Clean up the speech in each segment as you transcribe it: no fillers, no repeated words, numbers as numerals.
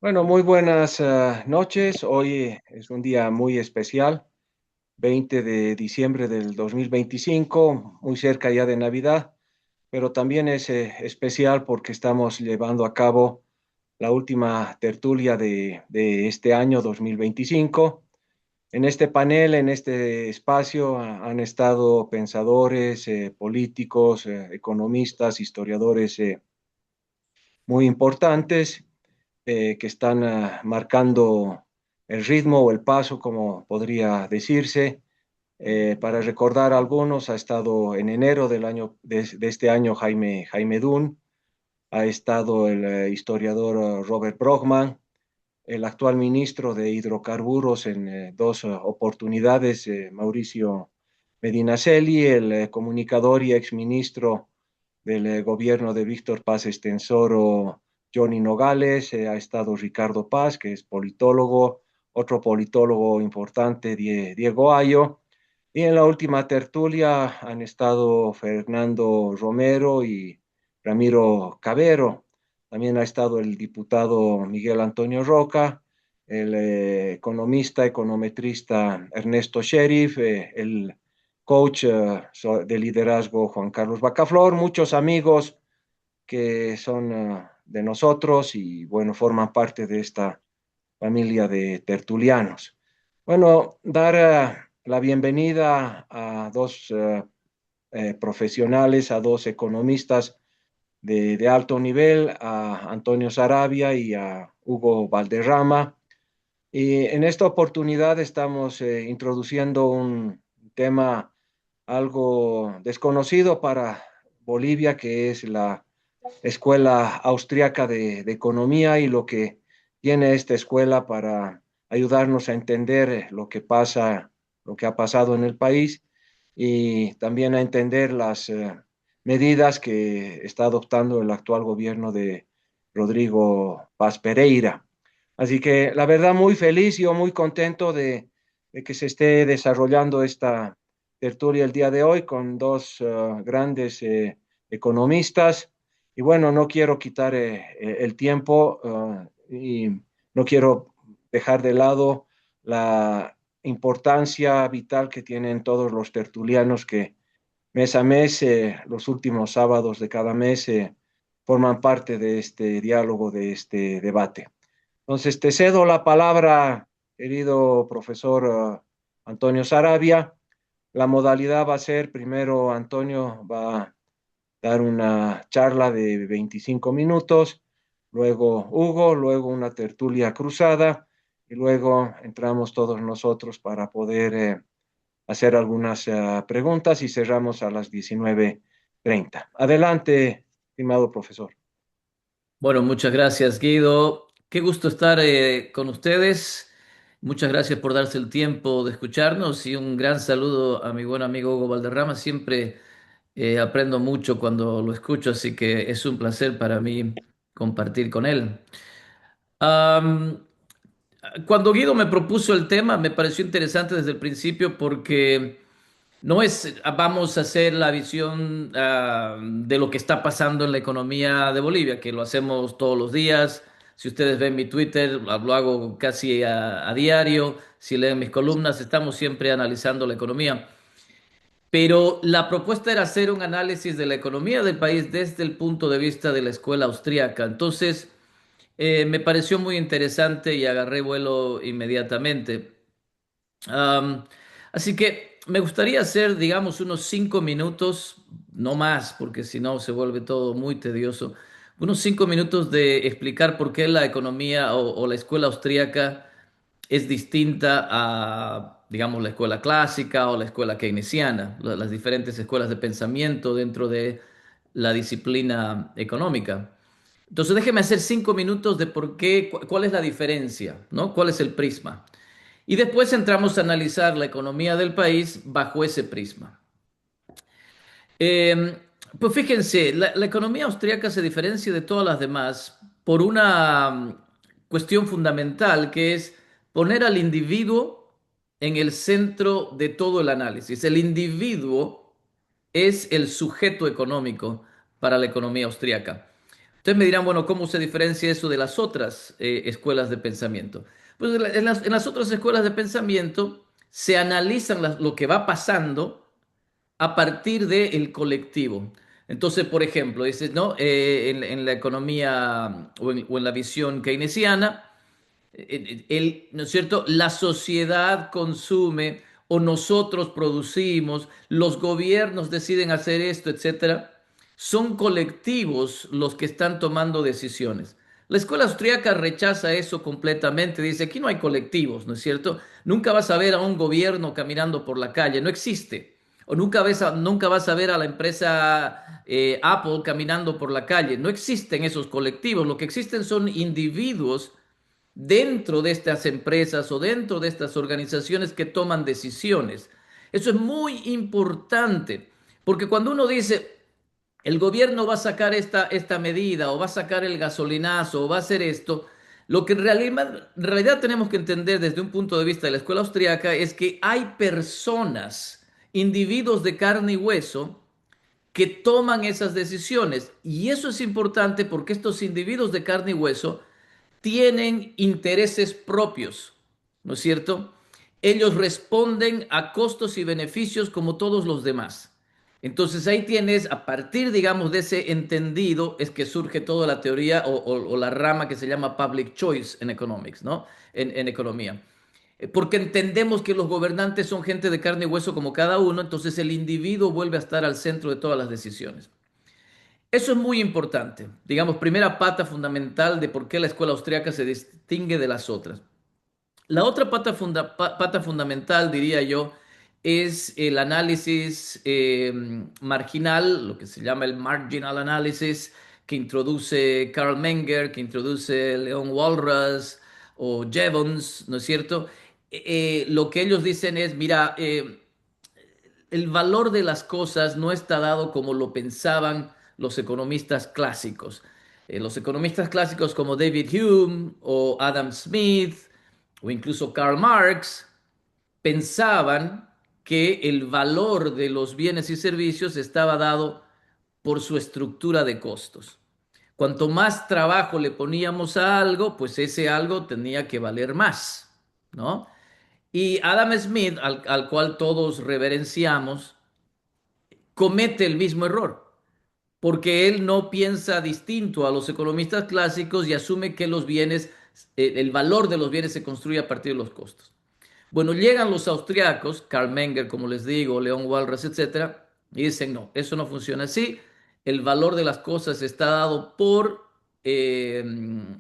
Bueno, muy buenas noches. Hoy es un día muy especial, 20 de diciembre del 2025, muy cerca ya de Navidad, pero también es especial porque estamos llevando a cabo la última tertulia de este año 2025. En este panel, en este espacio, han estado pensadores, políticos, economistas, historiadores muy importantes que están marcando el ritmo o el paso, como podría decirse. Para recordar algunos, ha estado en enero de este año Jaime Dunn, ha estado el historiador Robert Brockman, el actual ministro de Hidrocarburos en dos oportunidades, Mauricio Medinaceli, el comunicador y exministro del gobierno de Víctor Paz Estensoro, Johnny Nogales, ha estado Ricardo Paz, que es politólogo, otro politólogo importante, Diego Ayo, y en la última tertulia han estado Fernando Romero y Ramiro Cabero. También ha estado el diputado Miguel Antonio Roca, el economista, econometrista Ernesto Sheriff, el coach de liderazgo Juan Carlos Bacaflor, muchos amigos que son de nosotros y bueno, forman parte de esta familia de tertulianos. Bueno, dar la bienvenida a dos profesionales, a dos economistas de alto nivel, a Antonio Sarabia y a Hugo Valderrama. Y en esta oportunidad estamos introduciendo un tema algo desconocido para Bolivia, que es la Escuela Austriaca de Economía y lo que tiene esta escuela para ayudarnos a entender lo que pasa, lo que ha pasado en el país y también a entender las medidas que está adoptando el actual gobierno de Rodrigo Paz Pereira. Así que la verdad muy feliz y muy contento de que se esté desarrollando esta tertulia el día de hoy con dos grandes economistas. Y bueno, no quiero quitar el tiempo y no quiero dejar de lado la importancia vital que tienen todos los tertulianos que mes a mes, los últimos sábados de cada mes, forman parte de este diálogo, de este debate. Entonces, te cedo la palabra, querido profesor Antonio Sarabia. La modalidad va a ser, primero Antonio va a dar una charla de 25 minutos, luego Hugo, luego una tertulia cruzada y luego entramos todos nosotros para poder hacer algunas preguntas y cerramos a las 19:30. Adelante, estimado profesor. Bueno, muchas gracias, Guido. Qué gusto estar con ustedes. Muchas gracias por darse el tiempo de escucharnos y un gran saludo a mi buen amigo Hugo Valderrama. Siempre aprendo mucho cuando lo escucho, así que es un placer para mí compartir con él. Am, Cuando Guido me propuso el tema, me pareció interesante desde el principio porque no es vamos a hacer la visión de lo que está pasando en la economía de Bolivia, que lo hacemos todos los días. Si ustedes ven mi Twitter, lo hago casi a diario. Si leen mis columnas, estamos siempre analizando la economía. Pero la propuesta era hacer un análisis de la economía del país desde el punto de vista de la escuela austríaca. Entonces, me pareció muy interesante y agarré vuelo inmediatamente. Am, Así que me gustaría hacer, digamos, unos 5 minutos, no más, porque si no se vuelve todo muy tedioso. Unos 5 minutos de explicar por qué la economía o la escuela austríaca es distinta a, digamos, la escuela clásica o la escuela keynesiana, las diferentes escuelas de pensamiento dentro de la disciplina económica. Entonces, déjeme hacer 5 minutos de por qué, cuál es la diferencia, ¿no? ¿Cuál es el prisma? Y después entramos a analizar la economía del país bajo ese prisma. Eh, pues fíjense, la economía austríaca se diferencia de todas las demás por una cuestión fundamental que es poner al individuo en el centro de todo el análisis. El individuo es el sujeto económico para la economía austríaca. Entonces me dirán, bueno, ¿cómo se diferencia eso de las otras escuelas de pensamiento? Pues en las otras escuelas de pensamiento se analizan lo que va pasando a partir del colectivo. Entonces, por ejemplo, dices, ¿no? En la economía o en la visión keynesiana, ¿no es cierto? La sociedad consume o nosotros producimos, los gobiernos deciden hacer esto, etcétera. Son colectivos los que están tomando decisiones. La escuela austríaca rechaza eso completamente. Dice, aquí no hay colectivos, ¿no es cierto? Nunca vas a ver a un gobierno caminando por la calle, no existe. O nunca vas a ver a la empresa Apple caminando por la calle. No existen esos colectivos. Lo que existen son individuos dentro de estas empresas o dentro de estas organizaciones que toman decisiones. Eso es muy importante, porque cuando uno dice, el gobierno va a sacar esta medida o va a sacar el gasolinazo o va a hacer esto, lo que en realidad tenemos que entender desde un punto de vista de la escuela austríaca es que hay personas, individuos de carne y hueso, que toman esas decisiones. Y eso es importante porque estos individuos de carne y hueso tienen intereses propios, ¿no es cierto? Ellos responden a costos y beneficios como todos los demás. Entonces ahí tienes, a partir, digamos, de ese entendido, es que surge toda la teoría o la rama que se llama public choice en economics, ¿no? En economía. Porque entendemos que los gobernantes son gente de carne y hueso como cada uno, entonces el individuo vuelve a estar al centro de todas las decisiones. Eso es muy importante. Digamos, primera pata fundamental de por qué la escuela austríaca se distingue de las otras. La otra pata fundamental, diría yo, es el análisis marginal, lo que se llama el marginal analysis, que introduce Karl Menger, que introduce Leon Walras o Jevons, ¿no es cierto? Lo que ellos dicen es, mira, el valor de las cosas no está dado como lo pensaban los economistas clásicos. Los economistas clásicos como David Hume o Adam Smith o incluso Karl Marx pensaban que el valor de los bienes y servicios estaba dado por su estructura de costos. Cuanto más trabajo le poníamos a algo, pues ese algo tenía que valer más, ¿no? Y Adam Smith, al cual todos reverenciamos, comete el mismo error, porque él no piensa distinto a los economistas clásicos y asume que los bienes, el valor de los bienes se construye a partir de los costos. Bueno, llegan los austriacos, Karl Menger, como les digo, Leon Walras, etcétera, y dicen, no, eso no funciona así. El valor de las cosas está dado por eh,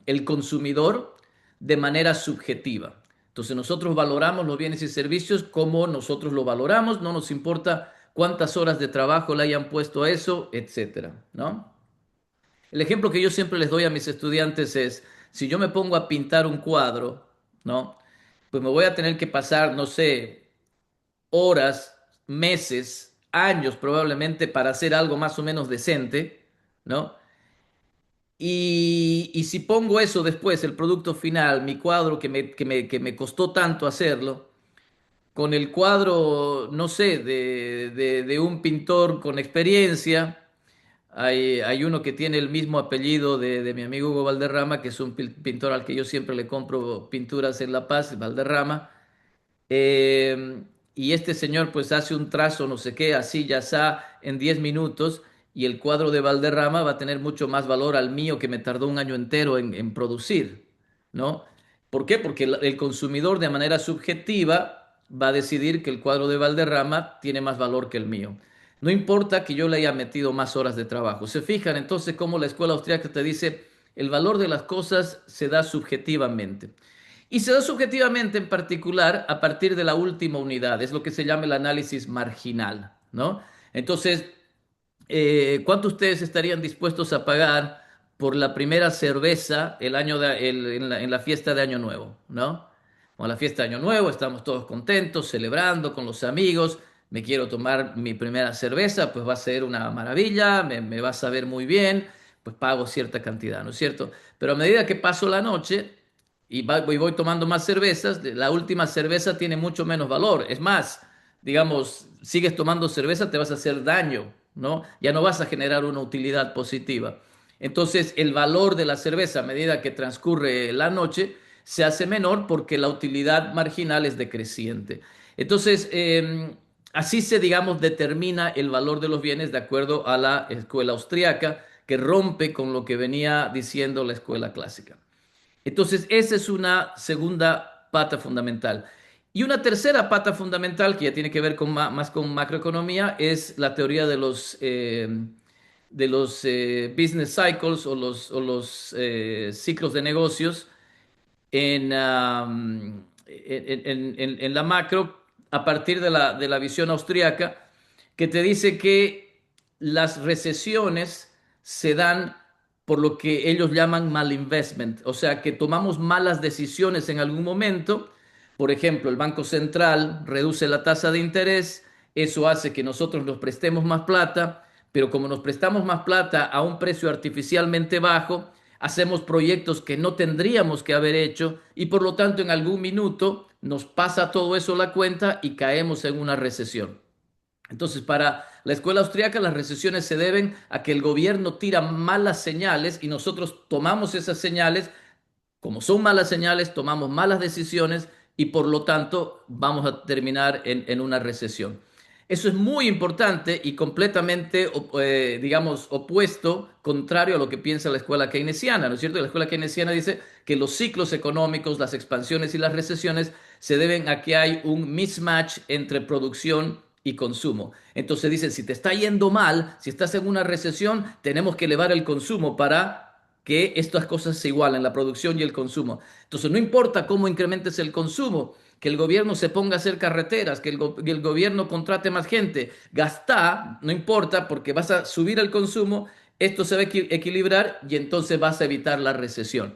el consumidor de manera subjetiva. Entonces nosotros valoramos los bienes y servicios como nosotros lo valoramos, no nos importa cuántas horas de trabajo le hayan puesto a eso, etcétera, ¿no? El ejemplo que yo siempre les doy a mis estudiantes es, si yo me pongo a pintar un cuadro, ¿no? Pues me voy a tener que pasar, no sé, horas, meses, años probablemente para hacer algo más o menos decente, ¿no? Y si pongo eso después, el producto final, mi cuadro que me costó tanto hacerlo, con el cuadro, no sé, de un pintor con experiencia, hay uno que tiene el mismo apellido de mi amigo Hugo Valderrama, que es un pintor al que yo siempre le compro pinturas en La Paz, Valderrama. Eh, y este señor pues hace un trazo, no sé qué, así ya está, en 10 minutos, y el cuadro de Valderrama va a tener mucho más valor al mío que me tardó un año entero en producir, ¿no? ¿Por qué? Porque el consumidor de manera subjetiva va a decidir que el cuadro de Valderrama tiene más valor que el mío. No importa que yo le haya metido más horas de trabajo. Se fijan entonces cómo la escuela austríaca te dice, el valor de las cosas se da subjetivamente. Y se da subjetivamente en particular a partir de la última unidad, es lo que se llama el análisis marginal, ¿no? Entonces, ¿cuánto ustedes estarían dispuestos a pagar por la primera cerveza en la fiesta de Año Nuevo, ¿no? Con la fiesta de Año Nuevo estamos todos contentos, celebrando con los amigos, me quiero tomar mi primera cerveza, pues va a ser una maravilla, me va a saber muy bien, pues pago cierta cantidad, ¿no es cierto? Pero a medida que paso la noche y voy tomando más cervezas, la última cerveza tiene mucho menos valor. Es más, digamos, sigues tomando cerveza, te vas a hacer daño, ¿no? Ya no vas a generar una utilidad positiva. Entonces, el valor de la cerveza a medida que transcurre la noche se hace menor porque la utilidad marginal es decreciente. Entonces, así se, digamos, determina el valor de los bienes de acuerdo a la escuela austriaca, que rompe con lo que venía diciendo la escuela clásica. Entonces, esa es una segunda pata fundamental. Y una tercera pata fundamental, que ya tiene que ver con más con macroeconomía, es la teoría de los business cycles o los ciclos de negocios en la macro a partir de la visión austriaca, que te dice que las recesiones se dan por lo que ellos llaman malinvestment, o sea, que tomamos malas decisiones en algún momento. Por ejemplo, el Banco Central reduce la tasa de interés, eso hace que nosotros nos prestemos más plata, pero como nos prestamos más plata a un precio artificialmente bajo, hacemos proyectos que no tendríamos que haber hecho y por lo tanto en algún minuto nos pasa todo eso la cuenta y caemos en una recesión. Entonces, para la escuela austríaca, las recesiones se deben a que el gobierno tira malas señales y nosotros tomamos esas señales, como son malas señales, tomamos malas decisiones y por lo tanto vamos a terminar en una recesión. Eso es muy importante y completamente, digamos, opuesto, contrario a lo que piensa la escuela keynesiana, ¿no es cierto? La escuela keynesiana dice que los ciclos económicos, las expansiones y las recesiones se deben a que hay un mismatch entre producción y consumo. Entonces dicen, si te está yendo mal, si estás en una recesión, tenemos que elevar el consumo para que estas cosas se igualen, la producción y el consumo. Entonces, no importa cómo incrementes el consumo, que el gobierno se ponga a hacer carreteras, que el gobierno contrate más gente, gasta, no importa, porque vas a subir el consumo, esto se va a equilibrar y entonces vas a evitar la recesión,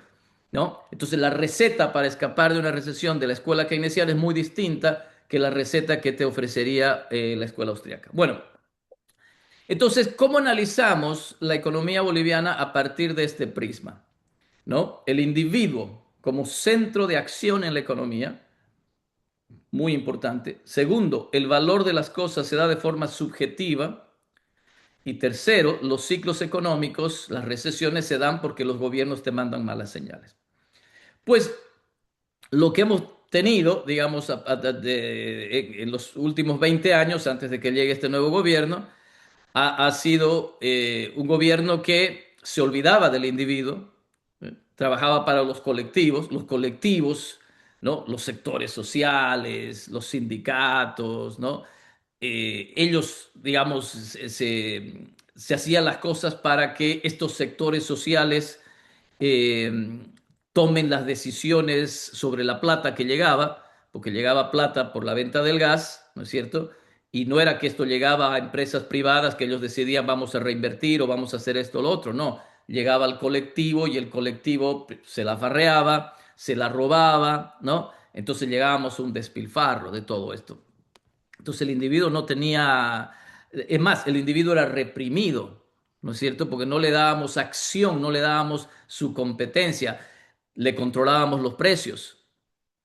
¿no? Entonces, la receta para escapar de una recesión de la escuela keynesiana es muy distinta que la receta que te ofrecería la escuela austríaca. Bueno, entonces, ¿cómo analizamos la economía boliviana a partir de este prisma? ¿No? El individuo como centro de acción en la economía, muy importante. Segundo, el valor de las cosas se da de forma subjetiva. Y tercero, los ciclos económicos, las recesiones se dan porque los gobiernos te mandan malas señales. Pues lo que hemos tenido, digamos, en los últimos 20 años, antes de que llegue este nuevo gobierno, ha sido un gobierno que se olvidaba del individuo, trabajaba para los colectivos, ¿no? Los sectores sociales, los sindicatos, ¿no? Ellos, digamos, se hacían las cosas para que estos sectores sociales eh, tomen las decisiones sobre la plata que llegaba, porque llegaba plata por la venta del gas, ¿no es cierto? Y no era que esto llegaba a empresas privadas que ellos decidían vamos a reinvertir o vamos a hacer esto o lo otro, no. Llegaba al colectivo y el colectivo se la farreaba, se la robaba, ¿no? Entonces llegábamos a un despilfarro de todo esto. Entonces el individuo no tenía, es más, el individuo era reprimido, ¿no es cierto? Porque no le dábamos acción, no le dábamos su competencia, le controlábamos los precios,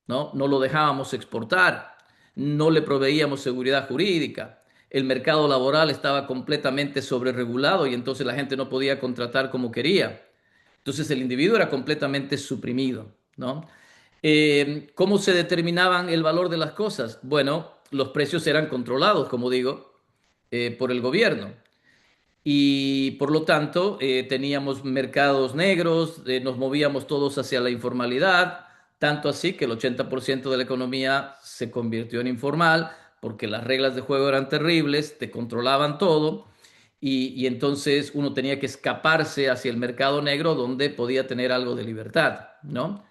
¿no? No lo dejábamos exportar, no le proveíamos seguridad jurídica, el mercado laboral estaba completamente sobreregulado y entonces la gente no podía contratar como quería. Entonces el individuo era completamente suprimido, ¿no? ¿Cómo se determinaban el valor de las cosas? Bueno, los precios eran controlados, como digo, por el gobierno. Y por lo tanto, teníamos mercados negros, nos movíamos todos hacia la informalidad, tanto así que el 80% de la economía se convirtió en informal, porque las reglas de juego eran terribles, te controlaban todo, y entonces uno tenía que escaparse hacia el mercado negro donde podía tener algo de libertad, ¿no?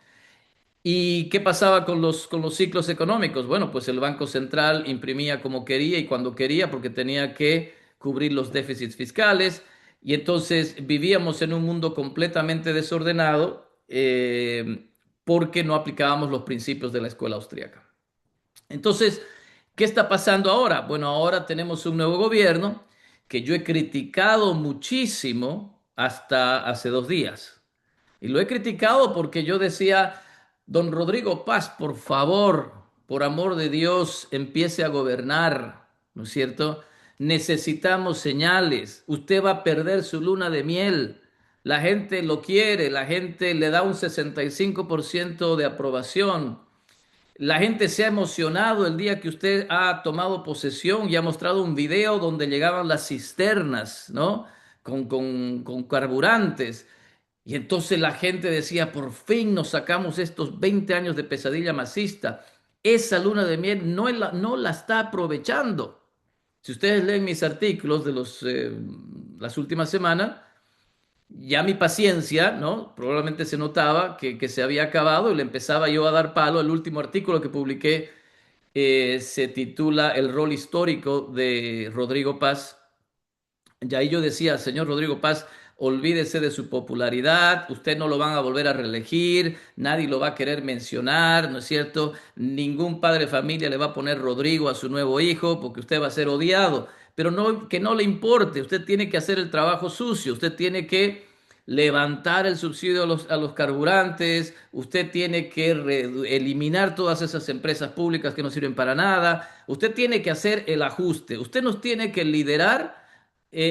¿Y qué pasaba con los ciclos económicos? Bueno, pues el Banco Central imprimía como quería y cuando quería porque tenía que cubrir los déficits fiscales y entonces vivíamos en un mundo completamente desordenado porque no aplicábamos los principios de la escuela austríaca. Entonces, ¿qué está pasando ahora? Bueno, ahora tenemos un nuevo gobierno que yo he criticado muchísimo hasta hace 2 días. Y lo he criticado porque yo decía, don Rodrigo Paz, por favor, por amor de Dios, empiece a gobernar, ¿no es cierto? Necesitamos señales. Usted va a perder su luna de miel. La gente lo quiere, la gente le da un 65% de aprobación. La gente se ha emocionado el día que usted ha tomado posesión y ha mostrado un video donde llegaban las cisternas, ¿no? Con carburantes. Y entonces la gente decía, por fin nos sacamos estos 20 años de pesadilla masista. Esa luna de miel no la está aprovechando. Si ustedes leen mis artículos de las últimas semanas, ya mi paciencia, ¿no? Probablemente se notaba que se había acabado y le empezaba yo a dar palo. El último artículo que publiqué se titula El rol histórico de Rodrigo Paz. Y ahí yo decía, señor Rodrigo Paz, olvídese de su popularidad, usted no lo van a volver a reelegir, nadie lo va a querer mencionar, ¿no es cierto? Ningún padre de familia le va a poner Rodrigo a su nuevo hijo porque usted va a ser odiado, pero no, que no le importe, usted tiene que hacer el trabajo sucio, usted tiene que levantar el subsidio a los carburantes, usted tiene que eliminar todas esas empresas públicas que no sirven para nada, usted tiene que hacer el ajuste, usted nos tiene que liderar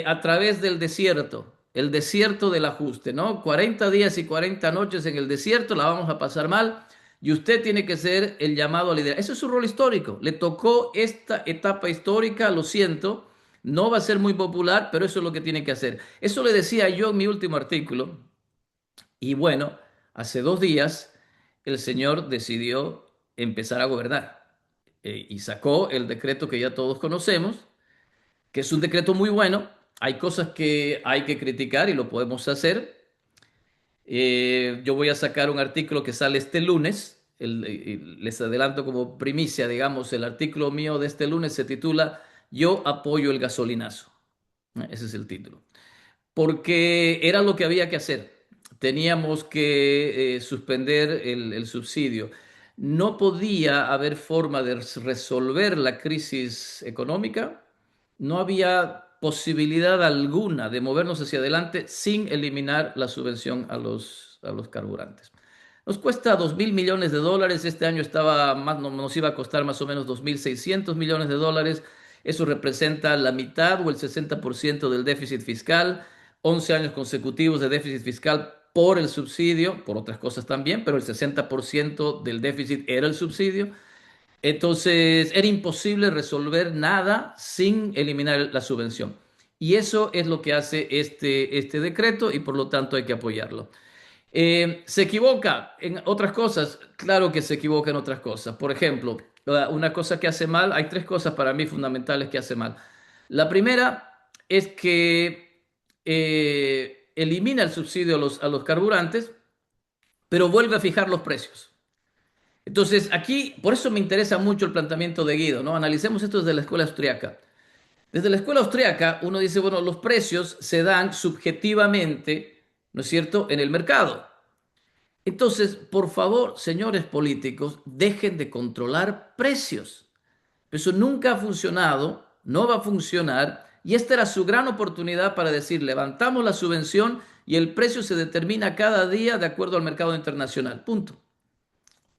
a través del desierto, el desierto del ajuste, ¿no? 40 días y 40 noches en el desierto, la vamos a pasar mal y usted tiene que ser el llamado a liderar. Ese es su rol histórico. Le tocó esta etapa histórica, lo siento, no va a ser muy popular, pero eso es lo que tiene que hacer. Eso le decía yo en mi último artículo y bueno, hace 2 días el señor decidió empezar a gobernar y sacó el decreto que ya todos conocemos, que es un decreto muy bueno. Hay cosas que hay que criticar y lo podemos hacer. Yo voy a sacar un artículo que sale este lunes. Les adelanto como primicia, digamos, el artículo mío de este lunes se titula Yo apoyo el gasolinazo. Ese es el título. Porque era lo que había que hacer. Teníamos que suspender el subsidio. No podía haber forma de resolver la crisis económica, no había posibilidad alguna de movernos hacia adelante sin eliminar la subvención a los carburantes. Nos cuesta 2.000 millones de dólares, este año estaba más, nos iba a costar más o menos 2.600 millones de dólares, eso representa la mitad o el 60% del déficit fiscal, 11 años consecutivos de déficit fiscal por el subsidio, por otras cosas también, pero el 60% del déficit era el subsidio. Entonces, era imposible resolver nada sin eliminar la subvención. Y eso es lo que hace este decreto y por lo tanto hay que apoyarlo. ¿Se equivoca en otras cosas? Claro que se equivoca en otras cosas. Por ejemplo, una cosa que hace mal, hay 3 cosas para mí fundamentales que hace mal. La primera es que elimina el subsidio a los carburantes, pero vuelve a fijar los precios. Entonces, aquí, por eso me interesa mucho el planteamiento de Guido, ¿no? Analicemos esto desde la escuela austriaca. Desde la escuela austriaca, uno dice, bueno, los precios se dan subjetivamente, ¿no es cierto?, en el mercado. Entonces, por favor, señores políticos, dejen de controlar precios. Eso nunca ha funcionado, no va a funcionar, y esta era su gran oportunidad para decir, levantamos la subvención y el precio se determina cada día de acuerdo al mercado internacional. Punto.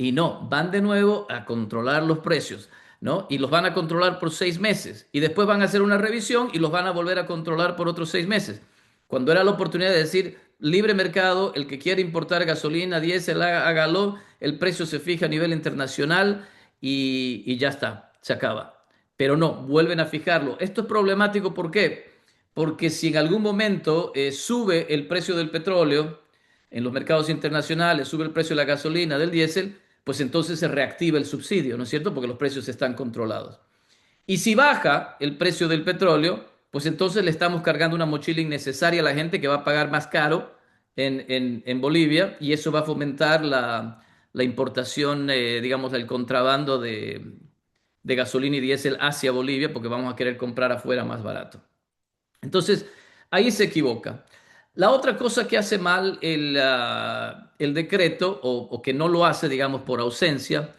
Y no, van de nuevo a controlar los precios, ¿no? Y los van a controlar por 6 meses. Y después van a hacer una revisión y los van a volver a controlar por otros 6 meses. Cuando era la oportunidad de decir libre mercado, el que quiere importar gasolina, diésel, hágalo, el precio se fija a nivel internacional y ya está, se acaba. Pero no, vuelven a fijarlo. Esto es problemático, ¿por qué? Porque si en algún momento sube el precio del petróleo en los mercados internacionales, sube el precio de la gasolina, del diésel, pues entonces se reactiva el subsidio, ¿no es cierto? Porque los precios están controlados. Y si baja el precio del petróleo, pues entonces le estamos cargando una mochila innecesaria a la gente que va a pagar más caro en Bolivia y eso va a fomentar la importación, digamos, del contrabando de gasolina y diésel hacia Bolivia porque vamos a querer comprar afuera más barato. Entonces, ahí se equivoca. La otra cosa que hace mal el decreto, o que no lo hace, digamos, por ausencia,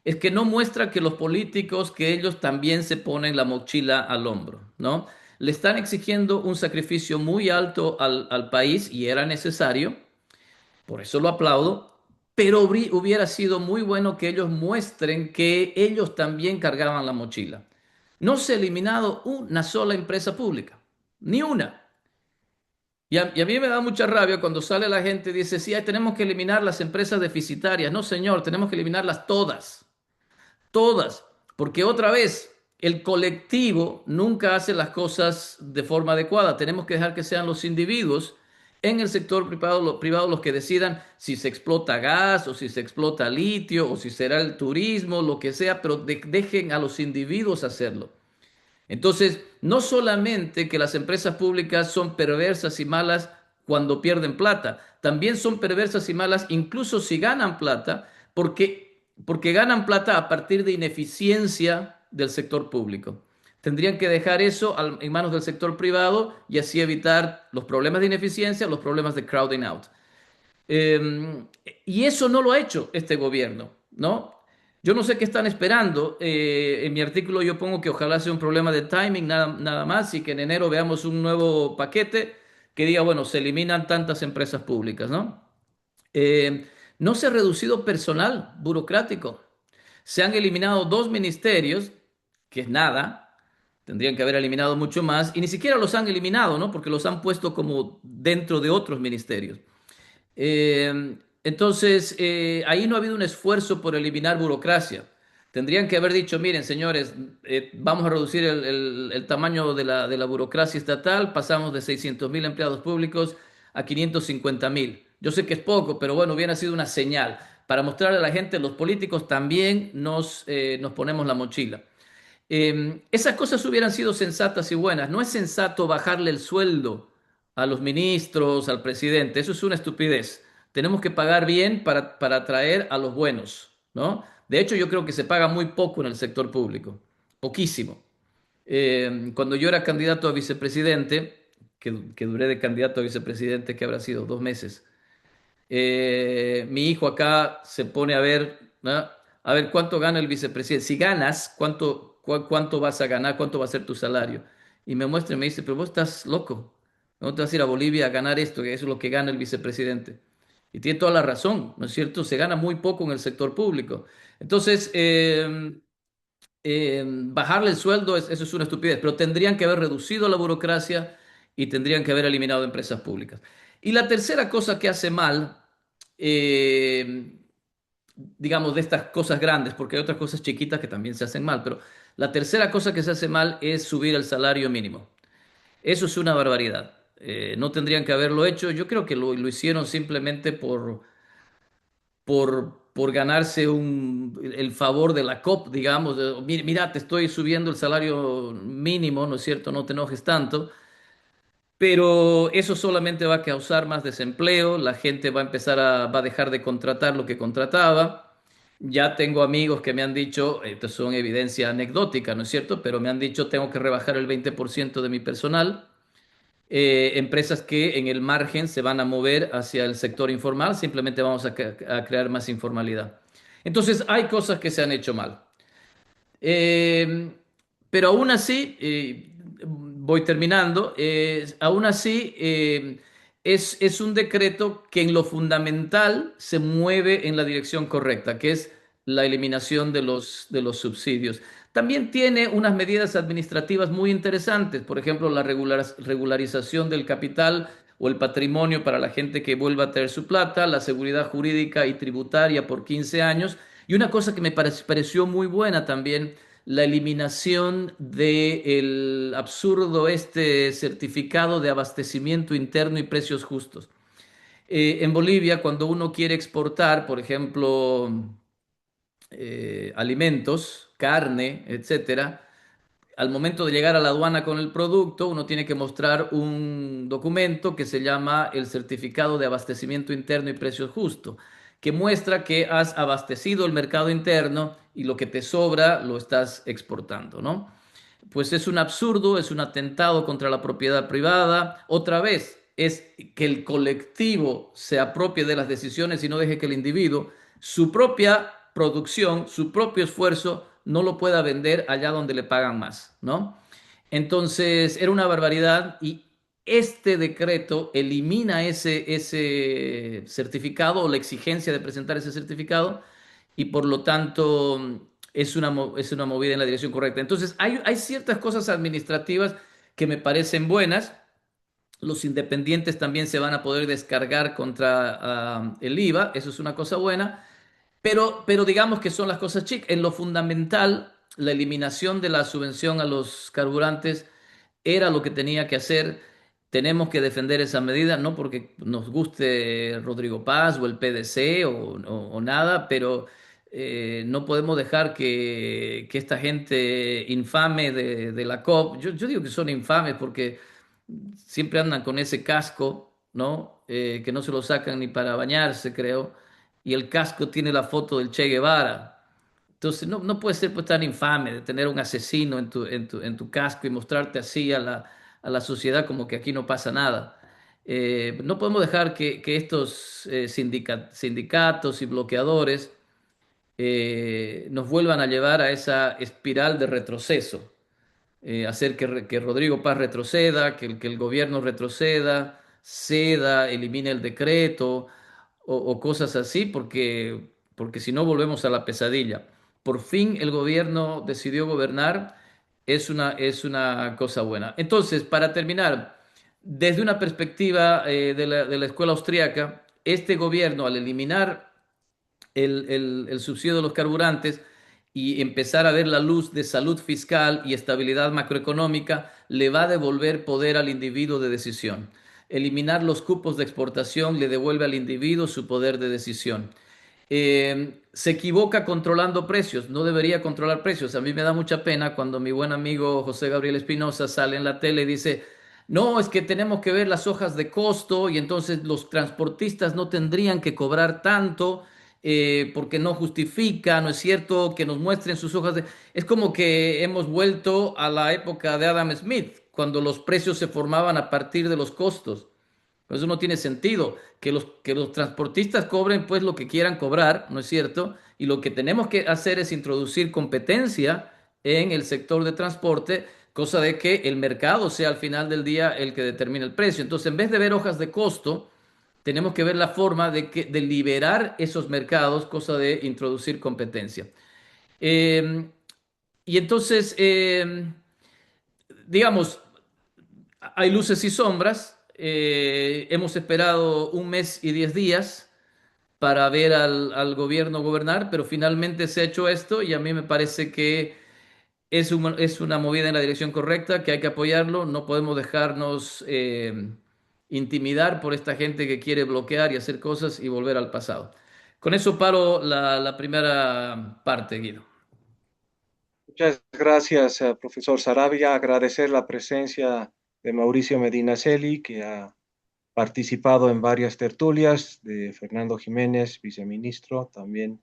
es que no muestra que los políticos, que ellos también se ponen la mochila al hombro, ¿no? Le están exigiendo un sacrificio muy alto al país y era necesario, por eso lo aplaudo, pero hubiera sido muy bueno que ellos muestren que ellos también cargaban la mochila. No se ha eliminado una sola empresa pública, ni una. Y a mí me da mucha rabia cuando sale la gente y dice, sí, tenemos que eliminar las empresas deficitarias. No, señor, tenemos que eliminarlas todas, todas, porque otra vez, el colectivo nunca hace las cosas de forma adecuada. Tenemos que dejar que sean los individuos en el sector privado los que decidan si se explota gas o si se explota litio o si será el turismo, lo que sea, pero dejen a los individuos hacerlo. Entonces, no solamente que las empresas públicas son perversas y malas cuando pierden plata, también son perversas y malas incluso si ganan plata, porque ganan plata a partir de ineficiencia del sector público. Tendrían que dejar eso en manos del sector privado y así evitar los problemas de ineficiencia, los problemas de crowding out. Eh, y eso no lo ha hecho este gobierno, ¿no? Yo no sé qué están esperando. En mi artículo yo pongo que ojalá sea un problema de timing, nada más, y que en enero veamos un nuevo paquete que diga, bueno, se eliminan tantas empresas públicas, ¿no? Eh, no se ha reducido personal burocrático. Se han eliminado dos ministerios, que es nada, tendrían que haber eliminado mucho más, y ni siquiera los han eliminado, ¿no? Porque los han puesto como dentro de otros ministerios. Ahí no ha habido un esfuerzo por eliminar burocracia. Tendrían que haber dicho, miren, señores, vamos a reducir el tamaño de la burocracia estatal, pasamos de 600.000 empleados públicos a 550.000. Yo sé que es poco, pero bueno, hubiera sido una señal para mostrarle a la gente, los políticos también nos ponemos la mochila. Esas cosas hubieran sido sensatas y buenas. No es sensato bajarle el sueldo a los ministros, al presidente. Eso es una estupidez. Tenemos que pagar bien para atraer a los buenos, ¿no? De hecho, yo creo que se paga muy poco en el sector público. Poquísimo. Cuando yo era candidato a vicepresidente, que duré de candidato a vicepresidente, que habrá sido 2 meses, mi hijo acá se pone a ver, ¿no? A ver cuánto gana el vicepresidente. Si ganas, cuánto vas a ganar, cuánto va a ser tu salario. Y me muestra y me dice, pero vos estás loco. ¿No te vas a ir a Bolivia a ganar esto? Que eso es lo que gana el vicepresidente. Y tiene toda la razón, ¿no es cierto? Se gana muy poco en el sector público. Entonces, bajarle el sueldo, eso es una estupidez, pero tendrían que haber reducido la burocracia y tendrían que haber eliminado empresas públicas. Y la tercera cosa que hace mal, eh, digamos, de estas cosas grandes, porque hay otras cosas chiquitas que también se hacen mal, pero la tercera cosa que se hace mal es subir el salario mínimo. Eso es una barbaridad. No tendrían que haberlo hecho. Yo creo que lo hicieron simplemente por ganarse el favor de la COP, digamos. Mira, te estoy subiendo el salario mínimo, ¿no es cierto? No te enojes tanto. Pero eso solamente va a causar más desempleo, la gente va a dejar de contratar lo que contrataba. Ya tengo amigos que me han dicho, esto son evidencia anecdótica, ¿no es cierto? Pero me han dicho, tengo que rebajar el 20% de mi personal. Empresas que en el margen se van a mover hacia el sector informal, simplemente vamos a crear más informalidad. Entonces, hay cosas que se han hecho mal. Eh, pero aún así, voy terminando, aún así es un decreto que en lo fundamental se mueve en la dirección correcta, que es la eliminación de los subsidios. También tiene unas medidas administrativas muy interesantes, por ejemplo, la regularización del capital o el patrimonio para la gente que vuelva a tener su plata, la seguridad jurídica y tributaria por 15 años. Y una cosa que me pareció muy buena también, la eliminación del absurdo certificado de abastecimiento interno y precios justos. En Bolivia, cuando uno quiere exportar, por ejemplo, alimentos, carne, etcétera, al momento de llegar a la aduana con el producto, uno tiene que mostrar un documento que se llama el certificado de abastecimiento interno y precios justo, que muestra que has abastecido el mercado interno y lo que te sobra lo estás exportando, ¿no? Pues es un absurdo, es un atentado contra la propiedad privada. Otra vez, es que el colectivo se apropie de las decisiones y no deje que el individuo, su propia producción, su propio esfuerzo, no lo pueda vender allá donde le pagan más, ¿no? Entonces, era una barbaridad y este decreto elimina ese certificado o la exigencia de presentar ese certificado y por lo tanto es una movida en la dirección correcta. Entonces, hay ciertas cosas administrativas que me parecen buenas. Los independientes también se van a poder descargar contra el IVA, eso es una cosa buena. Pero digamos que son las cosas chicas. En lo fundamental, la eliminación de la subvención a los carburantes era lo que tenía que hacer. Tenemos que defender esa medida, no porque nos guste Rodrigo Paz o el PDC o nada, pero no podemos dejar que esta gente infame de la COP, yo digo que son infames porque siempre andan con ese casco, ¿no? Que no se lo sacan ni para bañarse, creo, y el casco tiene la foto del Che Guevara. Entonces, no puede ser pues tan infame de tener un asesino en tu casco y mostrarte así a la sociedad como que aquí no pasa nada. No podemos dejar que estos sindicatos y bloqueadores nos vuelvan a llevar a esa espiral de retroceso, hacer que Rodrigo Paz retroceda, que el gobierno retroceda, ceda, elimine el decreto o cosas así, porque si no volvemos a la pesadilla. Por fin el gobierno decidió gobernar, es una cosa buena. Entonces, para terminar, desde una perspectiva de la escuela austríaca, este gobierno, al eliminar el subsidio de los carburantes y empezar a ver la luz de salud fiscal y estabilidad macroeconómica, le va a devolver poder al individuo de decisión. Eliminar los cupos de exportación le devuelve al individuo su poder de decisión. Se equivoca controlando precios, no debería controlar precios. A mí me da mucha pena cuando mi buen amigo José Gabriel Espinosa sale en la tele y dice, no, es que tenemos que ver las hojas de costo y entonces los transportistas no tendrían que cobrar tanto porque no justifica, no es cierto, que nos muestren sus hojas de... Es como que hemos vuelto a la época de Adam Smith, cuando los precios se formaban a partir de los costos. Pues eso no tiene sentido. Que los transportistas cobren pues lo que quieran cobrar, ¿no es cierto? Y lo que tenemos que hacer es introducir competencia en el sector de transporte, cosa de que el mercado sea al final del día el que determine el precio. Entonces, en vez de ver hojas de costo, tenemos que ver la forma de liberar esos mercados, cosa de introducir competencia. Eh, y entonces, digamos, hay luces y sombras. Hemos esperado 1 mes y 10 días para ver al gobierno gobernar, pero finalmente se ha hecho esto y a mí me parece que es una movida en la dirección correcta, que hay que apoyarlo. No podemos dejarnos intimidar por esta gente que quiere bloquear y hacer cosas y volver al pasado. Con eso paro la primera parte, Guido. Muchas gracias, profesor Sarabia. Agradecer la presencia de Mauricio Medinaceli, que ha participado en varias tertulias, de Fernando Jiménez, viceministro también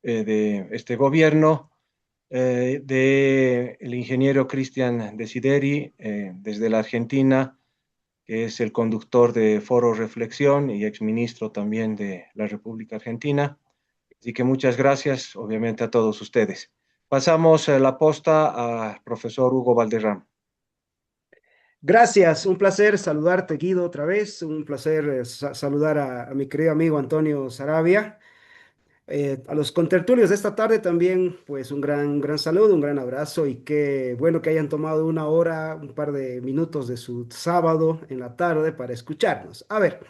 de este gobierno, de el ingeniero Cristian Desideri, desde la Argentina, que es el conductor de Foro Reflexión y exministro también de la República Argentina. Así que muchas gracias, obviamente, a todos ustedes. Pasamos la posta al profesor Hugo Valderrama. Gracias, un placer saludarte, Guido, otra vez. Un placer saludar a mi querido amigo Antonio Sarabia. A los contertulios de esta tarde también, pues un gran saludo, un gran abrazo y qué bueno que hayan tomado una hora, un par de minutos de su sábado en la tarde para escucharnos. A ver,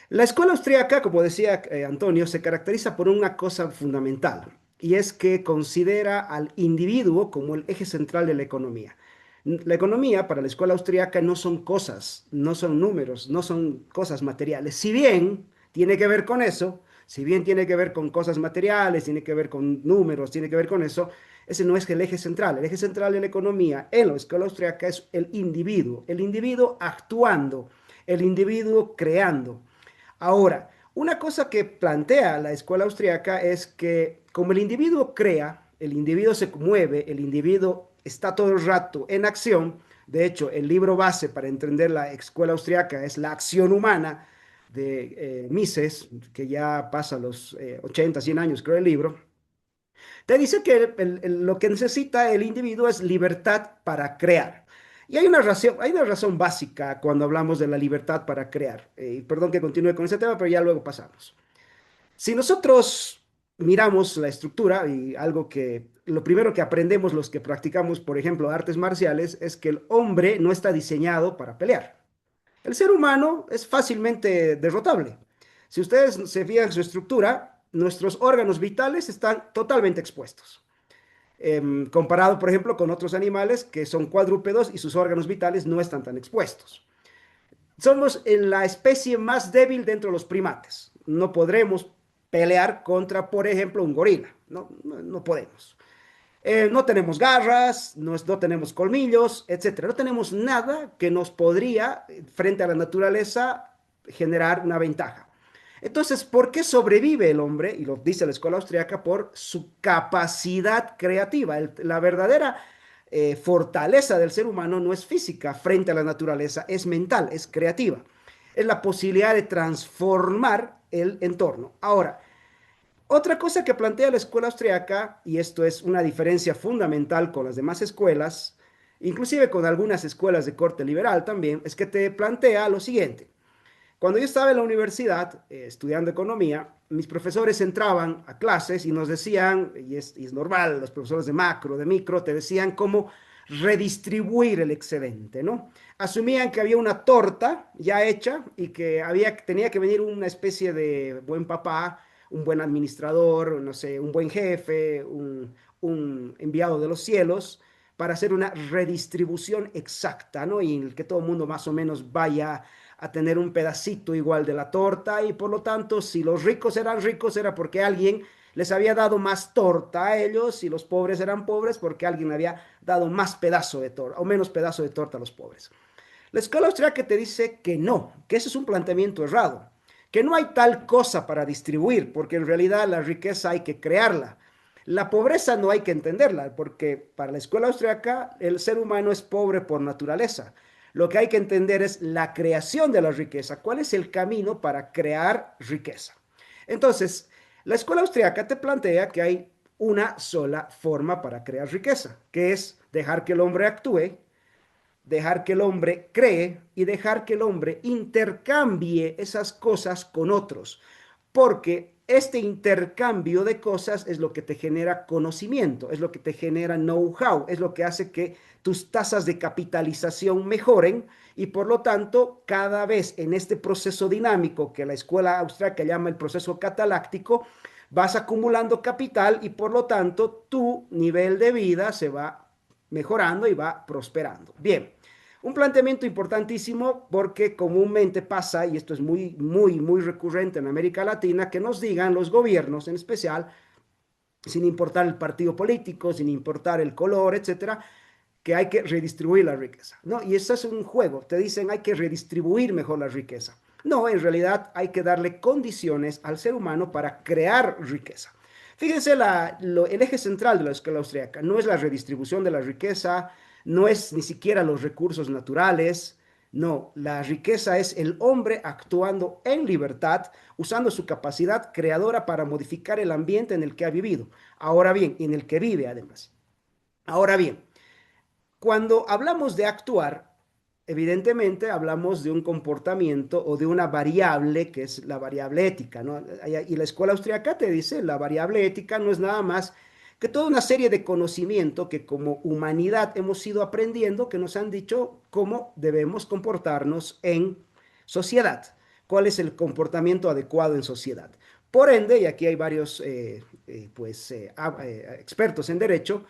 la escuela austríaca, como decía Antonio, se caracteriza por una cosa fundamental y es que considera al individuo como el eje central de la economía. La economía para la escuela austríaca no son cosas, no son números, no son cosas materiales. Si bien tiene que ver con eso, si bien tiene que ver con cosas materiales, tiene que ver con números, tiene que ver con eso, ese no es el eje central. El eje central de la economía en la escuela austríaca es el individuo actuando, el individuo creando. Ahora, una cosa que plantea la escuela austriaca es que como el individuo crea, el individuo se mueve, el individuo está todo el rato en acción. De hecho, el libro base para entender la escuela austriaca es La acción humana de Mises, que ya pasa los 80, 100 años, creo, el libro. Te dice que lo que necesita el individuo es libertad para crear. Y hay una razón básica cuando hablamos de la libertad para crear. Perdón que continúe con ese tema, pero ya luego pasamos. Si nosotros miramos la estructura y algo que lo primero que aprendemos los que practicamos, por ejemplo, artes marciales, es que el hombre no está diseñado para pelear. El ser humano es fácilmente derrotable. Si ustedes se fijan en su estructura, nuestros órganos vitales están totalmente expuestos. Comparado, por ejemplo, con otros animales que son cuadrúpedos y sus órganos vitales no están tan expuestos. Somos en la especie más débil dentro de los primates. No podremos pelear contra, por ejemplo, un gorila. No, no podemos. No tenemos garras, no tenemos colmillos, etcétera. No tenemos nada que nos podría, frente a la naturaleza, generar una ventaja. Entonces, ¿por qué sobrevive el hombre? Y lo dice la escuela austriaca, por su capacidad creativa. La verdadera fortaleza del ser humano no es física frente a la naturaleza, es mental, es creativa. Es la posibilidad de transformar el entorno. Ahora, otra cosa que plantea la escuela austriaca, y esto es una diferencia fundamental con las demás escuelas, inclusive con algunas escuelas de corte liberal también, es que te plantea lo siguiente. Cuando yo estaba en la universidad estudiando economía, mis profesores entraban a clases y nos decían, y es normal, los profesores de macro, de micro, te decían cómo redistribuir el excedente, ¿no? Asumían que había una torta ya hecha y que tenía que venir una especie de buen papá, un buen administrador, no sé, un buen jefe, un enviado de los cielos para hacer una redistribución exacta, ¿no? Y en el que todo el mundo más o menos vaya a tener un pedacito igual de la torta y por lo tanto si los ricos eran ricos era porque alguien les había dado más torta a ellos y los pobres eran pobres porque alguien había dado más pedazo de torta o menos pedazo de torta a los pobres. La escuela austríaca te dice que no, que ese es un planteamiento errado, que no hay tal cosa para distribuir, porque en realidad la riqueza hay que crearla. La pobreza no hay que entenderla, porque para la escuela austríaca el ser humano es pobre por naturaleza. Lo que hay que entender es la creación de la riqueza. ¿Cuál es el camino para crear riqueza? Entonces, la escuela austríaca te plantea que hay una sola forma para crear riqueza, que es dejar que el hombre actúe, dejar que el hombre cree y dejar que el hombre intercambie esas cosas con otros, porque este intercambio de cosas es lo que te genera conocimiento, es lo que te genera know-how, es lo que hace que tus tasas de capitalización mejoren y por lo tanto cada vez en este proceso dinámico que la escuela austríaca llama el proceso cataláctico, vas acumulando capital y por lo tanto tu nivel de vida se va mejorando y va prosperando. Bien, un planteamiento importantísimo porque comúnmente pasa, y esto es muy, muy, muy recurrente en América Latina, que nos digan los gobiernos en especial, sin importar el partido político, sin importar el color, etcétera, que hay que redistribuir la riqueza, ¿no? Y eso es un juego, te dicen hay que redistribuir mejor la riqueza. No, en realidad hay que darle condiciones al ser humano para crear riqueza. Fíjense, el eje central de la escuela austríaca no es la redistribución de la riqueza, no es ni siquiera los recursos naturales, no, la riqueza es el hombre actuando en libertad, usando su capacidad creadora para modificar el ambiente en el que ha vivido. Ahora bien, en el que vive además. Ahora bien, cuando hablamos de actuar, evidentemente hablamos de un comportamiento o de una variable que es la variable ética, ¿no? Y la escuela austríaca te dice, la variable ética no es nada más que toda una serie de conocimiento que como humanidad hemos ido aprendiendo, que nos han dicho cómo debemos comportarnos en sociedad, cuál es el comportamiento adecuado en sociedad. Por ende, y aquí hay varios expertos en derecho,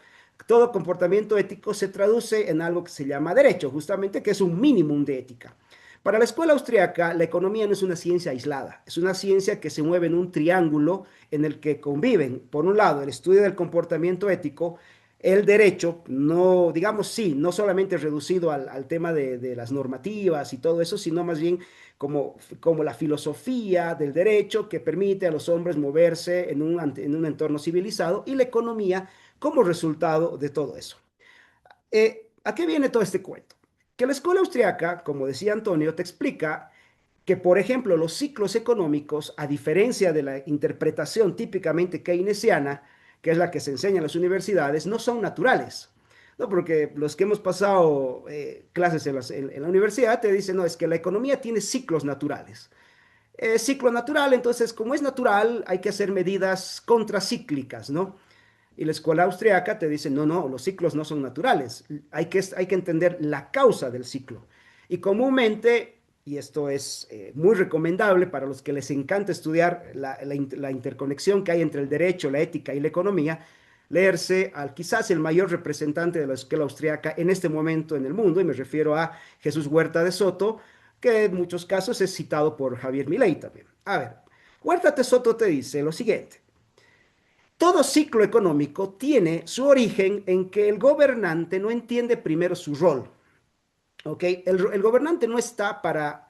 todo comportamiento ético se traduce en algo que se llama derecho, justamente que es un mínimo de ética. Para la escuela austriaca, la economía no es una ciencia aislada, es una ciencia que se mueve en un triángulo en el que conviven, por un lado, el estudio del comportamiento ético, el derecho, no, digamos, sí, no solamente reducido al tema de las normativas y todo eso, sino más bien como la filosofía del derecho que permite a los hombres moverse en un entorno civilizado y la economía como resultado de todo eso. ¿A qué viene todo este cuento? Que la escuela austriaca, como decía Antonio, te explica que, por ejemplo, los ciclos económicos, a diferencia de la interpretación típicamente keynesiana, que es la que se enseña en las universidades, no son naturales. ¿No? Porque los que hemos pasado clases en la universidad te dicen, no, es que la economía tiene ciclos naturales. Ciclo natural, entonces, como es natural, hay que hacer medidas contracíclicas, ¿no? Y la escuela austriaca te dice, no, no, los ciclos no son naturales, hay que entender la causa del ciclo. Y comúnmente y esto es muy recomendable para los que les encanta estudiar la interconexión que hay entre el derecho, la ética y la economía, leerse al quizás el mayor representante de la escuela austriaca en este momento en el mundo, y me refiero a Jesús Huerta de Soto, que en muchos casos es citado por Javier Milei también. A ver, Huerta de Soto te dice lo siguiente: todo ciclo económico tiene su origen en que el gobernante no entiende primero su rol. ¿Ok? El gobernante no está para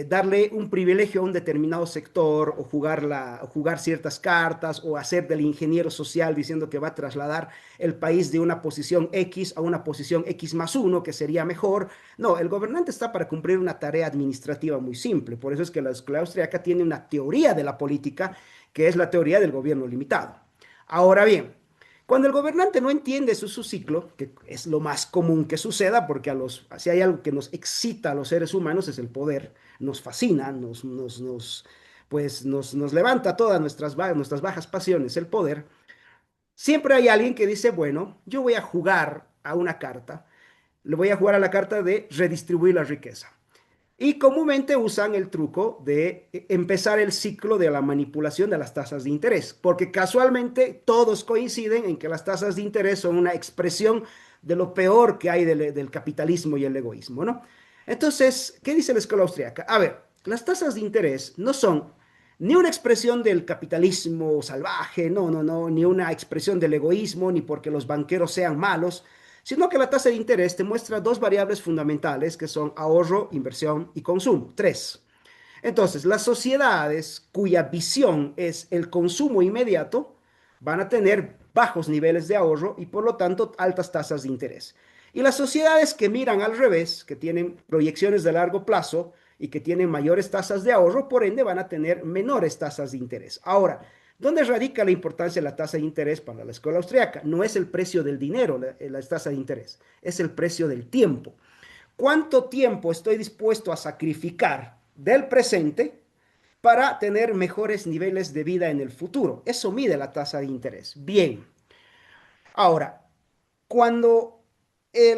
darle un privilegio a un determinado sector o jugar ciertas cartas o hacer del ingeniero social diciendo que va a trasladar el país de una posición X a una posición X más uno, que sería mejor. No, el gobernante está para cumplir una tarea administrativa muy simple. Por eso es que la escuela austriaca tiene una teoría de la política que es la teoría del gobierno limitado. Ahora bien, cuando el gobernante no entiende su ciclo, que es lo más común que suceda, porque si hay algo que nos excita a los seres humanos es el poder, nos fascina, nos levanta todas nuestras bajas pasiones, el poder. Siempre hay alguien que dice, bueno, yo voy a jugar a una carta, le voy a jugar a la carta de redistribuir la riqueza. Y comúnmente usan el truco de empezar el ciclo de la manipulación de las tasas de interés, porque casualmente todos coinciden en que las tasas de interés son una expresión de lo peor que hay del capitalismo y el egoísmo, ¿no? Entonces, ¿qué dice la escuela austríaca? A ver, las tasas de interés no son ni una expresión del capitalismo salvaje, no, ni una expresión del egoísmo, ni porque los banqueros sean malos, sino que la tasa de interés te muestra dos variables fundamentales que son ahorro, inversión y consumo. Tres. Entonces, las sociedades cuya visión es el consumo inmediato van a tener bajos niveles de ahorro y por lo tanto altas tasas de interés. Y las sociedades que miran al revés, que tienen proyecciones de largo plazo y que tienen mayores tasas de ahorro, por ende van a tener menores tasas de interés. Ahora, ¿dónde radica la importancia de la tasa de interés para la escuela austriaca? No es el precio del dinero, la tasa de interés, es el precio del tiempo. ¿Cuánto tiempo estoy dispuesto a sacrificar del presente para tener mejores niveles de vida en el futuro? Eso mide la tasa de interés. Bien. Ahora, cuando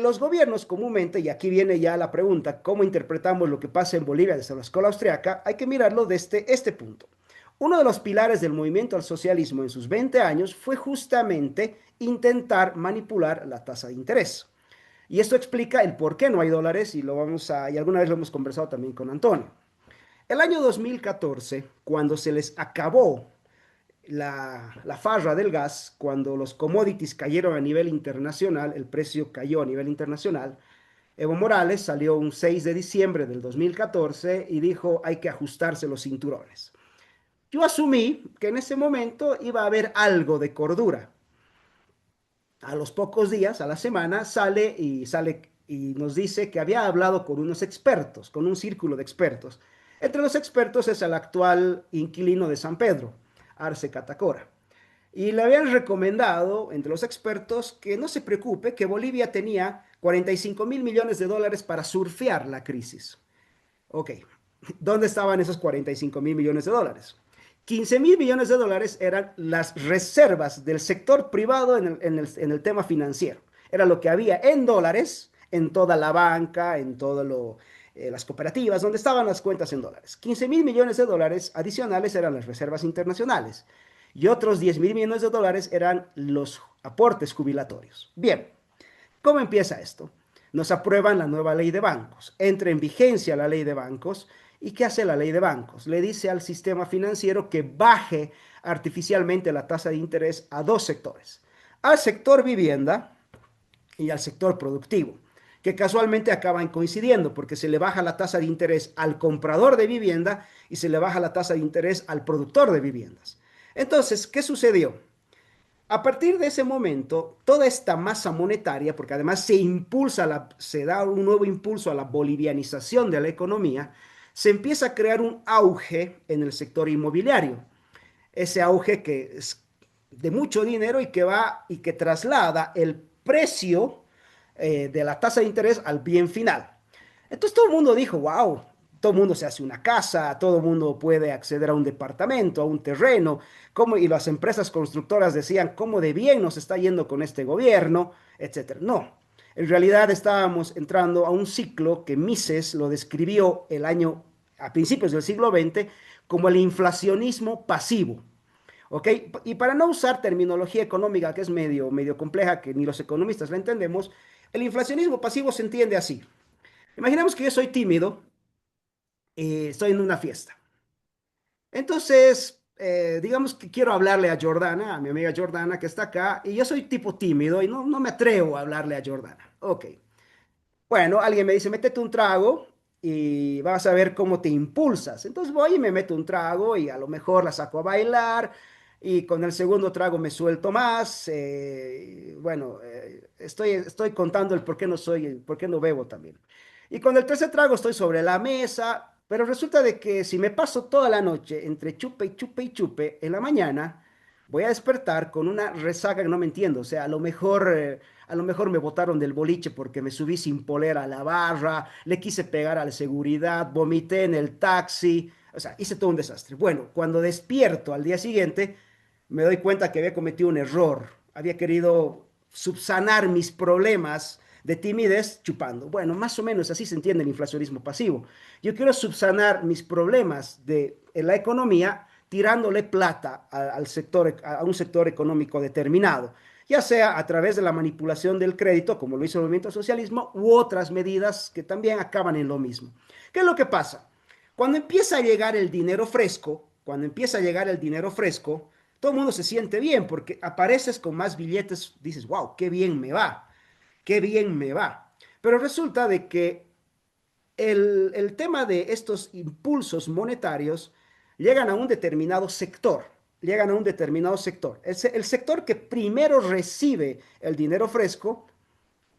los gobiernos comúnmente, y aquí viene ya la pregunta, ¿cómo interpretamos lo que pasa en Bolivia desde la escuela austriaca? Hay que mirarlo desde este punto. Uno de los pilares del movimiento al socialismo en sus 20 años fue justamente intentar manipular la tasa de interés. Y esto explica el por qué no hay dólares y alguna vez lo hemos conversado también con Antonio. El año 2014, cuando se les acabó la farra del gas, cuando los commodities cayeron a nivel internacional, el precio cayó a nivel internacional, Evo Morales salió un 6 de diciembre del 2014 y dijo hay que ajustarse los cinturones. Yo asumí que en ese momento iba a haber algo de cordura. A los pocos días, a la semana, sale y nos dice que había hablado con unos expertos, con un círculo de expertos. Entre los expertos es el actual inquilino de San Pedro, Arce Catacora. Y le habían recomendado, entre los expertos, que no se preocupe, que Bolivia tenía 45.000 millones de dólares para surfear la crisis. Ok, ¿dónde estaban esos 45.000 millones de dólares? 15.000 millones de dólares eran las reservas del sector privado en el tema financiero. Era lo que había en dólares en toda la banca, en todas las cooperativas, donde estaban las cuentas en dólares. 15.000 millones de dólares adicionales eran las reservas internacionales y otros 10.000 millones de dólares eran los aportes jubilatorios. Bien, ¿cómo empieza esto? Nos aprueban la nueva ley de bancos, entra en vigencia la ley de bancos. ¿Y qué hace la ley de bancos? Le dice al sistema financiero que baje artificialmente la tasa de interés a dos sectores, al sector vivienda y al sector productivo, que casualmente acaban coincidiendo porque se le baja la tasa de interés al comprador de vivienda y se le baja la tasa de interés al productor de viviendas. Entonces, ¿qué sucedió? A partir de ese momento, toda esta masa monetaria, porque además se da un nuevo impulso a la bolivianización de la economía, se empieza a crear un auge en el sector inmobiliario. Ese auge que es de mucho dinero y que va y que traslada el precio de la tasa de interés al bien final. Entonces todo el mundo dijo, wow, todo el mundo se hace una casa, todo el mundo puede acceder a un departamento, a un terreno, y las empresas constructoras decían, ¿cómo de bien nos está yendo con este gobierno? Etcétera. No, En realidad estábamos entrando a un ciclo que Mises lo describió a principios del siglo XX como el inflacionismo pasivo. ¿Ok? Y para no usar terminología económica que es medio compleja, que ni los economistas la entendemos, el inflacionismo pasivo se entiende así. Imaginemos que yo soy tímido y estoy en una fiesta. Entonces, digamos que quiero hablarle a Jordana, a mi amiga Jordana que está acá, y yo soy tipo tímido y no me atrevo a hablarle a Jordana. Ok. Bueno, alguien me dice, métete un trago y vas a ver cómo te impulsas. Entonces voy y me meto un trago y a lo mejor la saco a bailar y con el segundo trago me suelto más. Bueno, estoy contando el por qué no bebo también. Y con el tercer trago estoy sobre la mesa, pero resulta de que si me paso toda la noche entre chupe y chupe y chupe, en la mañana voy a despertar con una resaca que no me entiendo. O sea, a lo mejor me botaron del boliche porque me subí sin polera a la barra, le quise pegar a la seguridad, vomité en el taxi, o sea, hice todo un desastre. Bueno, cuando despierto al día siguiente, me doy cuenta que había cometido un error. Había querido subsanar mis problemas de timidez chupando. Bueno, más o menos así se entiende el inflacionismo pasivo. Yo quiero subsanar mis problemas en la economía tirándole plata al sector, a un sector económico determinado, ya sea a través de la manipulación del crédito, como lo hizo el movimiento socialismo, u otras medidas que también acaban en lo mismo. ¿Qué es lo que pasa? Cuando empieza a llegar el dinero fresco, cuando empieza a llegar el dinero fresco, todo el mundo se siente bien porque apareces con más billetes, dices, wow, qué bien me va, qué bien me va. Pero resulta de que el tema de estos impulsos monetarios llegan a un determinado sector, llegan a un determinado sector. El sector que primero recibe el dinero fresco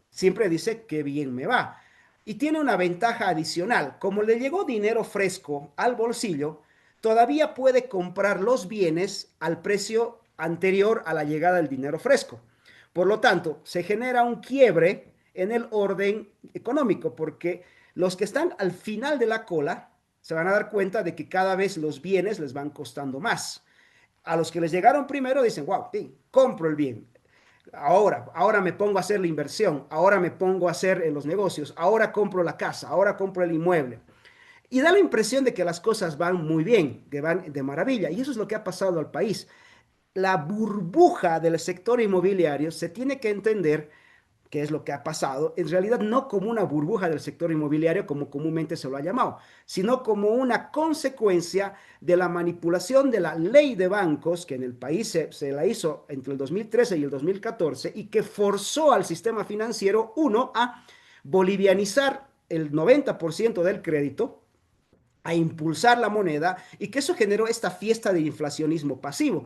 siempre dice que bien me va. Y tiene una ventaja adicional. Como le llegó dinero fresco al bolsillo, todavía puede comprar los bienes al precio anterior a la llegada del dinero fresco. Por lo tanto, se genera un quiebre en el orden económico, porque los que están al final de la cola se van a dar cuenta de que cada vez los bienes les van costando más. A los que les llegaron primero dicen, wow, sí, compro el bien. Ahora me pongo a hacer la inversión, ahora me pongo a hacer los negocios, ahora compro la casa, ahora compro el inmueble. Y da la impresión de que las cosas van muy bien, que van de maravilla. Y eso es lo que ha pasado al país. La burbuja del sector inmobiliario se tiene que entender qué es lo que ha pasado, en realidad no como una burbuja del sector inmobiliario, como comúnmente se lo ha llamado, sino como una consecuencia de la manipulación de la ley de bancos que en el país se la hizo entre el 2013 y el 2014 y que forzó al sistema financiero, uno, a bolivianizar el 90% del crédito, a impulsar la moneda y que eso generó esta fiesta de inflacionismo pasivo.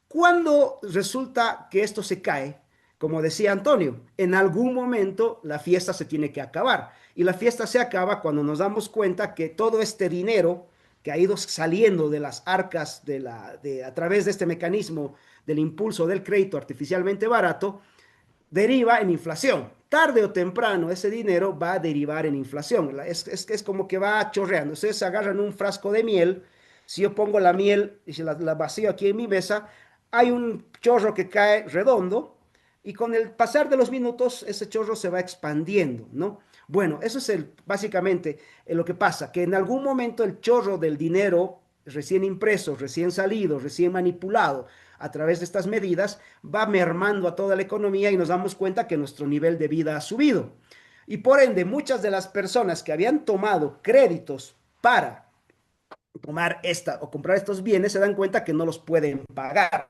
Cuando resulta que esto se cae, como decía Antonio, en algún momento la fiesta se tiene que acabar. Y la fiesta se acaba cuando nos damos cuenta que todo este dinero que ha ido saliendo de las arcas a través de este mecanismo del impulso del crédito artificialmente barato, deriva en inflación. Tarde o temprano ese dinero va a derivar en inflación. Es como que va chorreando. Ustedes agarran un frasco de miel. Si yo pongo la miel y si la vacío aquí en mi mesa, hay un chorro que cae redondo y con el pasar de los minutos ese chorro se va expandiendo, ¿no? Bueno, eso es básicamente lo que pasa, que en algún momento el chorro del dinero recién impreso, recién salido, recién manipulado a través de estas medidas, va mermando a toda la economía y nos damos cuenta que nuestro nivel de vida ha subido. Y por ende, muchas de las personas que habían tomado créditos para tomar esta o comprar estos bienes se dan cuenta que no los pueden pagar.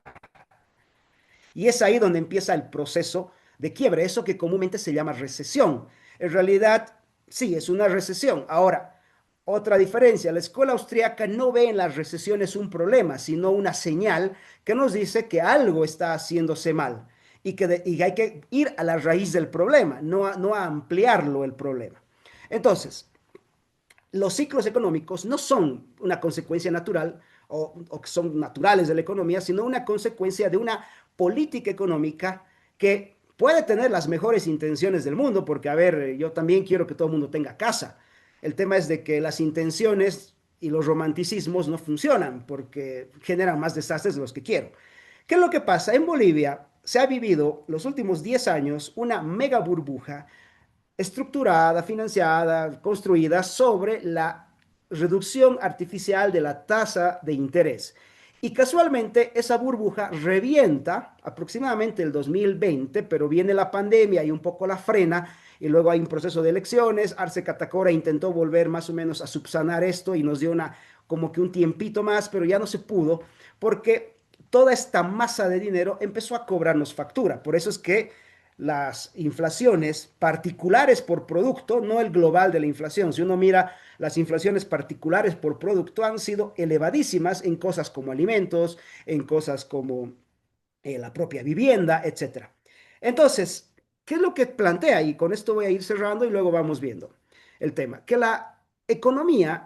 Y es ahí donde empieza el proceso de quiebre, eso que comúnmente se llama recesión. En realidad, sí, es una recesión. Ahora, otra diferencia, la escuela austríaca no ve en las recesiones un problema, sino una señal que nos dice que algo está haciéndose mal y hay que ir a la raíz del problema, no a ampliarlo el problema. Entonces, los ciclos económicos no son una consecuencia natural o que son naturales de la economía, sino una consecuencia de una política económica que puede tener las mejores intenciones del mundo, porque, a ver, yo también quiero que todo el mundo tenga casa. El tema es de que las intenciones y los romanticismos no funcionan porque generan más desastres de los que quiero. ¿Qué es lo que pasa? En Bolivia se ha vivido los últimos 10 años una mega burbuja estructurada, financiada, construida sobre la reducción artificial de la tasa de interés. Y casualmente esa burbuja revienta aproximadamente el 2020, pero viene la pandemia y un poco la frena, y luego hay un proceso de elecciones. Arce Catacora intentó volver más o menos a subsanar esto y nos dio como que un tiempito más, pero ya no se pudo porque toda esta masa de dinero empezó a cobrarnos factura. Por eso es que las inflaciones particulares por producto, no el global de la inflación. Si uno mira las inflaciones particulares por producto han sido elevadísimas en cosas como alimentos, en cosas como la propia vivienda, etcétera. Entonces, ¿qué es lo que plantea? Y con esto voy a ir cerrando y luego vamos viendo el tema. Que la economía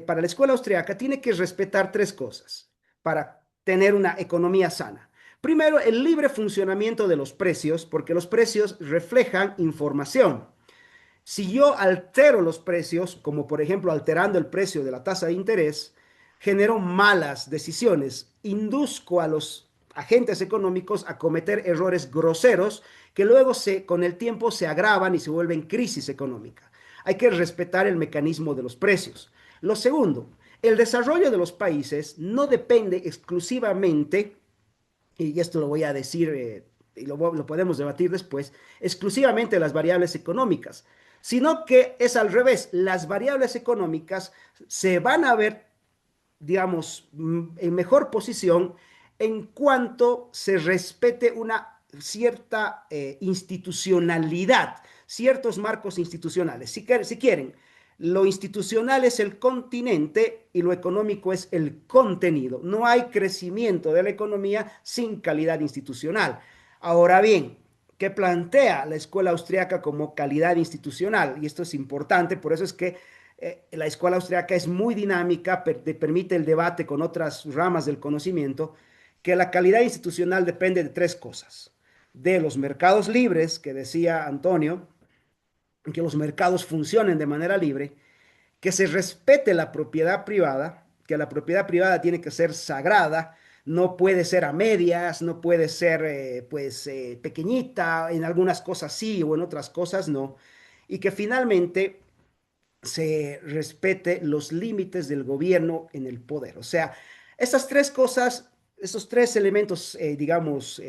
para la escuela austriaca tiene que respetar tres cosas para tener una economía sana. Primero, el libre funcionamiento de los precios, porque los precios reflejan información. Si yo altero los precios, como por ejemplo alterando el precio de la tasa de interés, genero malas decisiones, induzco a los agentes económicos a cometer errores groseros que luego con el tiempo se agravan y se vuelven crisis económica. Hay que respetar el mecanismo de los precios. Lo segundo, el desarrollo de los países no depende exclusivamente, y esto lo voy a decir y lo podemos debatir después, exclusivamente de las variables económicas, sino que es al revés. Las variables económicas se van a ver, digamos, en mejor posición en cuanto se respete una cierta institucionalidad, ciertos marcos institucionales. Si quieren, lo institucional es el continente y lo económico es el contenido. No hay crecimiento de la economía sin calidad institucional. Ahora bien, ¿qué plantea la escuela austriaca como calidad institucional? Y esto es importante, por eso es que la escuela austriaca es muy dinámica, permite el debate con otras ramas del conocimiento, que la calidad institucional depende de tres cosas. De los mercados libres, que decía Antonio, que los mercados funcionen de manera libre, que se respete la propiedad privada, que la propiedad privada tiene que ser sagrada, no puede ser a medias, no puede ser pequeñita, en algunas cosas sí o en otras cosas no, y que finalmente se respete los límites del gobierno en el poder. O sea, estas tres cosas, estos tres elementos, digamos,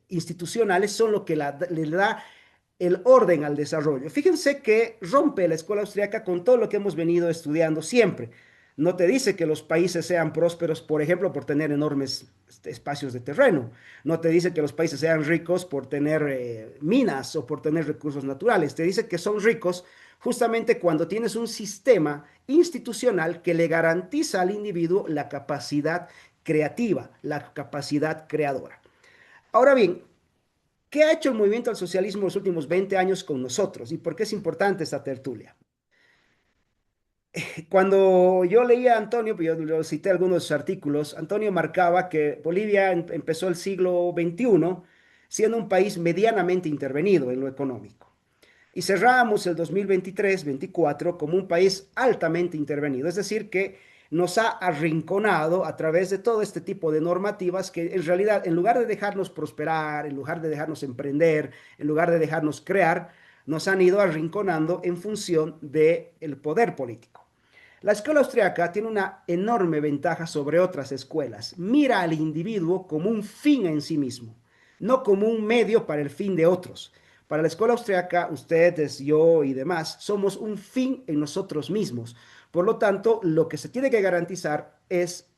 institucionales son lo que le da el orden al desarrollo. Fíjense que rompe la escuela austríaca con todo lo que hemos venido estudiando siempre. No te dice que los países sean prósperos, por ejemplo, por tener enormes espacios de terreno. No te dice que los países sean ricos por tener minas o por tener recursos naturales. Te dice que son ricos justamente cuando tienes un sistema institucional que le garantiza al individuo la capacidad creativa, la capacidad creadora. Ahora bien, ¿qué ha hecho el movimiento al socialismo los últimos 20 años con nosotros? ¿Y por qué es importante esta tertulia? Cuando yo leía a Antonio, pues yo cité algunos de sus artículos, Antonio marcaba que Bolivia empezó el siglo XXI siendo un país medianamente intervenido en lo económico. Y cerramos el 2023-24 como un país altamente intervenido, es decir, que nos ha arrinconado a través de todo este tipo de normativas que en realidad, en lugar de dejarnos prosperar, en lugar de dejarnos emprender, en lugar de dejarnos crear, nos han ido arrinconando en función del poder político. La escuela austriaca tiene una enorme ventaja sobre otras escuelas. Mira al individuo como un fin en sí mismo, no como un medio para el fin de otros. Para la escuela austriaca, ustedes, yo y demás, somos un fin en nosotros mismos. Por lo tanto, lo que se tiene que garantizar es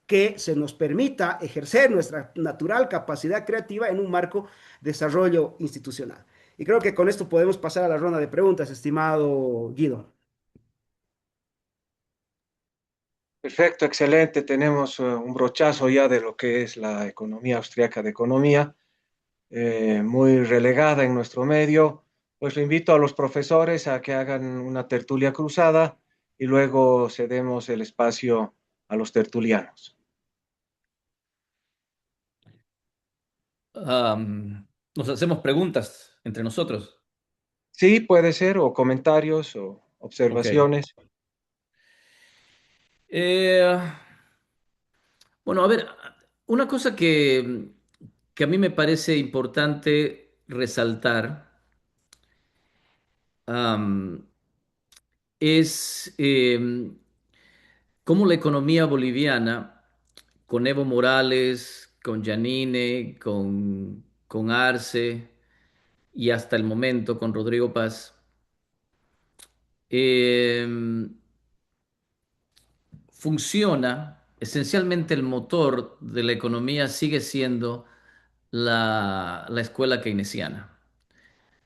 que se nos permita ejercer nuestra natural capacidad creativa en un marco de desarrollo institucional. Y creo que con esto podemos pasar a la ronda de preguntas, estimado Guido. Perfecto, excelente. Tenemos un brochazo ya de lo que es la economía austriaca de economía, muy relegada en nuestro medio. Pues lo invito a los profesores a que hagan una tertulia cruzada y luego cedemos el espacio a los tertulianos. Nos hacemos preguntas entre nosotros. Sí, puede ser, o comentarios o Ok. observaciones. Eh, bueno, a ver, una cosa que a mí me parece importante resaltar am, es cómo la economía boliviana, con Evo Morales, con Yanine, con Arce y hasta el momento con Rodrigo Paz, em, funciona, esencialmente el motor de la economía sigue siendo la escuela keynesiana,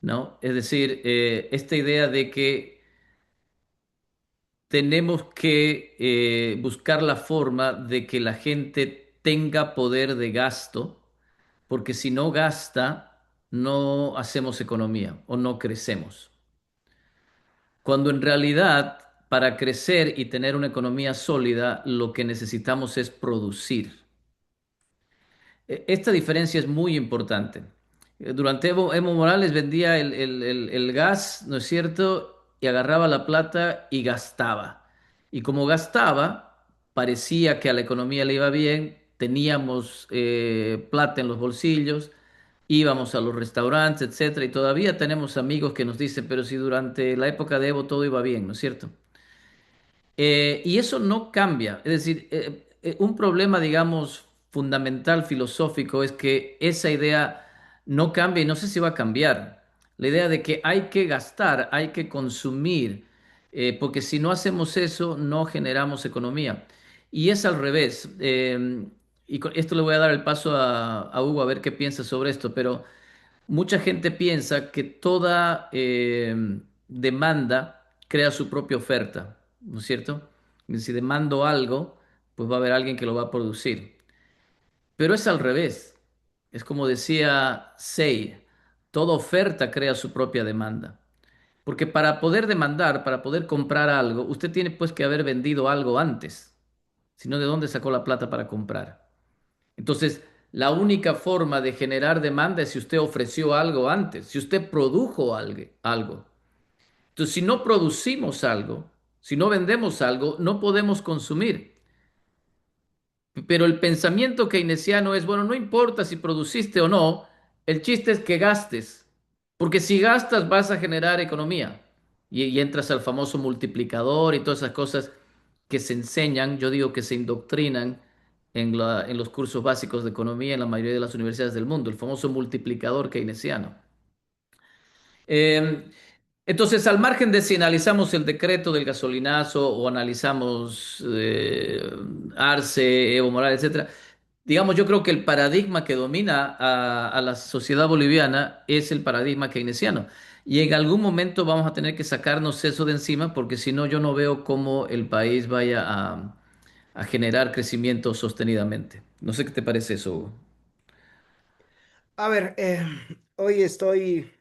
¿no? Es decir, esta idea de que tenemos que buscar la forma de que la gente tenga poder de gasto, porque si no gasta, no hacemos economía o no crecemos. Cuando en realidad, para crecer y tener una economía sólida, lo que necesitamos es producir. Esta diferencia es muy importante. Durante Evo Morales vendía el gas, ¿no es cierto? Y agarraba la plata y gastaba. Y como gastaba, parecía que a la economía le iba bien, teníamos plata en los bolsillos, íbamos a los restaurantes, etcétera, y todavía tenemos amigos que nos dicen, pero si durante la época de Evo todo iba bien, ¿no es cierto? Y eso no cambia. Es decir, un problema, digamos, fundamental filosófico es que esa idea no cambia y no sé si va a cambiar. La idea de que hay que gastar, hay que consumir, porque si no hacemos eso, no generamos economía. Y es al revés. Y con esto le voy a dar el paso a Hugo a ver qué piensa sobre esto, pero mucha gente piensa que toda demanda crea su propia oferta, ¿no es cierto? Y si demando algo, pues va a haber alguien que lo va a producir. Pero es al revés. Es como decía Say, toda oferta crea su propia demanda. Porque para poder demandar, para poder comprar algo, usted tiene pues que haber vendido algo antes. Si no, ¿de dónde sacó la plata para comprar? Entonces, la única forma de generar demanda es si usted ofreció algo antes, si usted produjo algo. Entonces, si no producimos algo, si no vendemos algo, no podemos consumir. Pero el pensamiento keynesiano es, bueno, no importa si produciste o no, el chiste es que gastes, porque si gastas vas a generar economía y entras al famoso multiplicador y todas esas cosas que se enseñan, yo digo que se indoctrinan en los cursos básicos de economía en la mayoría de las universidades del mundo, el famoso multiplicador keynesiano. Eh, entonces, al margen de si analizamos el decreto del gasolinazo o analizamos Arce, Evo Morales, etcétera, digamos, yo creo que el paradigma que domina a la sociedad boliviana es el paradigma keynesiano. Y en algún momento vamos a tener que sacarnos eso de encima, porque si no, yo no veo cómo el país vaya a generar crecimiento sostenidamente. No sé qué te parece eso, Hugo. A ver, hoy estoy,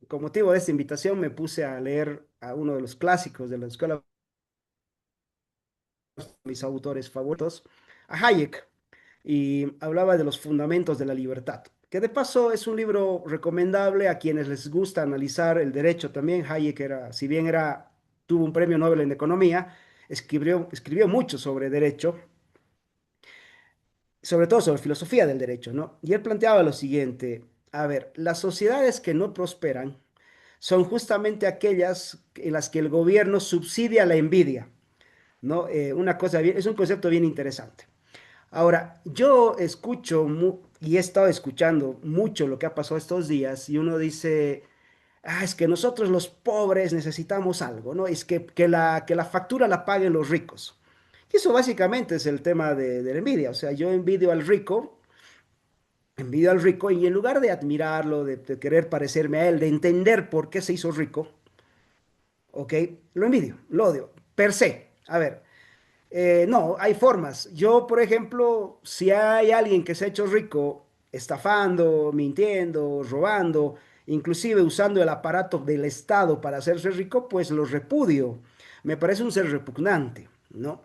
con motivo de esta invitación, me puse a leer a uno de los clásicos de la escuela, mis autores favoritos, a Hayek, y hablaba de los fundamentos de la libertad, que de paso es un libro recomendable a quienes les gusta analizar el derecho también. Hayek era, si bien era, tuvo un premio Nobel en economía, escribió mucho sobre derecho, sobre todo sobre filosofía del derecho, ¿no? Y él planteaba lo siguiente, a ver, las sociedades que no prosperan son justamente aquellas en las que el gobierno subsidia la envidia, ¿no? Una cosa bien, es un concepto bien interesante. Ahora, yo escucho y he estado escuchando mucho lo que ha pasado estos días y uno dice, ah, es que nosotros los pobres necesitamos algo, ¿no? Es que la factura la paguen los ricos. Y eso básicamente es el tema de la envidia. O sea, yo envidio al rico y en lugar de admirarlo, de querer parecerme a él, de entender por qué se hizo rico, ¿ok? Lo envidio, lo odio, per se. A ver, no, hay formas. Yo, por ejemplo, si hay alguien que se ha hecho rico estafando, mintiendo, robando, inclusive usando el aparato del Estado para hacerse rico, pues lo repudio. Me parece un ser repugnante, ¿no?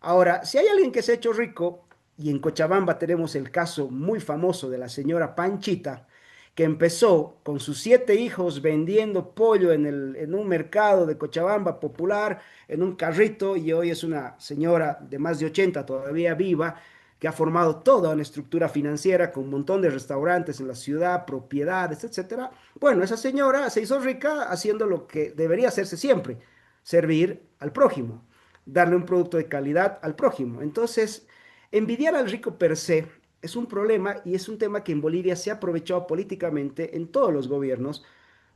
Ahora, si hay alguien que se ha hecho rico, y en Cochabamba tenemos el caso muy famoso de la señora Panchita, que empezó con sus 7 hijos vendiendo pollo en un mercado de Cochabamba popular, en un carrito, y hoy es una señora de más de 80 todavía viva, que ha formado toda una estructura financiera con un montón de restaurantes en la ciudad, propiedades, etcétera. Bueno, esa señora se hizo rica haciendo lo que debería hacerse siempre, servir al prójimo, darle un producto de calidad al prójimo. Entonces, envidiar al rico per se es un problema y es un tema que en Bolivia se ha aprovechado políticamente en todos los gobiernos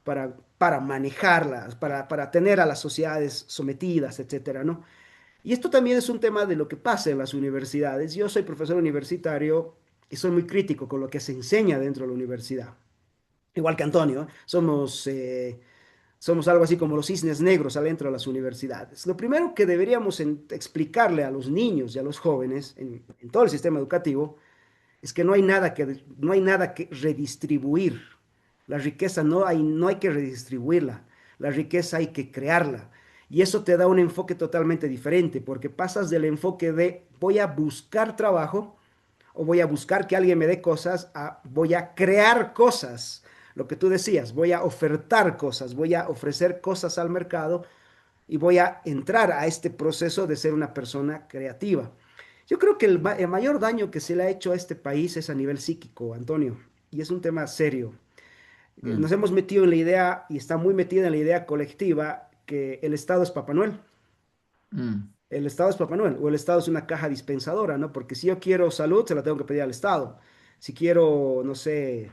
para manejarlas, para tener a las sociedades sometidas, etcétera, ¿no? Y esto también es un tema de lo que pasa en las universidades. Yo soy profesor universitario y soy muy crítico con lo que se enseña dentro de la universidad. Igual que Antonio, ¿eh? Somos algo así como los cisnes negros adentro de las universidades. Lo primero que deberíamos explicarle a los niños y a los jóvenes en todo el sistema educativo es que no hay nada que redistribuir. La riqueza no hay que redistribuirla. La riqueza hay que crearla. Y eso te da un enfoque totalmente diferente, porque pasas del enfoque de voy a buscar trabajo o voy a buscar que alguien me dé cosas a voy a crear cosas. Lo que tú decías, voy a ofertar cosas, voy a ofrecer cosas al mercado y voy a entrar a este proceso de ser una persona creativa. Yo creo que el mayor daño que se le ha hecho a este país es a nivel psíquico, Antonio, y es un tema serio. Nos Mm, hemos metido en la idea, y está muy metida en la idea colectiva, que el Estado es Papá Noel. mm. El Estado es Papá Noel, o el Estado es una caja dispensadora, ¿no? Porque si yo quiero salud, se la tengo que pedir al Estado. Si quiero, no sé,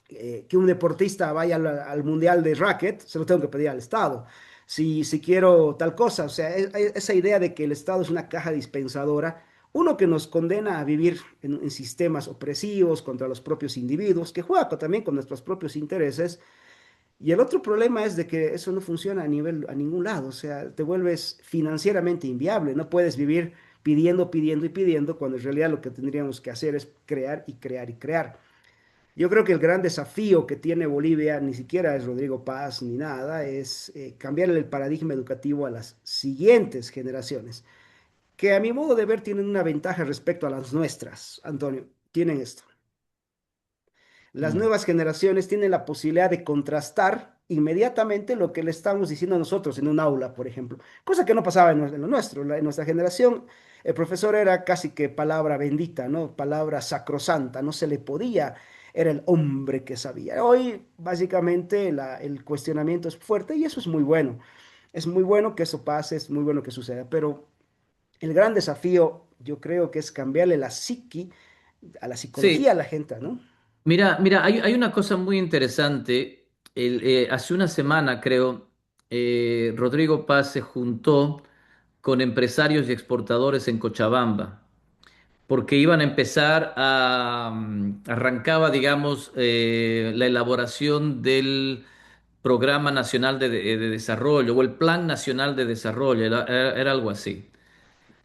que un deportista vaya al Mundial de Racket, se lo tengo que pedir al Estado. Si quiero tal cosa, o sea, esa idea de que el Estado es una caja dispensadora, uno que nos condena a vivir en sistemas opresivos contra los propios individuos, que juega también con nuestros propios intereses, y el otro problema es de que eso no funciona a ningún lado, o sea, te vuelves financieramente inviable, no puedes vivir pidiendo, pidiendo y pidiendo, cuando en realidad lo que tendríamos que hacer es crear y crear y crear. Yo creo que el gran desafío que tiene Bolivia ni siquiera es Rodrigo Paz ni nada, es cambiar el paradigma educativo a las siguientes generaciones, que a mi modo de ver tienen una ventaja respecto a las nuestras, Antonio, tienen esto. Las Mm. nuevas generaciones tienen la posibilidad de contrastar inmediatamente lo que le estamos diciendo a nosotros en un aula, por ejemplo, cosa que no pasaba en lo nuestro. En nuestra generación, el profesor era casi que palabra bendita, ¿no? Palabra sacrosanta, no se le podía, era el hombre que sabía. Hoy, básicamente, el cuestionamiento es fuerte y eso es muy bueno. Es muy bueno que eso pase, es muy bueno que suceda, pero el gran desafío, yo creo que es cambiarle la psiqui, a la psicología a Sí, la gente, ¿no? mira, hay una cosa muy interesante. Hace una semana, creo, Rodrigo Paz se juntó con empresarios y exportadores en Cochabamba, porque iban a empezar arrancaba, digamos, la elaboración del Programa Nacional de Desarrollo o el Plan Nacional de Desarrollo, era algo así,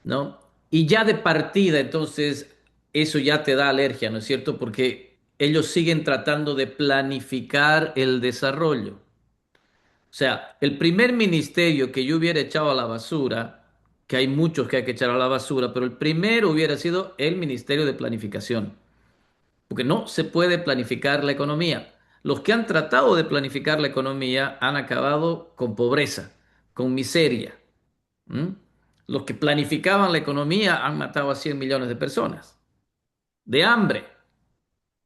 ¿no? Y ya de partida, entonces, eso ya te da alergia, ¿no es cierto? Porque ellos siguen tratando de planificar el desarrollo. O sea, el primer ministerio que yo hubiera echado a la basura, que hay muchos que hay que echar a la basura, pero el primero hubiera sido el Ministerio de Planificación, porque no se puede planificar la economía. Los que han tratado de planificar la economía han acabado con pobreza, con miseria. ¿Mm? Los que planificaban la economía han matado a 100 millones de personas de hambre.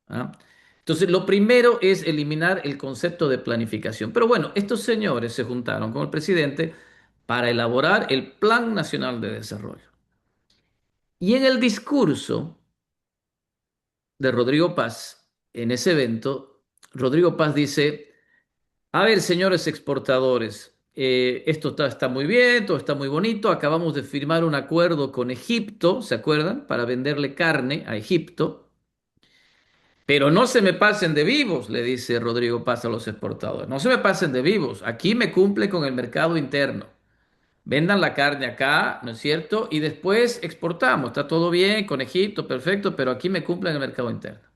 ¿Ah? Entonces, lo primero es eliminar el concepto de planificación. Pero bueno, estos señores se juntaron con el presidente para elaborar el Plan Nacional de Desarrollo. Y en el discurso de Rodrigo Paz, en ese evento, Rodrigo Paz dice, a ver, señores exportadores, esto está muy bien, todo está muy bonito, acabamos de firmar un acuerdo con Egipto, ¿se acuerdan? Para venderle carne a Egipto. Pero no se me pasen de vivos, le dice Rodrigo Paz a los exportadores. No se me pasen de vivos. Aquí me cumple con el mercado interno. Vendan la carne acá, ¿no es cierto? Y después exportamos. Está todo bien con Egipto, perfecto, pero aquí me cumple en el mercado interno.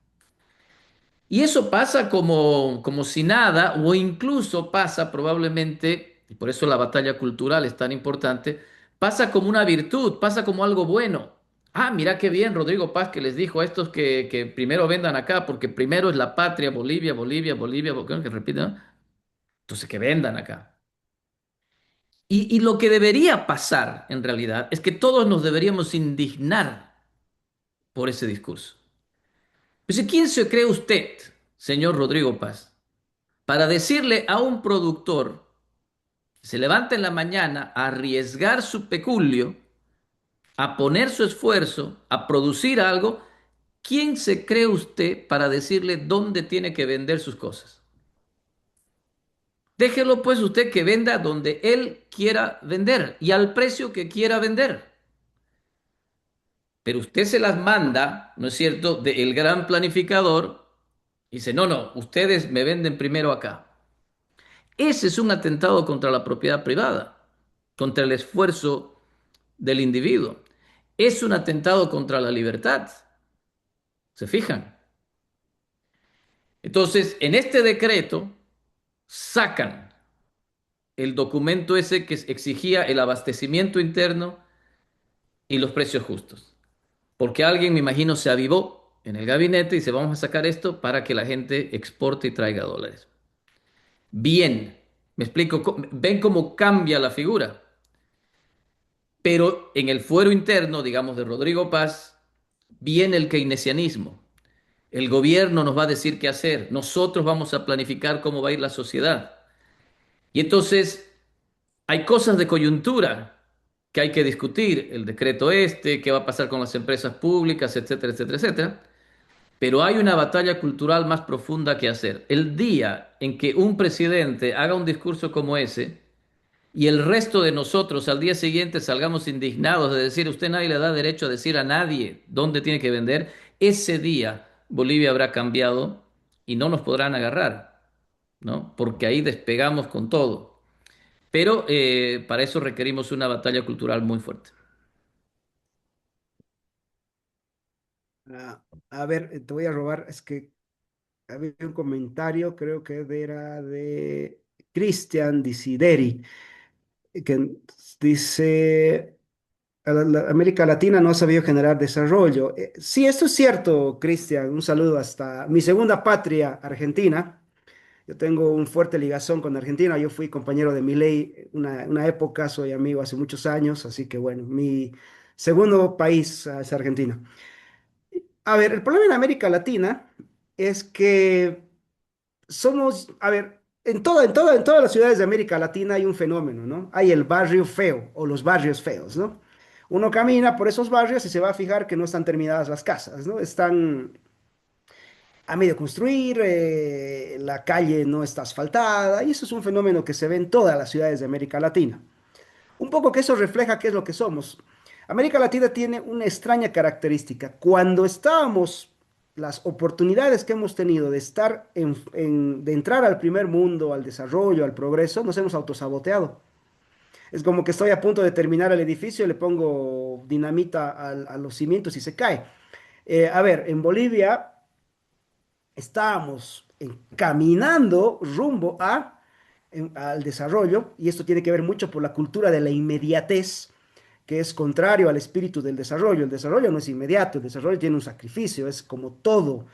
Y eso pasa como si nada, o incluso pasa probablemente, y por eso la batalla cultural es tan importante, pasa como una virtud, pasa como algo bueno. Ah, mira qué bien Rodrigo Paz que les dijo a estos que primero vendan acá, porque primero es la patria, Bolivia, Bolivia, Bolivia, que repiten, ¿no? Entonces que vendan acá. Y lo que debería pasar en realidad es que todos nos deberíamos indignar por ese discurso. Pues, ¿quién se cree usted, señor Rodrigo Paz, para decirle a un productor que se levanta en la mañana a arriesgar su peculio, a poner su esfuerzo, a producir algo? ¿Quién se cree usted para decirle dónde tiene que vender sus cosas? Déjelo pues usted que venda donde él quiera vender y al precio que quiera vender. Pero usted se las manda, ¿no es cierto?, del gran planificador y dice, no, no, ustedes me venden primero acá. Ese es un atentado contra la propiedad privada, contra el esfuerzo del individuo. Es un atentado contra la libertad. ¿Se fijan? Entonces, en este decreto sacan el documento ese que exigía el abastecimiento interno y los precios justos. Porque alguien, me imagino, se avivó en el gabinete y dice, vamos a sacar esto para que la gente exporte y traiga dólares. Bien, me explico, ven cómo cambia la figura. Pero en el fuero interno, digamos, de Rodrigo Paz, viene el keynesianismo. El gobierno nos va a decir qué hacer, nosotros vamos a planificar cómo va a ir la sociedad. Y entonces hay cosas de coyuntura que hay que discutir, el decreto este, qué va a pasar con las empresas públicas, etcétera, etcétera, etcétera. Pero hay una batalla cultural más profunda que hacer. El día en que un presidente haga un discurso como ese y el resto de nosotros al día siguiente salgamos indignados de decir, usted nadie le da derecho a decir a nadie dónde tiene que vender, ese día Bolivia habrá cambiado y no nos podrán agarrar, ¿no? Porque ahí despegamos con todo. Pero para eso requerimos una batalla cultural muy fuerte. A ver, te voy a robar, es que había un comentario, creo que era de Cristian Disideri, que dice, América Latina no ha sabido generar desarrollo. Sí, esto es cierto, Cristian, un saludo hasta mi segunda patria, Argentina. Yo tengo un fuerte ligazón con Argentina, yo fui compañero de Milei una época, soy amigo hace muchos años, así que bueno, mi segundo país es Argentina. A ver, el problema en América Latina es que somos, a ver, en todas las ciudades de América Latina hay un fenómeno, ¿no? Hay el barrio feo o los barrios feos, ¿no? Uno camina por esos barrios y se va a fijar que no están terminadas las casas, ¿no? Están a medio construir, la calle no está asfaltada, y eso es un fenómeno que se ve en todas las ciudades de América Latina. Un poco que eso refleja qué es lo que somos. América Latina tiene una extraña característica. Cuando estábamos, las oportunidades que hemos tenido de estar de entrar al primer mundo, al desarrollo, al progreso, nos hemos autosaboteado. Es como que estoy a punto de terminar el edificio y le pongo dinamita a los cimientos y se cae. A ver, en Bolivia estábamos caminando rumbo al desarrollo, y esto tiene que ver mucho por la cultura de la inmediatez, que es contrario al espíritu del desarrollo. El desarrollo no es inmediato, el desarrollo tiene un sacrificio, es como todo.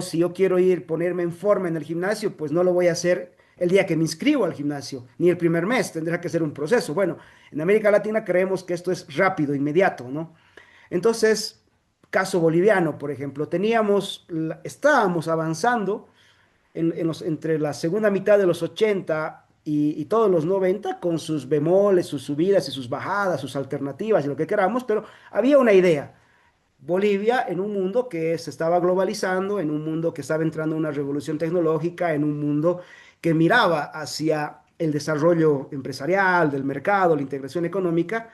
Si yo quiero ponerme en forma en el gimnasio, pues no lo voy a hacer el día que me inscribo al gimnasio, ni el primer mes, tendrá que ser un proceso. Bueno, en América Latina creemos que esto es rápido, inmediato, ¿no? Entonces, caso boliviano, por ejemplo, estábamos avanzando entre la segunda mitad de los 80 y todos los 90 con sus bemoles, sus subidas y sus bajadas, sus alternativas y lo que queramos, pero había una idea. Bolivia en un mundo que se estaba globalizando, en un mundo que estaba entrando en una revolución tecnológica, en un mundo que miraba hacia el desarrollo empresarial, del mercado, la integración económica.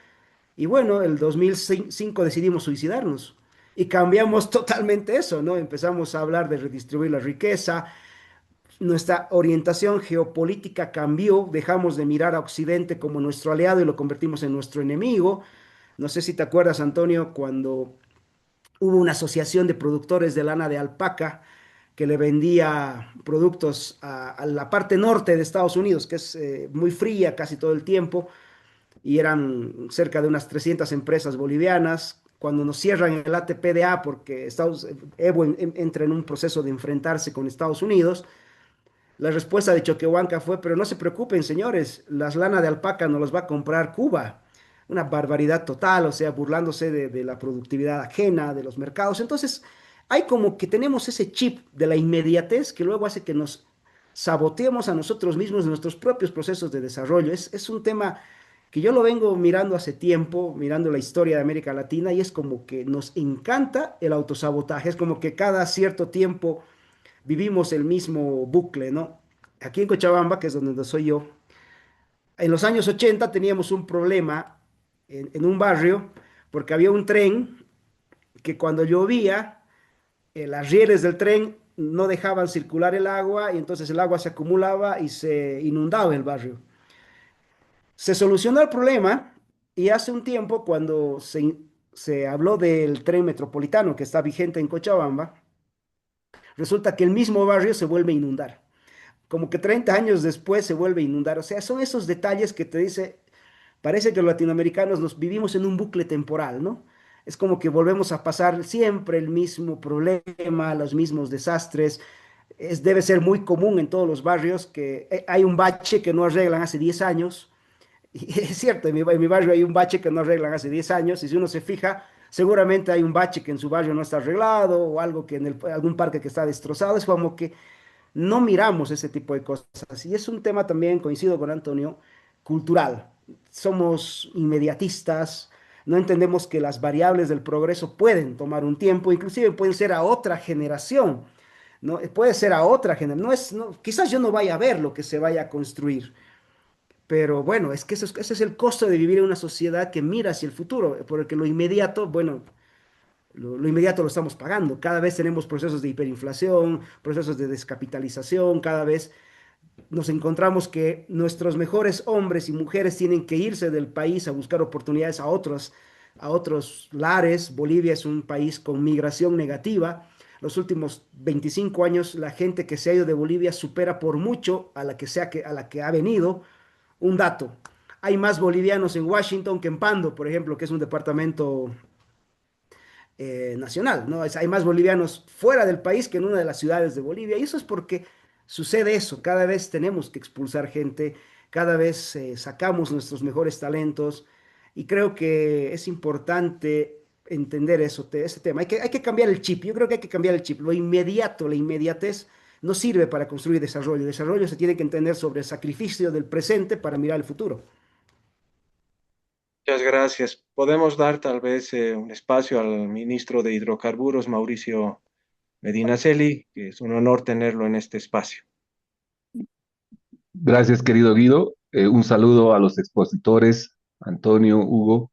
Y bueno, el 2005 decidimos suicidarnos y cambiamos totalmente eso, ¿no? Empezamos a hablar de redistribuir la riqueza, nuestra orientación geopolítica cambió, dejamos de mirar a Occidente como nuestro aliado y lo convertimos en nuestro enemigo. No sé si te acuerdas, Antonio, cuando hubo una asociación de productores de lana de alpaca que le vendía productos a la parte norte de Estados Unidos, que es muy fría casi todo el tiempo, y eran cerca de unas 300 empresas bolivianas. Cuando nos cierran el ATPDA porque Evo entra en un proceso de enfrentarse con Estados Unidos, la respuesta de Choquehuanca fue, pero no se preocupen, señores, las lanas de alpaca nos las va a comprar Cuba. una barbaridad total, o sea, burlándose de la productividad ajena, de los mercados. Entonces, hay como que tenemos ese chip de la inmediatez que luego hace que nos saboteemos a nosotros mismos en nuestros propios procesos de desarrollo. Es un tema que yo lo vengo mirando hace tiempo, mirando la historia de América Latina, y es como que nos encanta el autosabotaje, es como que cada cierto tiempo vivimos el mismo bucle, ¿no? Aquí en Cochabamba, que es donde soy yo, en los años 80 teníamos un problema en un barrio porque había un tren que cuando llovía, las rieles del tren no dejaban circular el agua y entonces el agua se acumulaba y se inundaba el barrio. Se solucionó el problema y hace un tiempo cuando se habló del tren metropolitano que está vigente en Cochabamba, resulta que el mismo barrio se vuelve a inundar. Como que 30 años después se vuelve a inundar. O sea, son esos detalles que te dice, parece que los latinoamericanos nos vivimos en un bucle temporal, ¿no? Es como que volvemos a pasar siempre el mismo problema, los mismos desastres. Debe ser muy común en todos los barrios que hay un bache que no arreglan hace 10 años. Y es cierto, en mi barrio hay un bache que no arreglan hace 10 años y si uno se fija, seguramente hay un bache que en su barrio no está arreglado o algo que en algún parque que está destrozado. Es como que no miramos ese tipo de cosas. Y es un tema también, coincido con Antonio, cultural. Somos inmediatistas, no entendemos que las variables del progreso pueden tomar un tiempo, inclusive pueden ser a otra generación, ¿no? Puede ser a otra generación. Quizás yo no vaya a ver lo que se vaya a construir, pero bueno, es que ese es el costo de vivir en una sociedad que mira hacia el futuro, porque lo inmediato, bueno, lo inmediato lo estamos pagando. Cada vez tenemos procesos de hiperinflación, procesos de descapitalización, cada vez nos encontramos que nuestros mejores hombres y mujeres tienen que irse del país a buscar oportunidades a otros lares. Bolivia es un país con migración negativa. Los últimos 25 años, la gente que se ha ido de Bolivia supera por mucho a la que ha venido. Un dato, hay más bolivianos en Washington que en Pando, por ejemplo, que es un departamento nacional, ¿no? Hay más bolivianos fuera del país que en una de las ciudades de Bolivia, y eso es porque sucede eso, cada vez tenemos que expulsar gente, cada vez sacamos nuestros mejores talentos, y creo que es importante entender ese tema. Hay que cambiar el chip, yo creo que hay que cambiar el chip, lo inmediato, la inmediatez no sirve para construir desarrollo, el desarrollo se tiene que entender sobre el sacrificio del presente para mirar el futuro. Muchas gracias. Podemos dar tal vez un espacio al ministro de Hidrocarburos, Mauricio Medinaceli, que es un honor tenerlo en este espacio. Gracias, querido Guido. Un saludo a los expositores, Antonio, Hugo.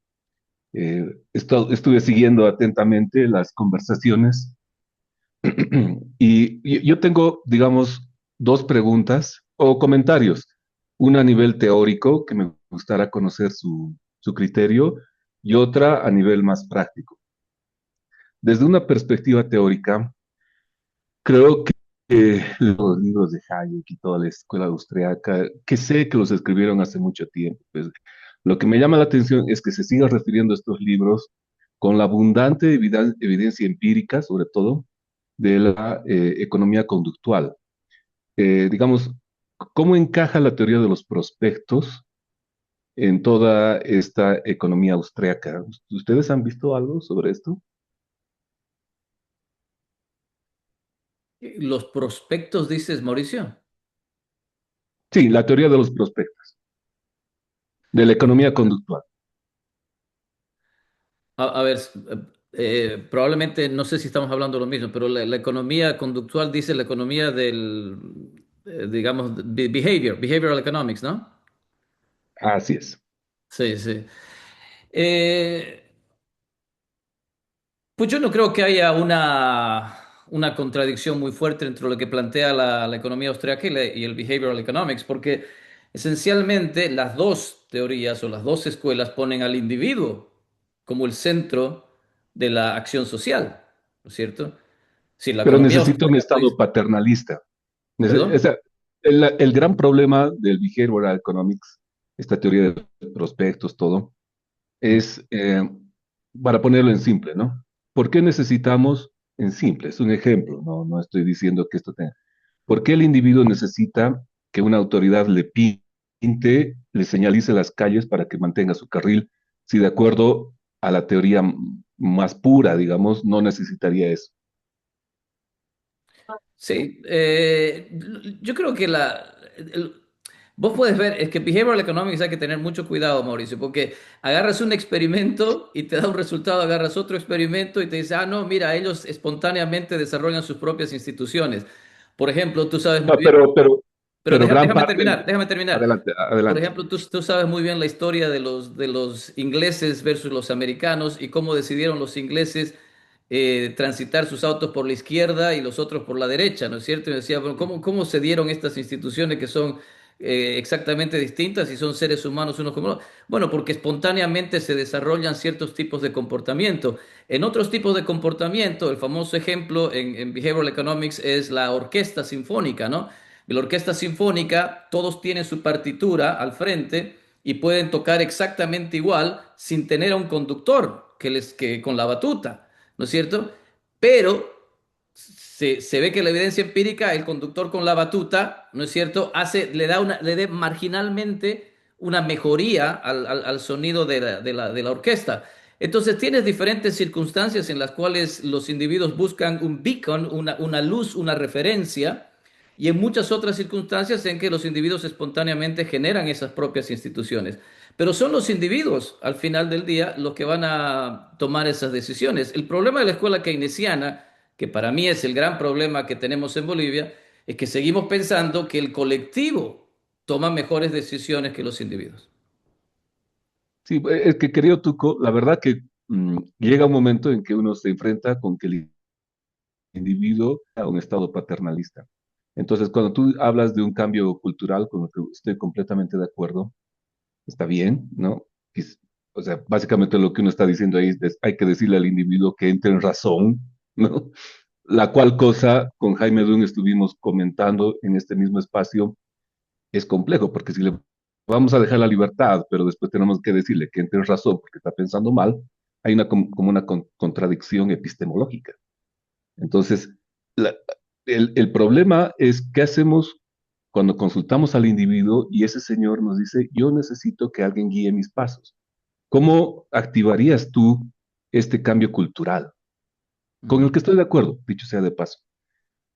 Estuve siguiendo atentamente las conversaciones y yo tengo, digamos, dos preguntas o comentarios. Una a nivel teórico, que me gustaría conocer su criterio, y otra a nivel más práctico. Desde una perspectiva teórica, creo que los libros de Hayek y toda la escuela austriaca, que sé que los escribieron hace mucho tiempo, pues lo que me llama la atención es que se siga refiriendo a estos libros con la abundante evidencia empírica, sobre todo, de la economía conductual. Digamos, ¿cómo encaja la teoría de los prospectos en toda esta economía austriaca? ¿Ustedes han visto algo sobre esto? Los prospectos, dices, Mauricio. Sí, la teoría de los prospectos, de la economía conductual. A ver, probablemente no sé si estamos hablando de lo mismo, pero la economía conductual dice la economía del, digamos, behavioral economics, ¿no? Así es. Sí, sí. Eh, pues yo no creo que haya una contradicción muy fuerte entre lo que plantea la economía austriaca y el behavioral economics, porque esencialmente las dos teorías o las dos escuelas ponen al individuo como el centro de la acción social, ¿no es cierto? Sí, la Pero economía necesita un austríaca, Estado paternalista. O perdón. sea, el gran problema del behavioral economics, esta teoría de prospectos, todo, es, para ponerlo en simple, ¿no? ¿Por qué necesitamos, en simple, es un ejemplo, no, no estoy diciendo que esto tenga, ¿por qué el individuo necesita que una autoridad le pinte, le señalice las calles para que mantenga su carril si de acuerdo a la teoría más pura, digamos, no necesitaría eso. Sí, yo creo que vos puedes ver, es que behavioral economics hay que tener mucho cuidado, Mauricio, porque agarras un experimento y te da un resultado, agarras otro experimento y te dice, ah, no, mira, ellos espontáneamente desarrollan sus propias instituciones. Por ejemplo, tú sabes muy No, bien, pero pero gran déjame parte, terminar, déjame terminar. adelante, Por adelante. ejemplo, tú sabes muy bien la historia de los ingleses versus los americanos y cómo decidieron los ingleses transitar sus autos por la izquierda y los otros por la derecha, ¿no es cierto? Y decía, bueno, ¿cómo se dieron estas instituciones que son exactamente distintas y son seres humanos unos como otros? Bueno, porque espontáneamente se desarrollan ciertos tipos de comportamiento. En otros tipos de comportamiento, el famoso ejemplo en Behavioral Economics es la orquesta sinfónica, ¿no? En la orquesta sinfónica, todos tienen su partitura al frente y pueden tocar exactamente igual sin tener a un conductor que con la batuta, ¿no es cierto? Pero se ve que la evidencia empírica, el conductor con la batuta, ¿no es cierto?, le da marginalmente una mejoría al sonido de la orquesta. Entonces tienes diferentes circunstancias en las cuales los individuos buscan un beacon, una luz, una referencia, y en muchas otras circunstancias en que los individuos espontáneamente generan esas propias instituciones. Pero son los individuos, al final del día, los que van a tomar esas decisiones. El problema de la escuela keynesiana, que para mí es el gran problema que tenemos en Bolivia, es que seguimos pensando que el colectivo toma mejores decisiones que los individuos. Sí, es que querido Tuco, la verdad que llega un momento en que uno se enfrenta con que el individuo a un estado paternalista. Entonces, cuando tú hablas de un cambio cultural, con lo que estoy completamente de acuerdo, está bien, ¿no? O sea, básicamente lo que uno está diciendo ahí es hay que decirle al individuo que entre en razón, ¿no? La cual cosa con Jaime Dunn estuvimos comentando en este mismo espacio es complejo, porque si le vamos a dejar la libertad, pero después tenemos que decirle que entre en razón porque está pensando mal, hay una como una contradicción epistemológica. Entonces, la- el problema es qué hacemos cuando consultamos al individuo y ese señor nos dice, yo necesito que alguien guíe mis pasos. ¿Cómo activarías tú este cambio cultural? Con el Ujú. que estoy de acuerdo, dicho sea de paso.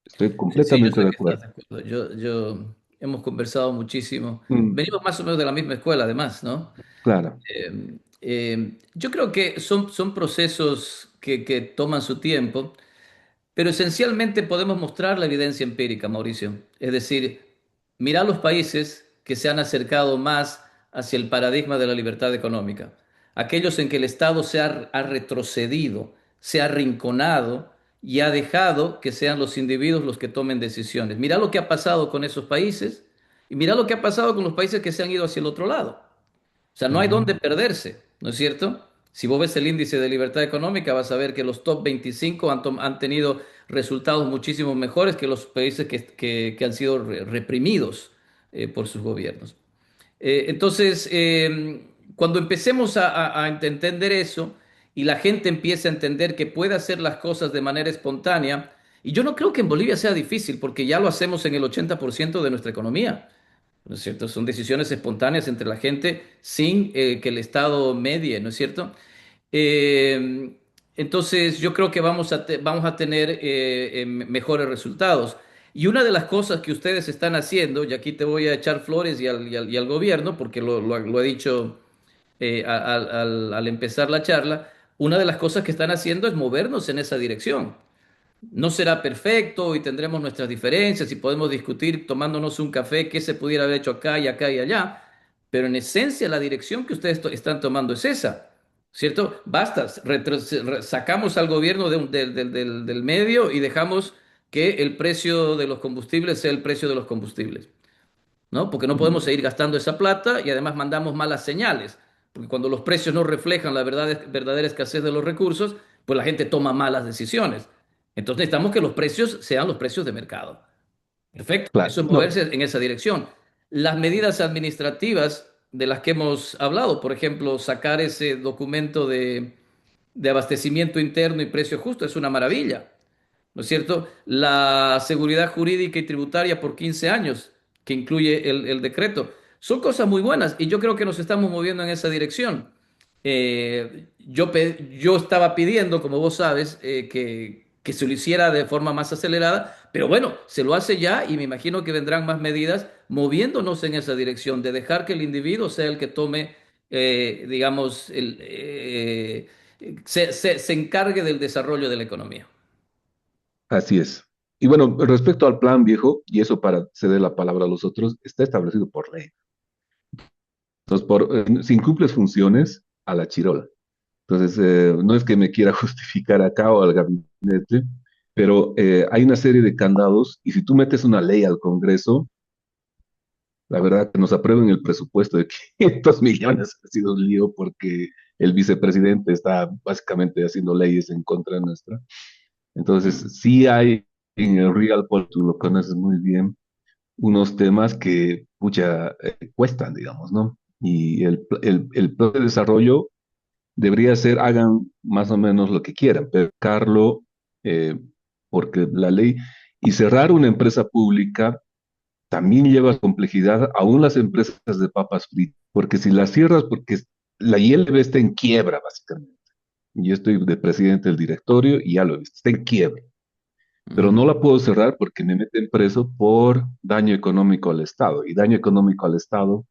Estoy Sí, sí, yo completamente sé de que estás acuerdo. de acuerdo. Hemos conversado muchísimo. Mm, Venimos más o menos de la misma escuela, además, ¿no? claro. Yo creo que son procesos que toman su tiempo, pero esencialmente podemos mostrar la evidencia empírica, Mauricio. Es decir, mirar los países que se han acercado más hacia el paradigma de la libertad económica, aquellos en que el Estado ha retrocedido, se ha arrinconado y ha dejado que sean los individuos los que tomen decisiones. Mira lo que ha pasado con esos países y mira lo que ha pasado con los países que se han ido hacia el otro lado. O sea, no hay Ujú. dónde perderse, ¿no es cierto? Si vos ves el índice de libertad económica, vas a ver que los top 25 han tenido resultados muchísimo mejores que los países que han sido reprimidos por sus gobiernos. Cuando empecemos a entender eso y la gente empieza a entender que puede hacer las cosas de manera espontánea, y yo no creo que en Bolivia sea difícil, porque ya lo hacemos en el 80% de nuestra economía. ¿No es cierto? Son decisiones espontáneas entre la gente sin que el Estado medie, ¿no es cierto? Eh, entonces, yo creo que vamos a tener mejores resultados. Y una de las cosas que ustedes están haciendo, y aquí te voy a echar flores y al gobierno, porque lo he dicho al empezar la charla, una de las cosas que están haciendo es movernos en esa dirección. No será perfecto y tendremos nuestras diferencias y podemos discutir tomándonos un café qué se pudiera haber hecho acá y allá, pero en esencia la dirección que ustedes están tomando es esa, ¿cierto? Basta, sacamos al gobierno del medio y dejamos que el precio de los combustibles sea el precio de los combustibles. ¿No? Porque no podemos seguir gastando esa plata y además mandamos malas señales, porque cuando los precios no reflejan la verdadera escasez de los recursos, pues la gente toma malas decisiones. Entonces necesitamos que los precios sean los precios de mercado. Perfecto, Claro. eso es No, moverse en esa dirección. Las medidas administrativas de las que hemos hablado, por ejemplo, sacar ese documento de abastecimiento interno y precio justo, es una maravilla. ¿No es cierto? La seguridad jurídica y tributaria por 15 años, que incluye el decreto. Son cosas muy buenas y yo creo que nos estamos moviendo en esa dirección. Yo estaba pidiendo, como vos sabes, que se lo hiciera de forma más acelerada, pero bueno, se lo hace ya y me imagino que vendrán más medidas moviéndonos en esa dirección, de dejar que el individuo sea el que tome, digamos, se encargue del desarrollo de la economía. Así es. Y bueno, respecto al plan viejo, y eso para ceder la palabra a los otros, está establecido por ley. Entonces, si incumples funciones, a la chirola. Entonces, no es que me quiera justificar acá o al gabinete, pero hay una serie de candados y si tú metes una ley al Congreso, la verdad que nos aprueben el presupuesto de 500 millones ha sido un lío porque el vicepresidente está básicamente haciendo leyes en contra nuestra. Entonces, sí hay en el Real Pol, tú lo conoces muy bien, unos temas que, pucha, cuestan, digamos, ¿no? Y el plan de desarrollo debería ser, hagan más o menos lo que quieran, pero Carlo, eh, porque la ley, y cerrar una empresa pública también lleva complejidad, aún las empresas de papas fritas, porque si las cierras, porque la ILB está en quiebra, básicamente. Yo estoy de presidente del directorio y ya lo he visto, está en quiebra, pero Ujú. no la puedo cerrar porque me meten preso por daño económico al Estado, y daño económico al Estado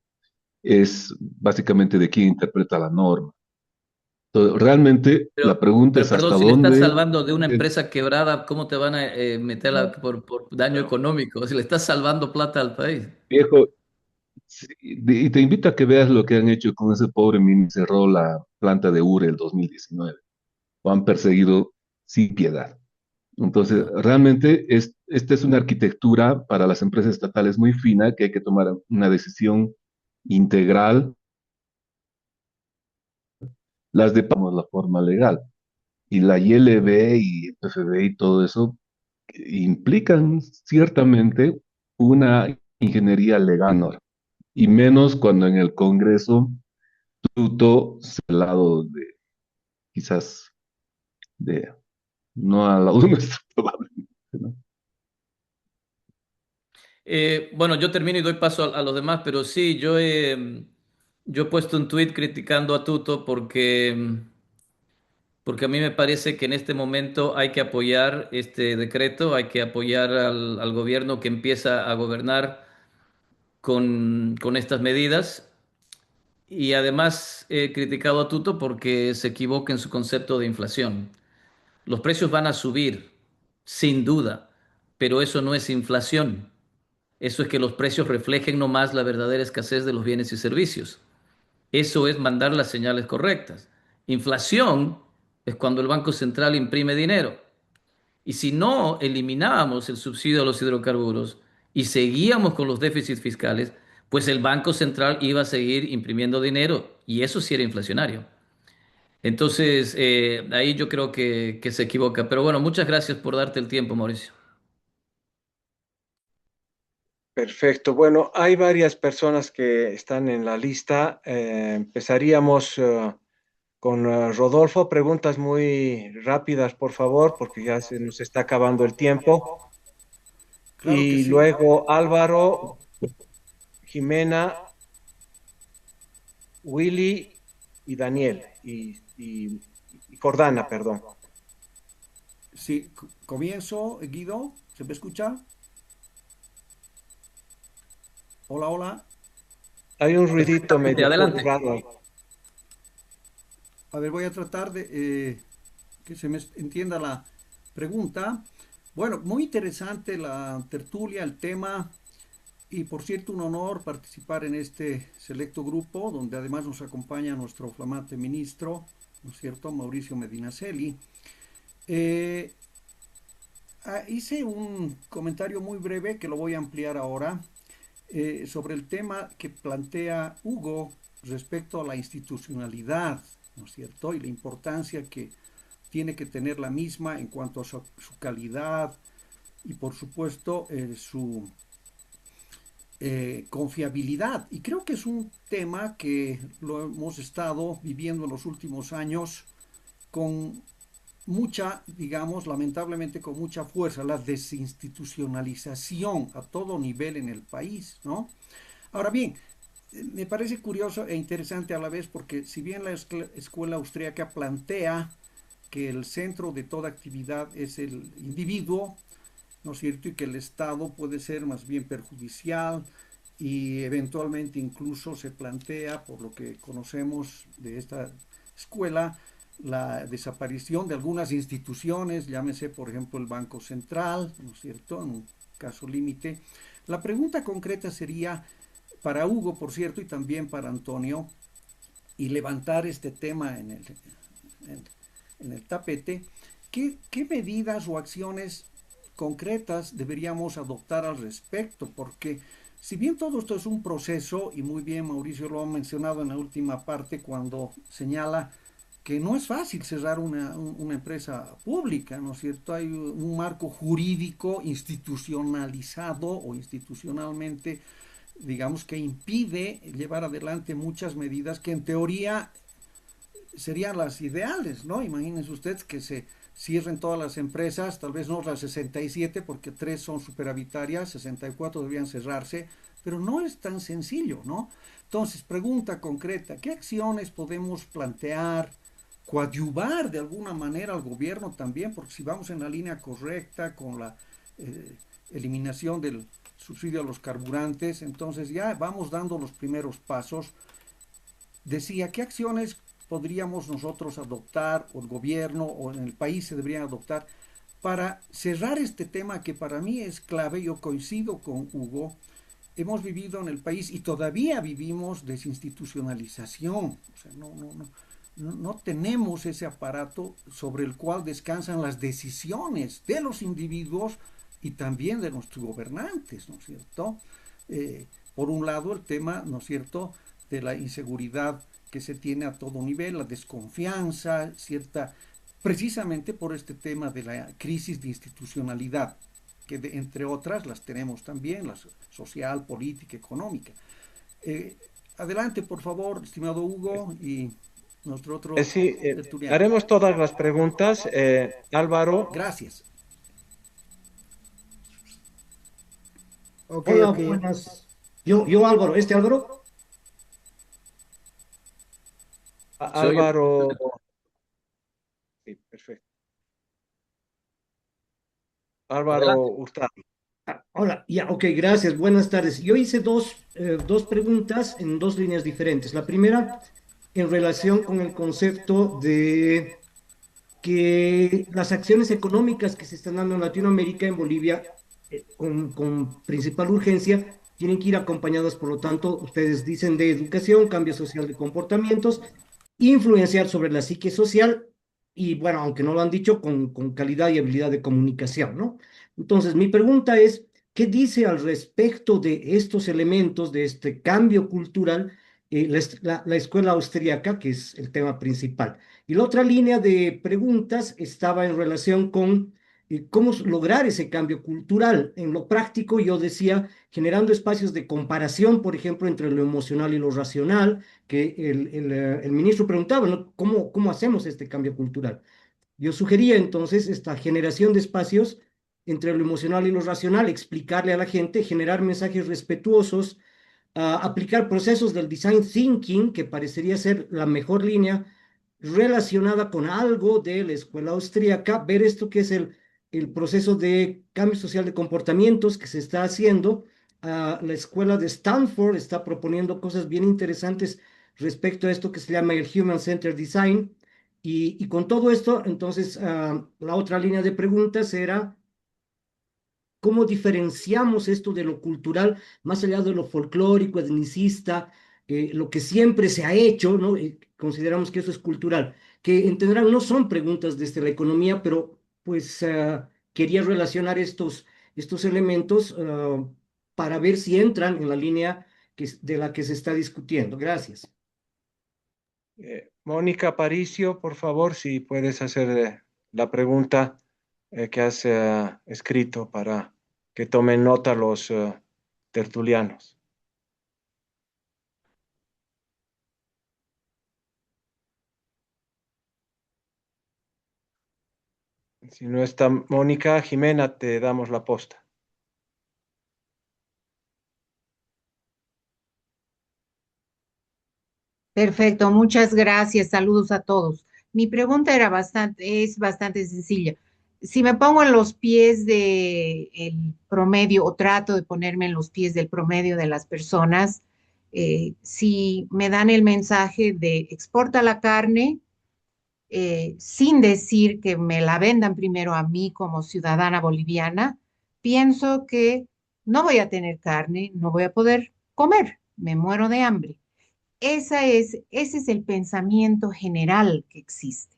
es básicamente de quien interpreta la norma. Entonces, realmente la pregunta Pero es hasta perdón, si le estás dónde salvando de una empresa quebrada, ¿cómo te van a meterla por daño económico? Si le estás salvando plata al país. viejo, sí, y te invito a que veas lo que han hecho con ese pobre mini, cerró la planta de URE el 2019. Lo han perseguido sin piedad. Entonces, Ajá. realmente esta es una arquitectura para las empresas estatales muy fina que hay que tomar una decisión integral, las de pagamos la forma legal. Y la ILB y el PFB y todo eso implican ciertamente una ingeniería legal, ¿no? Y menos cuando en el Congreso tuto al lado de quizás de no al lado nuestro probablemente, ¿no? Bueno, yo termino y doy paso a los demás, pero sí, yo he puesto un tuit criticando a Tuto porque a mí me parece que en este momento hay que apoyar este decreto, hay que apoyar al gobierno que empieza a gobernar con estas medidas. Y además he criticado a Tuto porque se equivoca en su concepto de inflación. Los precios van a subir, sin duda, pero eso no es inflación. Eso es que los precios reflejen nomás la verdadera escasez de los bienes y servicios. Eso es mandar las señales correctas. Inflación es cuando el Banco Central imprime dinero. Y si no eliminábamos el subsidio a los hidrocarburos y seguíamos con los déficits fiscales, pues el Banco Central iba a seguir imprimiendo dinero y eso sí era inflacionario. Entonces, ahí yo creo que se equivoca. Pero bueno, muchas gracias por darte el tiempo, Mauricio. Perfecto. Bueno, hay varias personas que están en la lista. Empezaríamos con Rodolfo. Preguntas muy rápidas, por favor, porque ya se nos está acabando el tiempo. Claro que Y sí. luego Álvaro, Jimena, Willy y Daniel. Y Jordana, perdón. Sí, comienzo, Guido, ¿se me escucha? Hola, hola. Hay un ruidito Perfectamente, medio adelante. raro ahí. A ver, voy a tratar de que se me entienda la pregunta. Bueno, muy interesante la tertulia, el tema, y por cierto, un honor participar en este selecto grupo, donde además nos acompaña nuestro flamante ministro, ¿no es cierto?, Mauricio Medinaceli. Eh, Hice un comentario muy breve que lo voy a ampliar ahora sobre el tema que plantea Hugo respecto a la institucionalidad, ¿no es cierto? Y la importancia que tiene que tener la misma en cuanto a su calidad y por supuesto su confiabilidad. Y creo que es un tema que lo hemos estado viviendo en los últimos años con mucha, digamos, lamentablemente con mucha fuerza, la desinstitucionalización a todo nivel en el país, ¿no? Ahora bien, Me parece curioso e interesante a la vez porque si bien la escuela austríaca plantea que el centro de toda actividad es el individuo, ¿no es cierto? Y que el Estado puede ser más bien perjudicial y eventualmente incluso se plantea, por lo que conocemos de esta escuela, la desaparición de algunas instituciones, llámese por ejemplo el Banco Central, ¿no es cierto? En un caso límite. La pregunta concreta sería para Hugo, por cierto, y también para Antonio, y levantar este tema en, en el tapete, ¿qué medidas o acciones concretas deberíamos adoptar al respecto? Porque si bien todo esto es un proceso, y muy bien Mauricio lo ha mencionado en la última parte cuando señala que no es fácil cerrar una empresa pública, ¿no es cierto? Hay un marco jurídico institucionalizado o institucionalmente, digamos, que impide llevar adelante muchas medidas que en teoría serían las ideales, ¿no? Imagínense ustedes que se cierren todas las empresas, tal vez no las 67 porque 3 son superavitarias, 64 deberían cerrarse, pero no es tan sencillo, ¿no? Entonces, pregunta concreta, ¿qué acciones podemos plantear, coadyuvar de alguna manera al gobierno también? Porque si vamos en la línea correcta con la eliminación del subsidio a los carburantes, entonces ya vamos dando los primeros pasos. Decía, ¿qué acciones podríamos nosotros adoptar, o el gobierno, o en el país se deberían adoptar, para cerrar este tema que para mí es clave? Yo coincido con Hugo, hemos vivido en el país y todavía vivimos desinstitucionalización, o sea, no tenemos ese aparato sobre el cual descansan las decisiones de los individuos y también de nuestros gobernantes, ¿no es cierto? Por un lado, el tema, ¿no es cierto?, de la inseguridad que se tiene a todo nivel, la desconfianza, cierta, precisamente por este tema de la crisis de institucionalidad, que entre otras las tenemos también, la social, política, económica. Eh, Adelante, por favor, estimado Hugo y nuestro otro Sí, tertuliano. haremos todas las preguntas. Álvaro, Gracias. Ok, Hola, ok. buenas. Yo Álvaro, ¿este Álvaro? Soy yo. Álvaro, sí, perfecto. Álvaro Adelante. Hurtado. Hola, ya, ok, gracias, buenas tardes. Yo hice dos preguntas en dos líneas diferentes. La primera, en relación con el concepto de que las acciones económicas que se están dando en Latinoamérica, en Bolivia, con principal urgencia, tienen que ir acompañadas, por lo tanto, ustedes dicen de educación, cambio social de comportamientos, influenciar sobre la psique social y, bueno, aunque no lo han dicho, con calidad y habilidad de comunicación, ¿no? Entonces, mi pregunta es, ¿qué dice al respecto de estos elementos, de este cambio cultural, la escuela austríaca, que es el tema principal? Y la otra línea de preguntas estaba en relación con cómo lograr ese cambio cultural. En lo práctico, yo decía, generando espacios de comparación, por ejemplo, entre lo emocional y lo racional, que el ministro preguntaba, ¿no? ¿Cómo hacemos este cambio cultural? Yo sugería entonces esta generación de espacios entre lo emocional y lo racional, explicarle a la gente, generar mensajes respetuosos, aplicar procesos del design thinking, que parecería ser la mejor línea relacionada con algo de la escuela austríaca, ver esto que es el proceso de cambio social de comportamientos que se está haciendo. La escuela de Stanford está proponiendo cosas bien interesantes respecto a esto que se llama el Human Centered Design. Y con todo esto, entonces, la otra línea de preguntas era, ¿cómo diferenciamos esto de lo cultural, más allá de lo folclórico, etnicista, lo que siempre se ha hecho, ¿no? Consideramos que eso es cultural, que entenderán, no son preguntas desde la economía, pero pues quería relacionar estos elementos para ver si entran en la línea de la que se está discutiendo. Gracias. Mónica Aparicio, por favor, si puedes hacer la pregunta que has escrito para que tomen nota los tertulianos. Si no está Mónica, Jimena, te damos la posta. Perfecto, muchas gracias. Saludos a todos. Mi pregunta es bastante sencilla. Si me pongo en los pies de el promedio o trato de ponerme en los pies del promedio de las personas, si me dan el mensaje de exporta la carne, sin decir que me la vendan primero a mí como ciudadana boliviana, pienso que no voy a tener carne, no voy a poder comer, me muero de hambre. Ese es el pensamiento general que existe.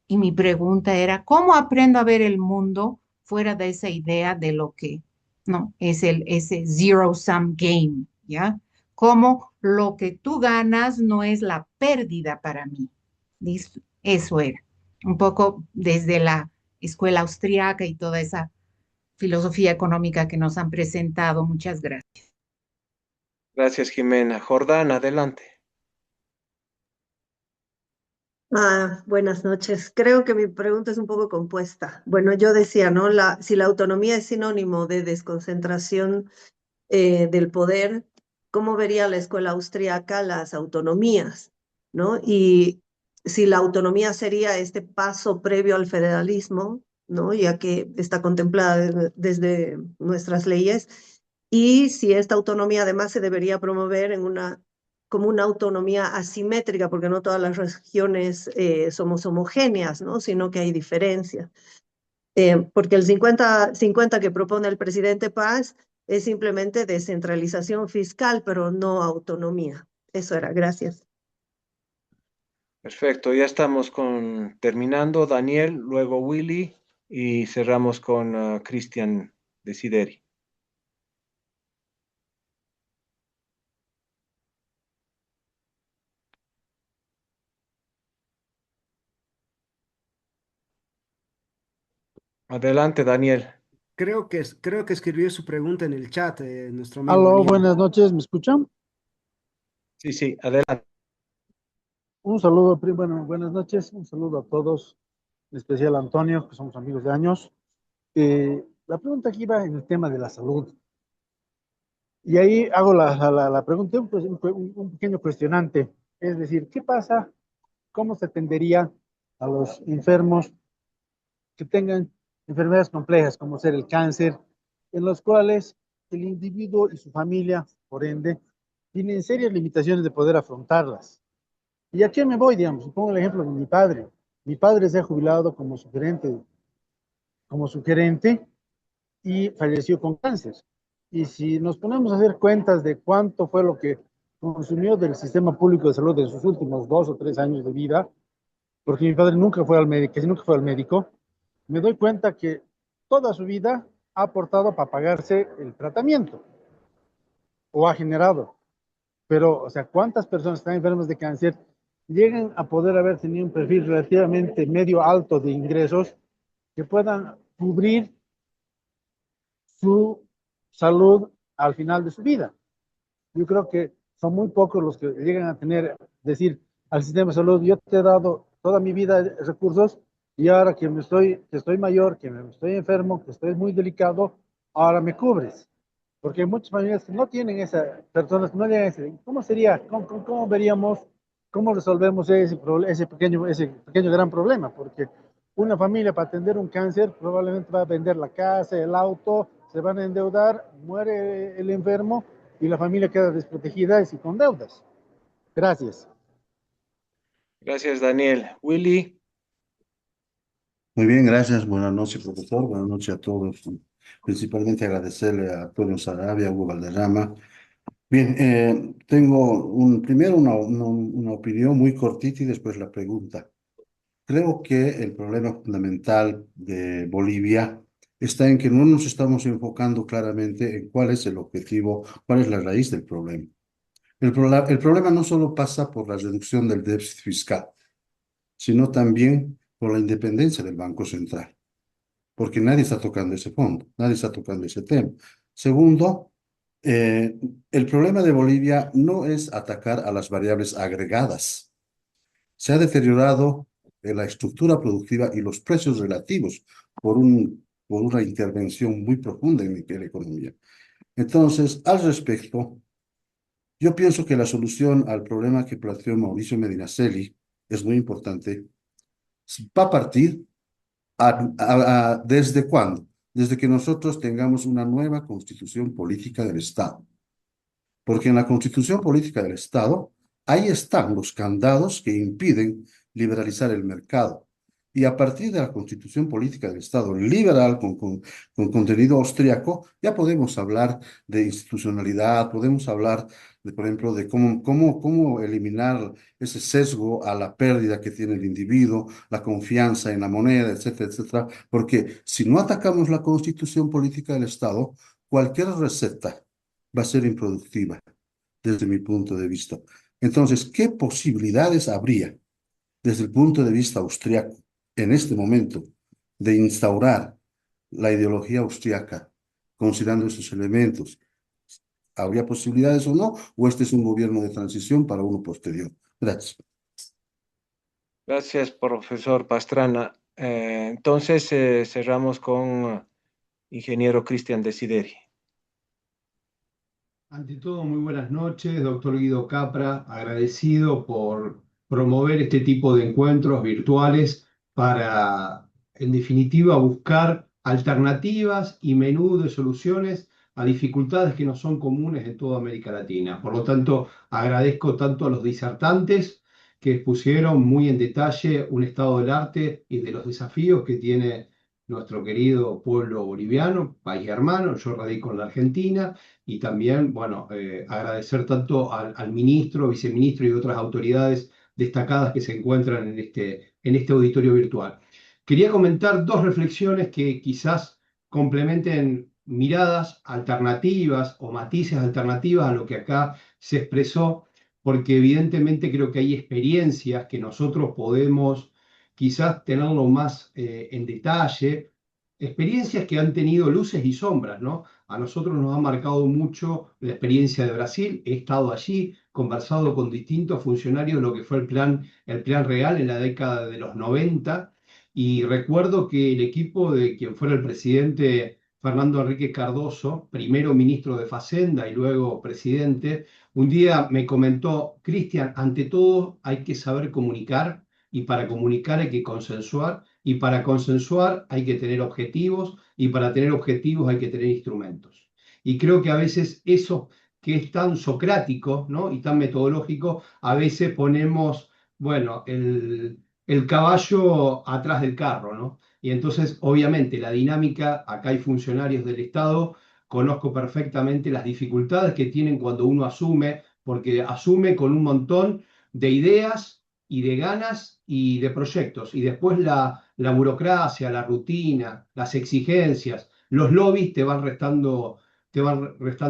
Y mi pregunta era, ¿cómo aprendo a ver el mundo fuera de esa idea de lo que, no, es ese zero sum game, ¿ya? Cómo lo que tú ganas no es la pérdida para mí. ¿Listo? Eso era. Un poco desde la escuela austriaca y toda esa filosofía económica que nos han presentado. Muchas gracias. Gracias, Jimena. Jordán, adelante. Buenas noches. Creo que mi pregunta es un poco compuesta. Bueno, yo decía, ¿no? Si la autonomía es sinónimo de desconcentración del poder, ¿cómo vería la escuela austríaca las autonomías? ¿No? Y si la autonomía sería este paso previo al federalismo, ¿no? Ya que está contemplada desde nuestras leyes, y si esta autonomía además se debería promover como una autonomía asimétrica, porque no todas las regiones somos homogéneas, ¿no? Sino que hay diferencias. Porque el 50-50 que propone el presidente Paz es simplemente descentralización fiscal, pero no autonomía. Eso era, gracias. Perfecto, ya estamos terminando. Daniel, luego Willy y cerramos con Cristian Desideri. Adelante, Daniel. Creo que escribió su pregunta en el chat, nuestro amigo Aló, Daniel. buenas noches, ¿me escuchan? Sí, sí, adelante. Un saludo, bueno, buenas noches, un saludo a todos, en especial a Antonio, que somos amigos de años. La pregunta aquí va en el tema de la salud. Y ahí hago la pregunta, un pequeño cuestionante. Es decir, ¿qué pasa? ¿Cómo se atendería a los enfermos que tengan enfermedades complejas, como ser el cáncer, en los cuales el individuo y su familia, por ende, tienen serias limitaciones de poder afrontarlas? ¿Y a qué me voy, digamos? Pongo el ejemplo de mi padre. Mi padre se ha jubilado como sugerente y falleció con cáncer. Y si nos ponemos a hacer cuentas de cuánto fue lo que consumió del sistema público de salud en sus últimos 2 o 3 años de vida, porque mi padre nunca fue al médico, casi nunca fue al médico, me doy cuenta que toda su vida ha aportado para pagarse el tratamiento o ha generado. Pero, o sea, ¿cuántas personas están enfermas de cáncer llegan a poder haber tenido un perfil relativamente medio alto de ingresos que puedan cubrir su salud al final de su vida? Yo creo que son muy pocos los que llegan a decir al sistema de salud, yo te he dado toda mi vida recursos y ahora que estoy mayor, que estoy enfermo, que estoy muy delicado, ahora me cubres. Porque hay muchas familias que no tienen personas que no llegan a ese. ¿Cómo sería? ¿Cómo veríamos, cómo resolvemos ese pequeño gran problema? Porque una familia para atender un cáncer probablemente va a vender la casa, el auto, se van a endeudar, muere el enfermo y la familia queda desprotegida y con deudas. Gracias. Gracias, Daniel. Willy. Muy bien, gracias. Buenas noches, profesor. Buenas noches a todos. Principalmente agradecerle a Antonio Sarabia, a Hugo Valderrama. Bien, tengo primero una opinión muy cortita y después la pregunta. Creo que el problema fundamental de Bolivia está en que no nos estamos enfocando claramente en cuál es el objetivo, cuál es la raíz del problema. El problema no solo pasa por la reducción del déficit fiscal, sino también por la independencia del Banco Central, porque nadie está tocando ese fondo, nadie está tocando ese tema. Segundo, el problema de Bolivia no es atacar a las variables agregadas. Se ha deteriorado la estructura productiva y los precios relativos por una intervención muy profunda en la economía. Entonces, al respecto, Yo pienso que la solución al problema que planteó Mauricio Medinaceli es muy importante. Va a partir ¿desde cuándo? Desde que nosotros tengamos una nueva constitución política del Estado. Porque en la constitución política del Estado, ahí están los candados que impiden liberalizar el mercado. Y a partir de la constitución política del Estado liberal con contenido austríaco, ya podemos hablar de institucionalidad, podemos hablar, por ejemplo, de cómo eliminar ese sesgo a la pérdida que tiene el individuo, la confianza en la moneda, etcétera, etcétera. Porque si no atacamos la constitución política del Estado, cualquier receta va a ser improductiva desde mi punto de vista. Entonces, ¿qué posibilidades habría desde el punto de vista austriaco en este momento de instaurar la ideología austriaca considerando esos elementos? ¿Habría posibilidades o no? ¿O este es un gobierno de transición para uno posterior? Gracias. Gracias, profesor Pastrana. Entonces, cerramos con ingeniero Cristian Desideri. Ante todo, muy buenas noches, doctor Guido Capra, agradecido por promover este tipo de encuentros virtuales para, en definitiva, buscar alternativas y menú de soluciones a dificultades que no son comunes en toda América Latina. Por lo tanto, agradezco tanto a los disertantes que expusieron muy en detalle un estado del arte y de los desafíos que tiene nuestro querido pueblo boliviano, país hermano. Yo radico en la Argentina. Y también, bueno, agradecer tanto al ministro, viceministro y otras autoridades destacadas que se encuentran en este auditorio virtual. Quería comentar dos reflexiones que quizás complementen miradas alternativas o matices alternativas a lo que acá se expresó, porque evidentemente creo que hay experiencias que nosotros podemos quizás tenerlo más en detalle, experiencias que han tenido luces y sombras, ¿no? A nosotros nos ha marcado mucho la experiencia de Brasil. He estado allí, conversado con distintos funcionarios de lo que fue el plan real en la década de los 90, y recuerdo que el equipo de quien fuera el presidente Fernando Henrique Cardoso, primero ministro de Facenda y luego presidente, un día me comentó: Cristian, ante todo hay que saber comunicar, y para comunicar hay que consensuar, y para consensuar hay que tener objetivos, y para tener objetivos hay que tener instrumentos. Y creo que a veces eso que es tan socrático, ¿no?, y tan metodológico, a veces ponemos, bueno, el caballo atrás del carro, ¿no? Y entonces, obviamente, la dinámica, acá hay funcionarios del Estado, conozco perfectamente las dificultades que tienen cuando uno asume, porque asume con un montón de ideas y de ganas y de proyectos, y después la burocracia, la rutina, las exigencias, los lobbies te van restando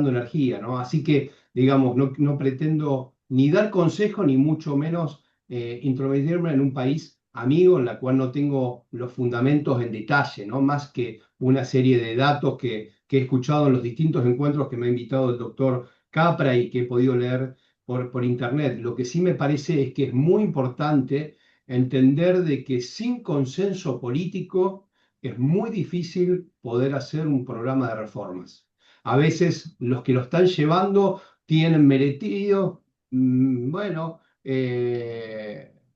energía, ¿no? Así que, digamos, no pretendo ni dar consejo, ni mucho menos intrometerme en un país amigo en la cual no tengo los fundamentos en detalle, ¿no? Más que una serie de datos que he escuchado en los distintos encuentros que me ha invitado el doctor Capra y que he podido leer por internet. Lo que sí me parece es que es muy importante entender de que sin consenso político es muy difícil poder hacer un programa de reformas. A veces los que lo están llevando tienen merecido, bueno,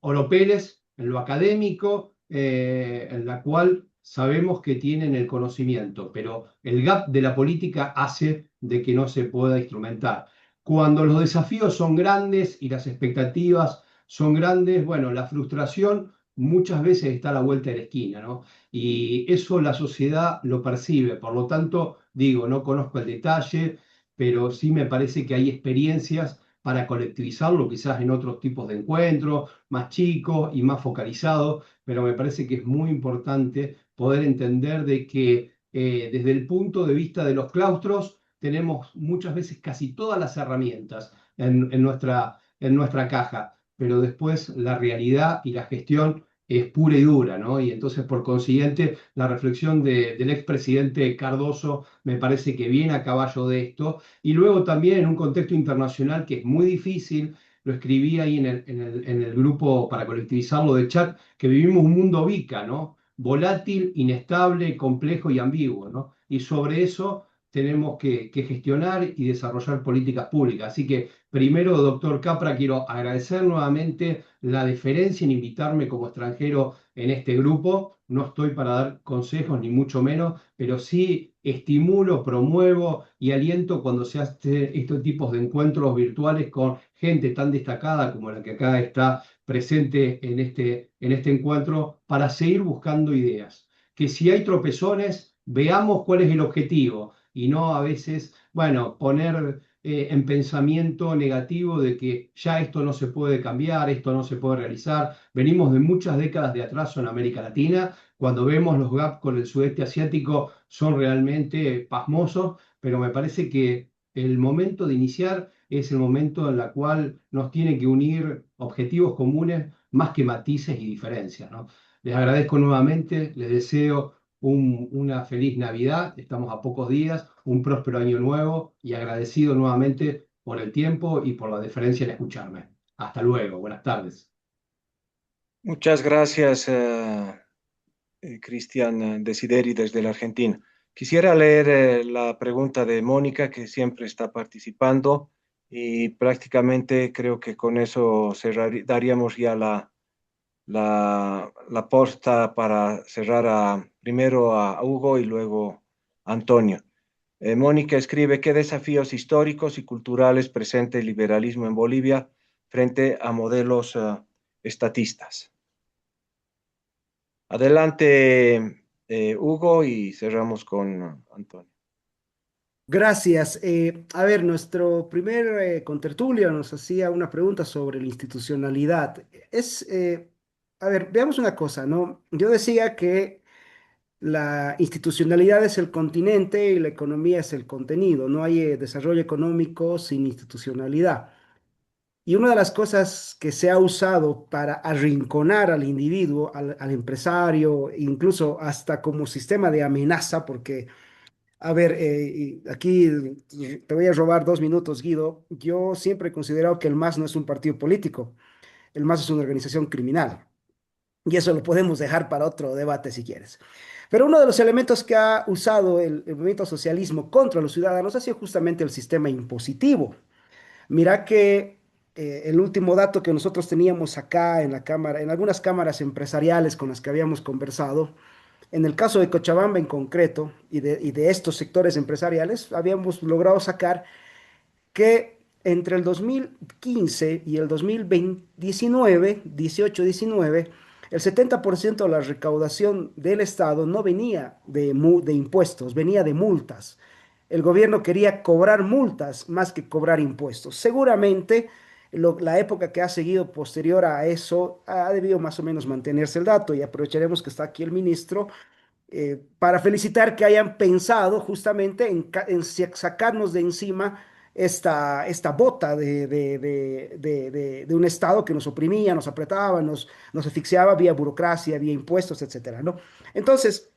oropeles en lo académico, en la cual sabemos que tienen el conocimiento, pero el gap de la política hace de que no se pueda instrumentar. Cuando los desafíos son grandes y las expectativas son grandes, bueno, la frustración muchas veces está a la vuelta de la esquina, ¿no? Y eso la sociedad lo percibe. Por lo tanto, digo, no conozco el detalle, pero sí me parece que hay experiencias para colectivizarlo, quizás en otros tipos de encuentros, más chicos y más focalizados, pero me parece que es muy importante poder entender de que desde el punto de vista de los claustros tenemos muchas veces casi todas las herramientas en nuestra caja, pero después la realidad y la gestión es pura y dura, ¿no? Y entonces, por consiguiente, la reflexión del expresidente Cardoso me parece que viene a caballo de esto. Y luego también en un contexto internacional que es muy difícil, lo escribí ahí en el grupo para colectivizarlo de chat, que vivimos un mundo VICA, ¿no? Volátil, inestable, complejo y ambiguo, ¿no? Y sobre eso tenemos que gestionar y desarrollar políticas públicas. Así que primero, doctor Capra, quiero agradecer nuevamente la deferencia en invitarme como extranjero en este grupo. No estoy para dar consejos, ni mucho menos, pero sí estimulo, promuevo y aliento cuando se hacen estos tipos de encuentros virtuales con gente tan destacada como la que acá está presente en este encuentro, para seguir buscando ideas. Que si hay tropezones, veamos cuál es el objetivo y no a veces, bueno, poner en pensamiento negativo de que ya esto no se puede cambiar, esto no se puede realizar. Venimos de muchas décadas de atraso en América Latina. Cuando vemos los gaps con el sudeste asiático son realmente pasmosos, pero me parece que el momento de iniciar es el momento en el cual nos tiene que unir objetivos comunes más que matices y diferencias, ¿no? Les agradezco nuevamente, les deseo una feliz Navidad, estamos a pocos días, un próspero año nuevo y agradecido nuevamente por el tiempo y por la deferencia en escucharme. Hasta luego, buenas tardes. Muchas gracias, Cristian Desideri desde la Argentina. Quisiera leer la pregunta de Mónica, que siempre está participando, y prácticamente creo que con eso daríamos ya la posta para cerrar primero a Hugo y luego a Antonio. Mónica escribe: ¿qué desafíos históricos y culturales presenta el liberalismo en Bolivia frente a modelos estatistas? Adelante, Hugo, y cerramos con Antonio. Gracias. A ver, nuestro primer contertulio nos hacía una pregunta sobre la institucionalidad. A ver, veamos una cosa, ¿no? Yo decía que la institucionalidad es el continente y la economía es el contenido. No hay desarrollo económico sin institucionalidad. Y una de las cosas que se ha usado para arrinconar al individuo, al empresario, incluso hasta como sistema de amenaza, porque, a ver, y aquí te voy a robar 2 minutos, Guido. Yo siempre he considerado que el MAS no es un partido político, el MAS es una organización criminal. Y eso lo podemos dejar para otro debate si quieres. Pero uno de los elementos que ha usado el movimiento socialismo contra los ciudadanos ha sido justamente el sistema impositivo. Mira que el último dato que nosotros teníamos acá en la cámara, en algunas cámaras empresariales con las que habíamos conversado, en el caso de Cochabamba en concreto y de estos sectores empresariales, habíamos logrado sacar que entre el 2015 y el 2019, 18-19, el 70% de la recaudación del Estado no venía de impuestos, venía de multas. El gobierno quería cobrar multas más que cobrar impuestos. Seguramente la época que ha seguido posterior a eso ha debido más o menos mantenerse el dato, y aprovecharemos que está aquí el ministro para felicitar que hayan pensado justamente en sacarnos de encima esta bota de un Estado que nos oprimía, nos apretaba, nos asfixiaba vía burocracia, vía impuestos, etcétera, ¿no? Entonces,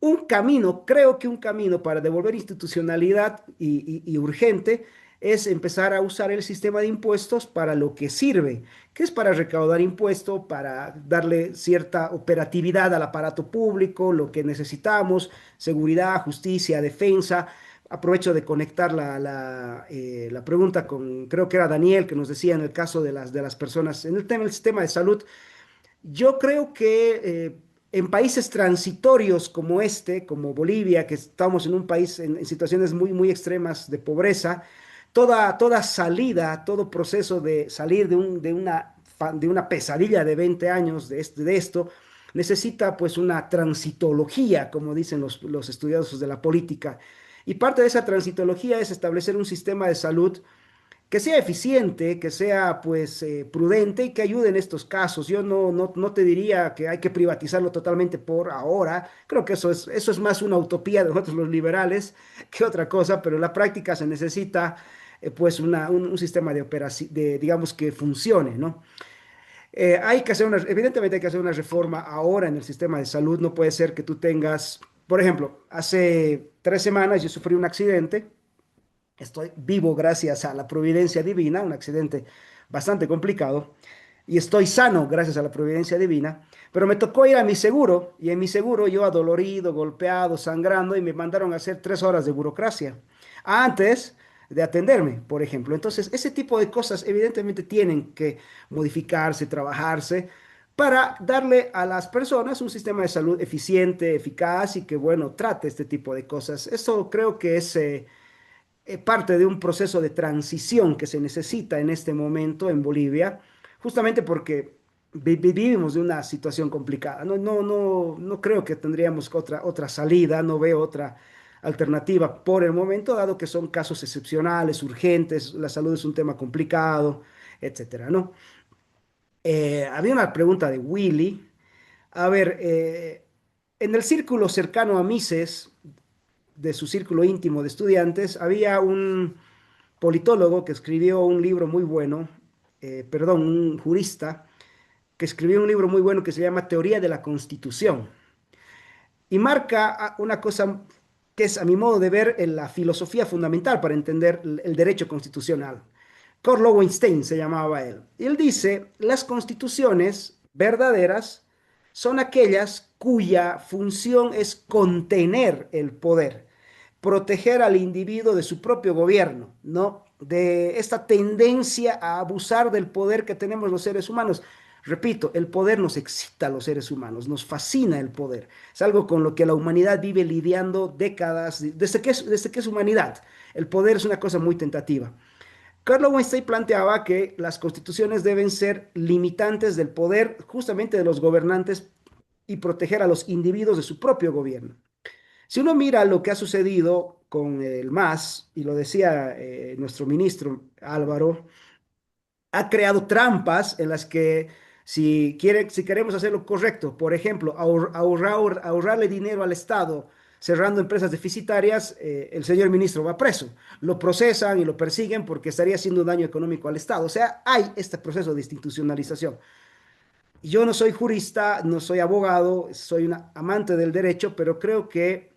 un camino, creo que un camino para devolver institucionalidad y urgente es empezar a usar el sistema de impuestos para lo que sirve, que es para recaudar impuestos, para darle cierta operatividad al aparato público, lo que necesitamos, seguridad, justicia, defensa. Aprovecho de conectar la pregunta con, creo que era Daniel, que nos decía en el caso de las personas, en el tema del sistema de salud. Yo creo que en países transitorios como este, como Bolivia, que estamos en un país en situaciones muy, muy extremas de pobreza, toda salida, todo proceso de salir de una pesadilla de 20 años de esto, necesita pues una transitología, como dicen los estudiosos de la política. Y parte de esa transitología es establecer un sistema de salud que sea eficiente, que sea pues prudente y que ayude en estos casos. Yo no te diría que hay que privatizarlo totalmente por ahora. Creo que eso es más una utopía de nosotros los liberales que otra cosa, pero en la práctica se necesita pues un sistema de operación, digamos, que funcione, ¿no? Evidentemente hay que hacer una reforma ahora en el sistema de salud. No puede ser que tú tengas, por ejemplo, hace 3 semanas yo sufrí un accidente. Estoy vivo gracias a la providencia divina, un accidente bastante complicado, y estoy sano gracias a la providencia divina, Pero me tocó ir a mi seguro y en mi seguro yo adolorido, golpeado, sangrando y me mandaron a hacer 3 horas de burocracia antes de atenderme, por ejemplo. Entonces, ese tipo de cosas evidentemente tienen que modificarse, trabajarse para darle a las personas un sistema de salud eficiente, eficaz y que, bueno, trate este tipo de cosas. Eso creo que es parte de un proceso de transición que se necesita en este momento en Bolivia, justamente porque vivimos de una situación complicada. No creo que tendríamos otra salida, no veo otra alternativa por el momento, dado que son casos excepcionales, urgentes, la salud es un tema complicado, etcétera, ¿no? Había una pregunta de Willy. A ver, en el círculo cercano a Mises, de su círculo íntimo de estudiantes, había un politólogo que escribió un libro muy bueno, perdón, un jurista que escribió un libro muy bueno que se llama Teoría de la Constitución y marca una cosa que es, a mi modo de ver, en la filosofía fundamental para entender el derecho constitucional. Kurt Lowenstein se llamaba él. Y él dice, las constituciones verdaderas son aquellas cuya función es contener el poder, proteger al individuo de su propio gobierno, ¿no? De esta tendencia a abusar del poder que tenemos los seres humanos. Repito, el poder nos excita a los seres humanos, nos fascina el poder. Es algo con lo que la humanidad vive lidiando décadas, desde que es humanidad. El poder es una cosa muy tentativa. Carl Lowenstein planteaba que las constituciones deben ser limitantes del poder justamente de los gobernantes y proteger a los individuos de su propio gobierno. Si uno mira lo que ha sucedido con el MAS, y lo decía nuestro ministro Álvaro, ha creado trampas en las que si queremos hacer lo correcto, por ejemplo, ahorrarle dinero al Estado cerrando empresas deficitarias, el señor ministro va preso. Lo procesan y lo persiguen porque estaría haciendo un daño económico al Estado. O sea, hay este proceso de institucionalización. Yo no soy jurista, no soy abogado, soy un amante del derecho, pero creo que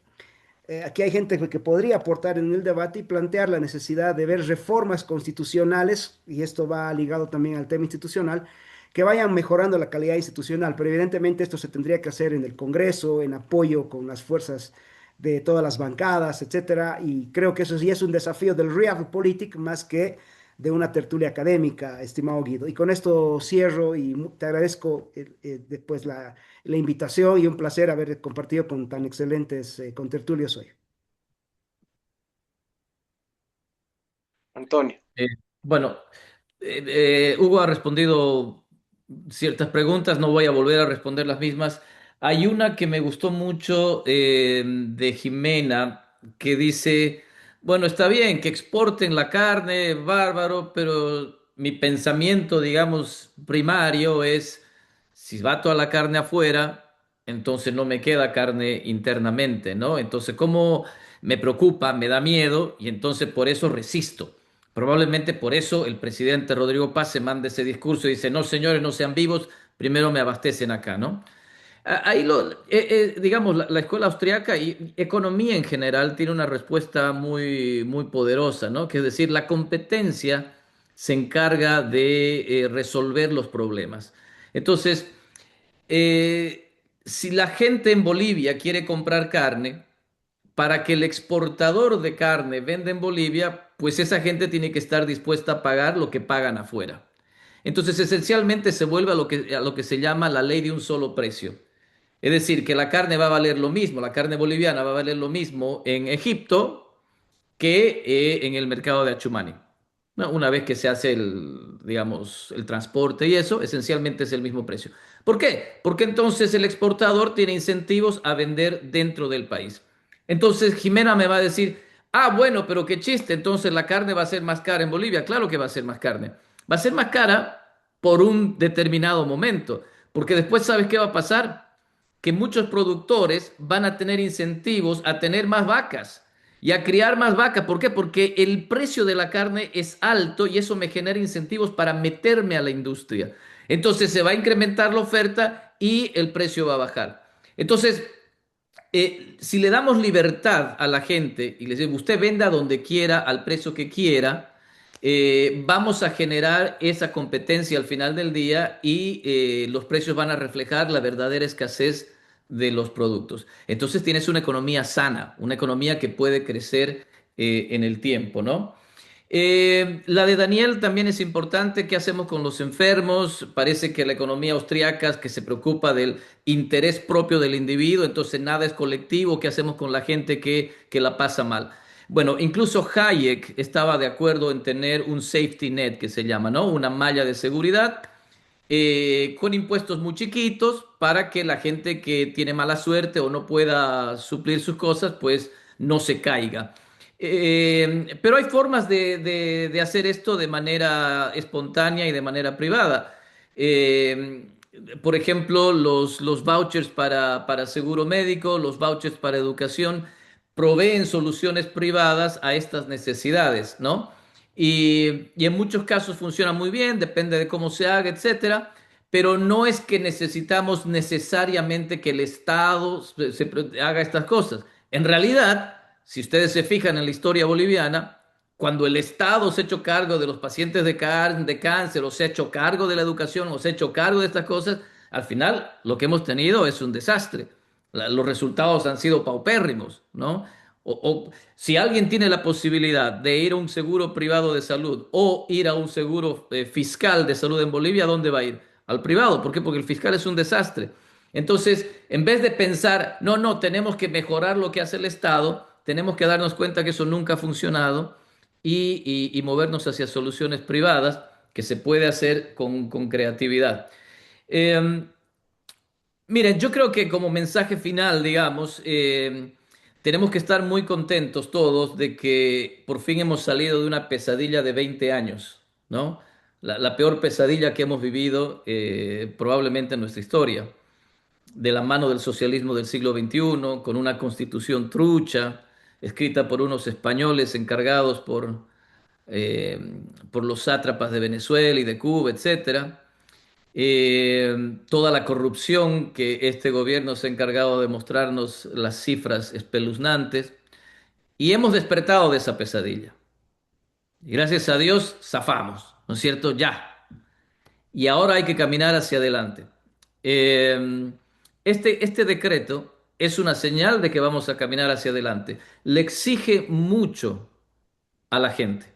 aquí hay gente que podría aportar en el debate y plantear la necesidad de ver reformas constitucionales, y esto va ligado también al tema institucional, que vayan mejorando la calidad institucional, pero evidentemente esto se tendría que hacer en el Congreso, en apoyo con las fuerzas de todas las bancadas, etcétera, y creo que eso sí es un desafío del realpolitik más que de una tertulia académica, estimado Guido. Y con esto cierro y te agradezco después la invitación y un placer haber compartido con tan excelentes contertulios hoy. Antonio. Eh, bueno, Hugo ha respondido ciertas preguntas, no voy a volver a responder las mismas. Hay una que me gustó mucho de Jimena que dice, bueno, está bien que exporten la carne, bárbaro, pero mi pensamiento, digamos, primario es, si va toda la carne afuera, entonces no me queda carne internamente, ¿no? Entonces, ¿cómo me preocupa, me da miedo y entonces por eso resisto? Probablemente por eso el presidente Rodrigo Paz se manda ese discurso y dice, no señores, no sean vivos, primero me abastecen acá, ¿no? Ahí digamos, la escuela austriaca y economía en general tiene una respuesta muy, muy poderosa, ¿no? Que es decir, la competencia se encarga de resolver los problemas. Entonces, si la gente en Bolivia quiere comprar carne, para que el exportador de carne venda en Bolivia, pues esa gente tiene que estar dispuesta a pagar lo que pagan afuera. Entonces, esencialmente se vuelve a lo que se llama la ley de un solo precio. Es decir, que la carne va a valer lo mismo, la carne boliviana va a valer lo mismo en Egipto que en el mercado de Achumani. ¿No? Una vez que se hace digamos, el transporte y eso, esencialmente es el mismo precio. ¿Por qué? Porque entonces el exportador tiene incentivos a vender dentro del país. Entonces Jimena me va a decir, ah, bueno, pero qué chiste, entonces la carne va a ser más cara en Bolivia. Claro que va a ser más carne. Va a ser más cara por un determinado momento, porque después, ¿sabes qué va a pasar? Que muchos productores van a tener incentivos a tener más vacas y a criar más vacas. ¿Por qué? Porque el precio de la carne es alto y eso me genera incentivos para meterme a la industria. Entonces se va a incrementar la oferta y el precio va a bajar. Entonces, si le damos libertad a la gente y le decimos, usted venda donde quiera, al precio que quiera, vamos a generar esa competencia al final del día y los precios van a reflejar la verdadera escasez de los productos. Entonces tienes una economía sana, una economía que puede crecer en el tiempo, ¿no? La de Daniel también es importante. ¿Qué hacemos con los enfermos? Parece que la economía austriaca que se preocupa del interés propio del individuo, entonces nada es colectivo. ¿Qué hacemos con la gente que la pasa mal? Bueno, incluso Hayek estaba de acuerdo en tener un safety net que se llama, ¿no? Una malla de seguridad con impuestos muy chiquitos para que la gente que tiene mala suerte o no pueda suplir sus cosas, pues no se caiga. Pero hay formas de hacer esto de manera espontánea y de manera privada. Eh, por ejemplo, los vouchers para seguro médico, los vouchers para educación, proveen soluciones privadas a estas necesidades, ¿no? Y en muchos casos funciona muy bien, depende de cómo se haga, etcétera, pero no es que necesitamos necesariamente que el Estado haga estas cosas. En realidad, si ustedes se fijan en la historia boliviana, cuando el Estado se ha hecho cargo de los pacientes de cáncer, o se ha hecho cargo de la educación, o se ha hecho cargo de estas cosas, al final lo que hemos tenido es un desastre. Los resultados han sido paupérrimos, ¿no? Si alguien tiene la posibilidad de ir a un seguro privado de salud o ir a un seguro fiscal de salud en Bolivia, ¿a dónde va a ir? Al privado. ¿Por qué? Porque el fiscal es un desastre. Entonces, en vez de pensar, no, no, tenemos que mejorar lo que hace el Estado, tenemos que darnos cuenta que eso nunca ha funcionado y movernos hacia soluciones privadas que se puede hacer con creatividad. Eh, Miren, yo creo que como mensaje final, digamos, tenemos que estar muy contentos todos de que por fin hemos salido de una pesadilla de 20 años, ¿no? La peor pesadilla que hemos vivido probablemente en nuestra historia, de la mano del socialismo del siglo XXI, con una constitución trucha, escrita por unos españoles encargados eh, por los sátrapas de Venezuela y de Cuba, etcétera. Toda la corrupción que este gobierno se ha encargado de mostrarnos, las cifras espeluznantes, y hemos despertado de esa pesadilla. Y gracias a Dios zafamos, ¿no es cierto? Ya. Y ahora hay que caminar hacia adelante. Este decreto es una señal de que vamos a caminar hacia adelante. Le exige mucho a la gente,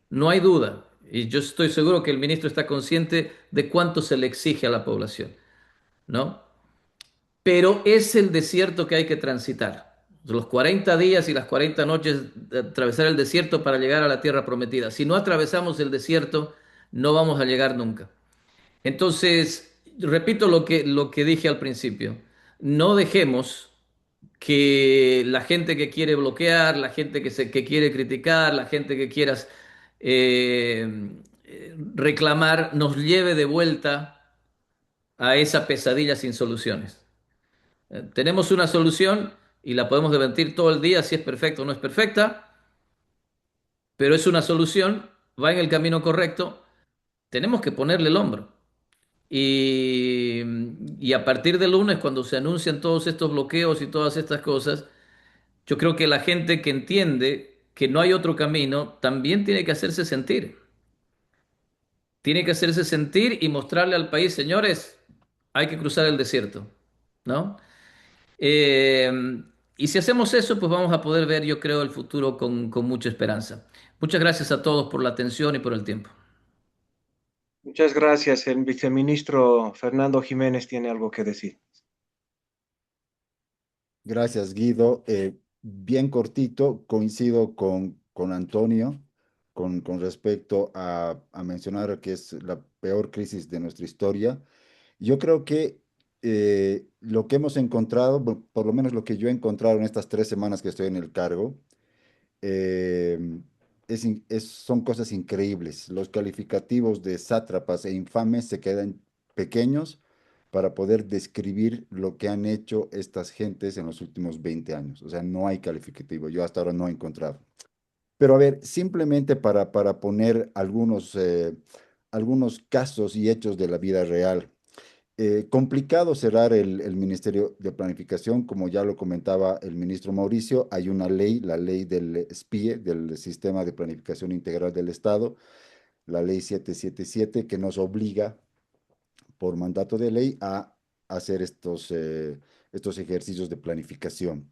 no hay duda. Y yo estoy seguro que el ministro está consciente de cuánto se le exige a la población, ¿no? Pero es el desierto que hay que transitar. Los 40 días y las 40 noches de atravesar el desierto para llegar a la tierra prometida. Si no atravesamos el desierto, no vamos a llegar nunca. Entonces, repito lo que dije al principio. No dejemos que la gente que quiere bloquear, la gente que quiere criticar, la gente que quiera reclamar, nos lleve de vuelta a esa pesadilla sin soluciones. Tenemos una solución y la podemos debatir todo el día si es perfecta o no es perfecta, pero es una solución, va en el camino correcto, tenemos que ponerle el hombro. Y, y a partir del lunes, cuando se anuncian todos estos bloqueos y todas estas cosas, yo creo que la gente que entiende que no hay otro camino, también tiene que hacerse sentir. Tiene que hacerse sentir y mostrarle al país, señores, hay que cruzar el desierto, ¿no? Eh, y si hacemos eso, pues vamos a poder ver, yo creo, el futuro con mucha esperanza. Muchas gracias a todos por la atención y por el tiempo. Muchas gracias. El viceministro Fernando Jiménez tiene algo que decir. Gracias, Guido. Bien cortito, coincido con Antonio con respecto a mencionar que es la peor crisis de nuestra historia. Yo creo que lo que hemos encontrado, por lo menos lo que yo he encontrado en estas 3 semanas que estoy en el cargo, eh, son cosas increíbles. Los calificativos de sátrapas e infames se quedan pequeños para poder describir lo que han hecho estas gentes en los últimos 20 años. O sea, no hay calificativo. Yo hasta ahora no he encontrado. Pero a ver, simplemente para poner algunos casos y hechos de la vida real. complicado cerrar el Ministerio de Planificación, como ya lo comentaba el ministro Mauricio, hay una ley, la ley del SPIE, del Sistema de Planificación Integral del Estado, la ley 777, que nos obliga por mandato de ley a hacer estos ejercicios de planificación.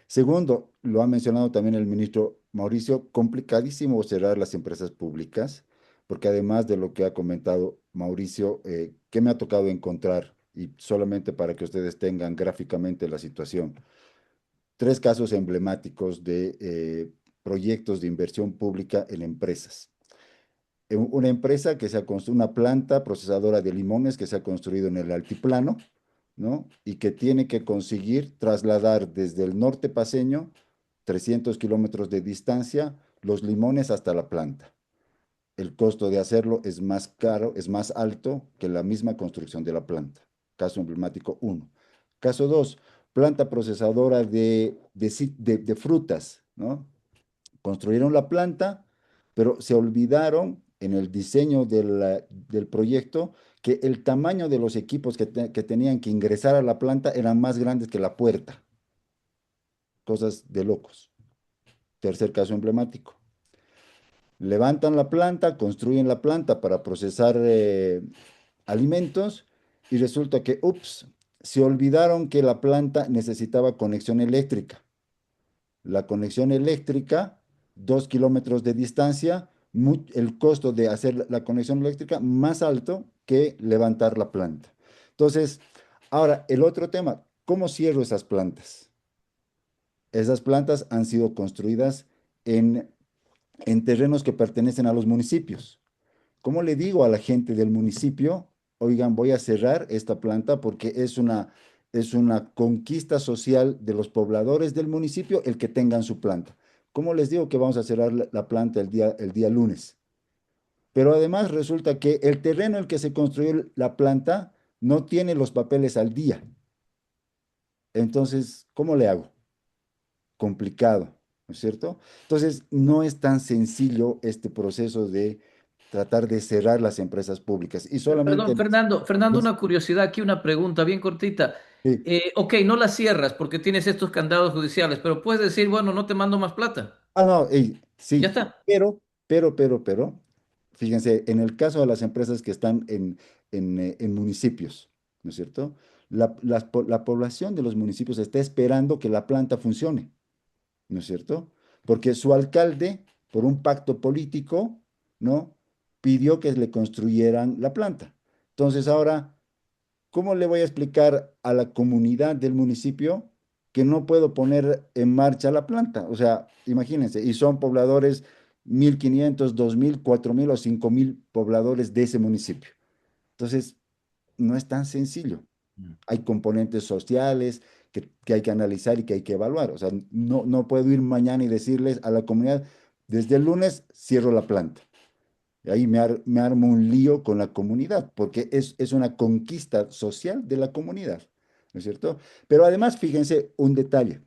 Segundo, lo ha mencionado también el ministro Mauricio, complicadísimo cerrar las empresas públicas, porque además de lo que ha comentado Mauricio, ¿qué me ha tocado encontrar? Y solamente para que ustedes tengan gráficamente la situación. Tres casos emblemáticos de proyectos de inversión pública en empresas. Una empresa que se ha construido, una planta procesadora de limones que se ha construido en el altiplano, ¿no? Y que tiene que conseguir trasladar desde el norte paceño, 300 kilómetros de distancia, los limones hasta la planta. El costo de hacerlo es más caro, es más alto que la misma construcción de la planta. Caso emblemático uno. Caso 2, planta procesadora de frutas, ¿no? Construyeron la planta, pero se olvidaron en el diseño del proyecto que el tamaño de los equipos que tenían que ingresar a la planta eran más grandes que la puerta. Cosas de locos. Tercer caso emblemático. Levantan la planta, construyen la planta para procesar alimentos y resulta que, ups, se olvidaron que la planta necesitaba conexión eléctrica. La conexión eléctrica, 2 kilómetros de distancia, el costo de hacer la conexión eléctrica más alto que levantar la planta. Entonces, ahora, el otro tema, ¿cómo cierro esas plantas? Esas plantas han sido construidas en terrenos que pertenecen a los municipios. ¿Cómo le digo a la gente del municipio, oigan, voy a cerrar esta planta porque es una conquista social de los pobladores del municipio el que tengan su planta? ¿Cómo les digo que vamos a cerrar la planta el día lunes? Pero además resulta que el terreno en el que se construyó la planta no tiene los papeles al día. Entonces, ¿cómo le hago? Complicado, ¿no es cierto? Entonces, no es tan sencillo este proceso de tratar de cerrar las empresas públicas. Y solamente... Perdón, Fernando, una curiosidad aquí, una pregunta bien cortita. Sí. Ok, no la cierras porque tienes estos candados judiciales, pero puedes decir, bueno, no te mando más plata. No, Ya sí, está. pero, fíjense, en el caso de las empresas que están en municipios, ¿no es cierto? La población de los municipios está esperando que la planta funcione, ¿no es cierto? Porque su alcalde, por un pacto político, ¿no? Pidió que le construyeran la planta. Entonces ahora, ¿cómo le voy a explicar a la comunidad del municipio que no puedo poner en marcha la planta? O sea, imagínense, y son pobladores 1.500, 2.000, 4.000 o 5.000 pobladores de ese municipio. Entonces, no es tan sencillo. Hay componentes sociales que hay que analizar y que hay que evaluar. O sea, no puedo ir mañana y decirles a la comunidad, desde el lunes cierro la planta. Y ahí me armo un lío con la comunidad, porque es una conquista social de la comunidad, ¿no es cierto? Pero además, fíjense un detalle,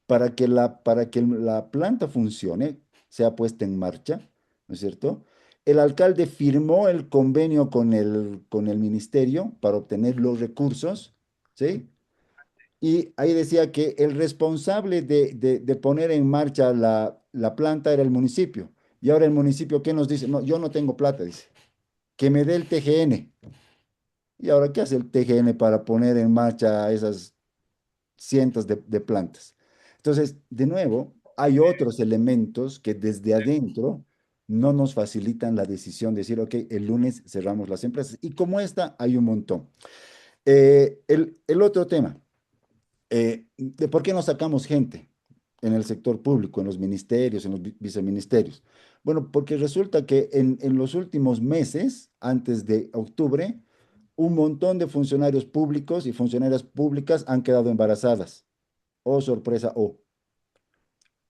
para que la planta funcione, sea puesta en marcha, ¿no es cierto? El alcalde firmó el convenio con el ministerio para obtener los recursos, ¿sí? Y ahí decía que el responsable de poner en marcha la planta era el municipio. Y ahora el municipio, ¿qué nos dice? No, yo no tengo plata, dice. Que me dé el TGN. ¿Y ahora qué hace el TGN para poner en marcha esas cientos de plantas? Entonces, de nuevo, hay otros elementos que desde adentro no nos facilitan la decisión de decir, ok, el lunes cerramos las empresas. Y como esta, hay un montón. El otro tema. ¿De por qué no sacamos gente en el sector público, en los ministerios, en los viceministerios? Bueno, porque resulta que en los últimos meses, antes de octubre, un montón de funcionarios públicos y funcionarias públicas han quedado embarazadas. Oh, sorpresa, oh.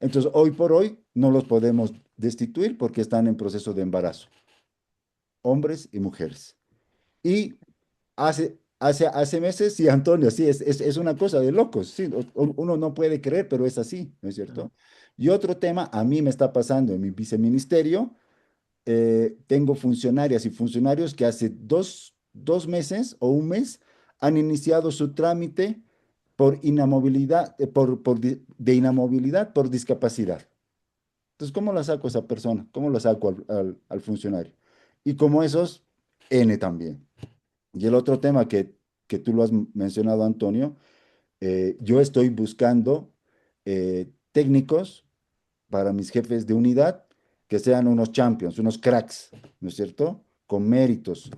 Entonces, hoy por hoy no los podemos destituir porque están en proceso de embarazo, hombres y mujeres. Y hace meses, sí, Antonio, sí, es una cosa de locos, sí, uno no puede creer, pero es así, ¿no es cierto? Y otro tema, a mí me está pasando en mi viceministerio, tengo funcionarias y funcionarios que hace 2 meses o un mes han iniciado su trámite por inamovilidad, de inamovilidad por discapacidad. Entonces, ¿cómo la saco a esa persona? ¿Cómo la saco al funcionario? Y como esos, N también. Y el otro tema que tú lo has mencionado, Antonio, yo estoy buscando técnicos para mis jefes de unidad que sean unos champions, unos cracks, ¿no es cierto? Con méritos,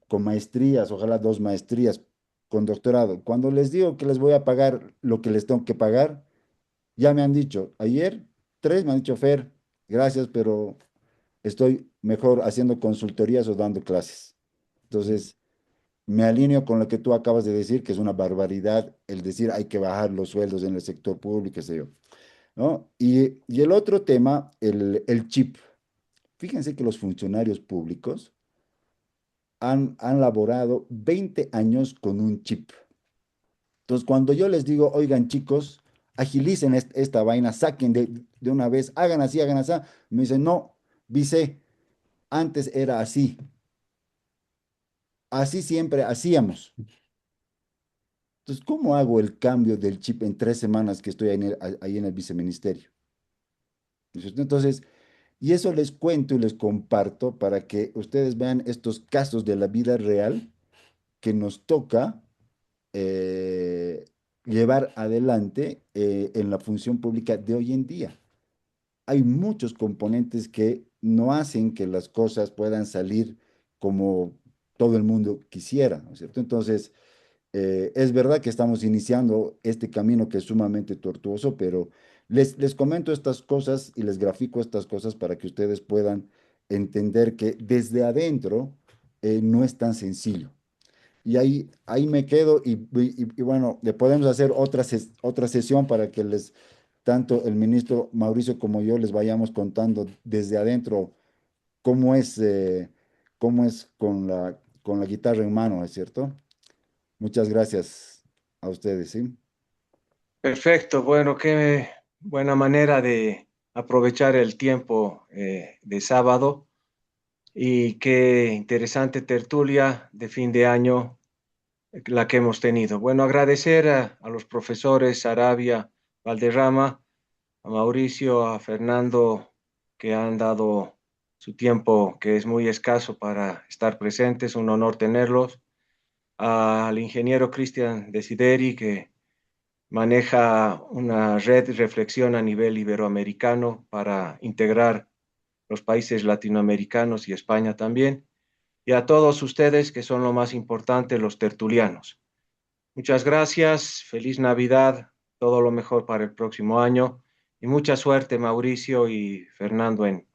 con maestrías, ojalá 2 maestrías, con doctorado. Cuando les digo que les voy a pagar lo que les tengo que pagar, ya me han dicho, ayer 3 me han dicho, Fer, gracias, pero estoy mejor haciendo consultorías o dando clases. Entonces, me alineo con lo que tú acabas de decir, que es una barbaridad el decir hay que bajar los sueldos en el sector público, qué sé yo, ¿no? Y el otro tema, el chip. Fíjense que los funcionarios públicos han laborado 20 años con un chip. Entonces, cuando yo les digo, oigan chicos, agilicen esta vaina, saquen de una vez, hagan así, me dicen, no, vice, antes era así, así siempre hacíamos. Entonces, ¿cómo hago el cambio del chip en 3 semanas que estoy ahí en el viceministerio? Entonces, y eso les cuento y les comparto para que ustedes vean estos casos de la vida real que nos toca eh, llevar adelante en la función pública de hoy en día. Hay muchos componentes que no hacen que las cosas puedan salir como todo el mundo quisiera, ¿no es cierto? Entonces, es verdad que estamos iniciando este camino que es sumamente tortuoso, pero les comento estas cosas y les grafico estas cosas para que ustedes puedan entender que desde adentro no es tan sencillo. Y ahí me quedo y bueno, le podemos hacer otra sesión para que tanto el ministro Mauricio como yo les vayamos contando desde adentro cómo es con la guitarra en mano, ¿es cierto? Muchas gracias a ustedes, ¿sí? Perfecto, bueno, qué buena manera de aprovechar el tiempo de sábado y qué interesante tertulia de fin de año la que hemos tenido. Bueno, agradecer a los profesores Arabia, Valderrama, a Mauricio, a Fernando, que han dado su tiempo, que es muy escaso para estar presentes, un honor tenerlos, al ingeniero Cristian Desideri, que maneja una red de reflexión a nivel iberoamericano para integrar los países latinoamericanos y España también, y a todos ustedes que son lo más importante, los tertulianos. Muchas gracias, feliz Navidad, todo lo mejor para el próximo año y mucha suerte Mauricio y Fernando en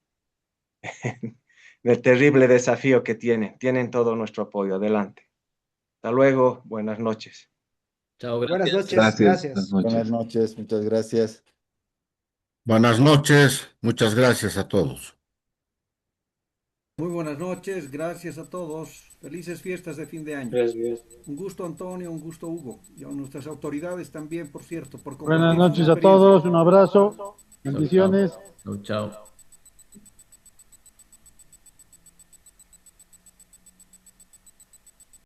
el terrible desafío que tienen. Tienen todo nuestro apoyo. Adelante. Hasta luego, buenas noches. Chao, Buenas gracias. noches, gracias. Buenas noches, muchas gracias. Buenas noches, muchas gracias a todos. Muy buenas noches, gracias a todos. Felices fiestas de fin de año. Gracias. Un gusto Antonio, un gusto Hugo. Y a nuestras autoridades también, por cierto, por Buenas compartir sus noches a experiencias. todos, un abrazo, bendiciones. Chao, chao.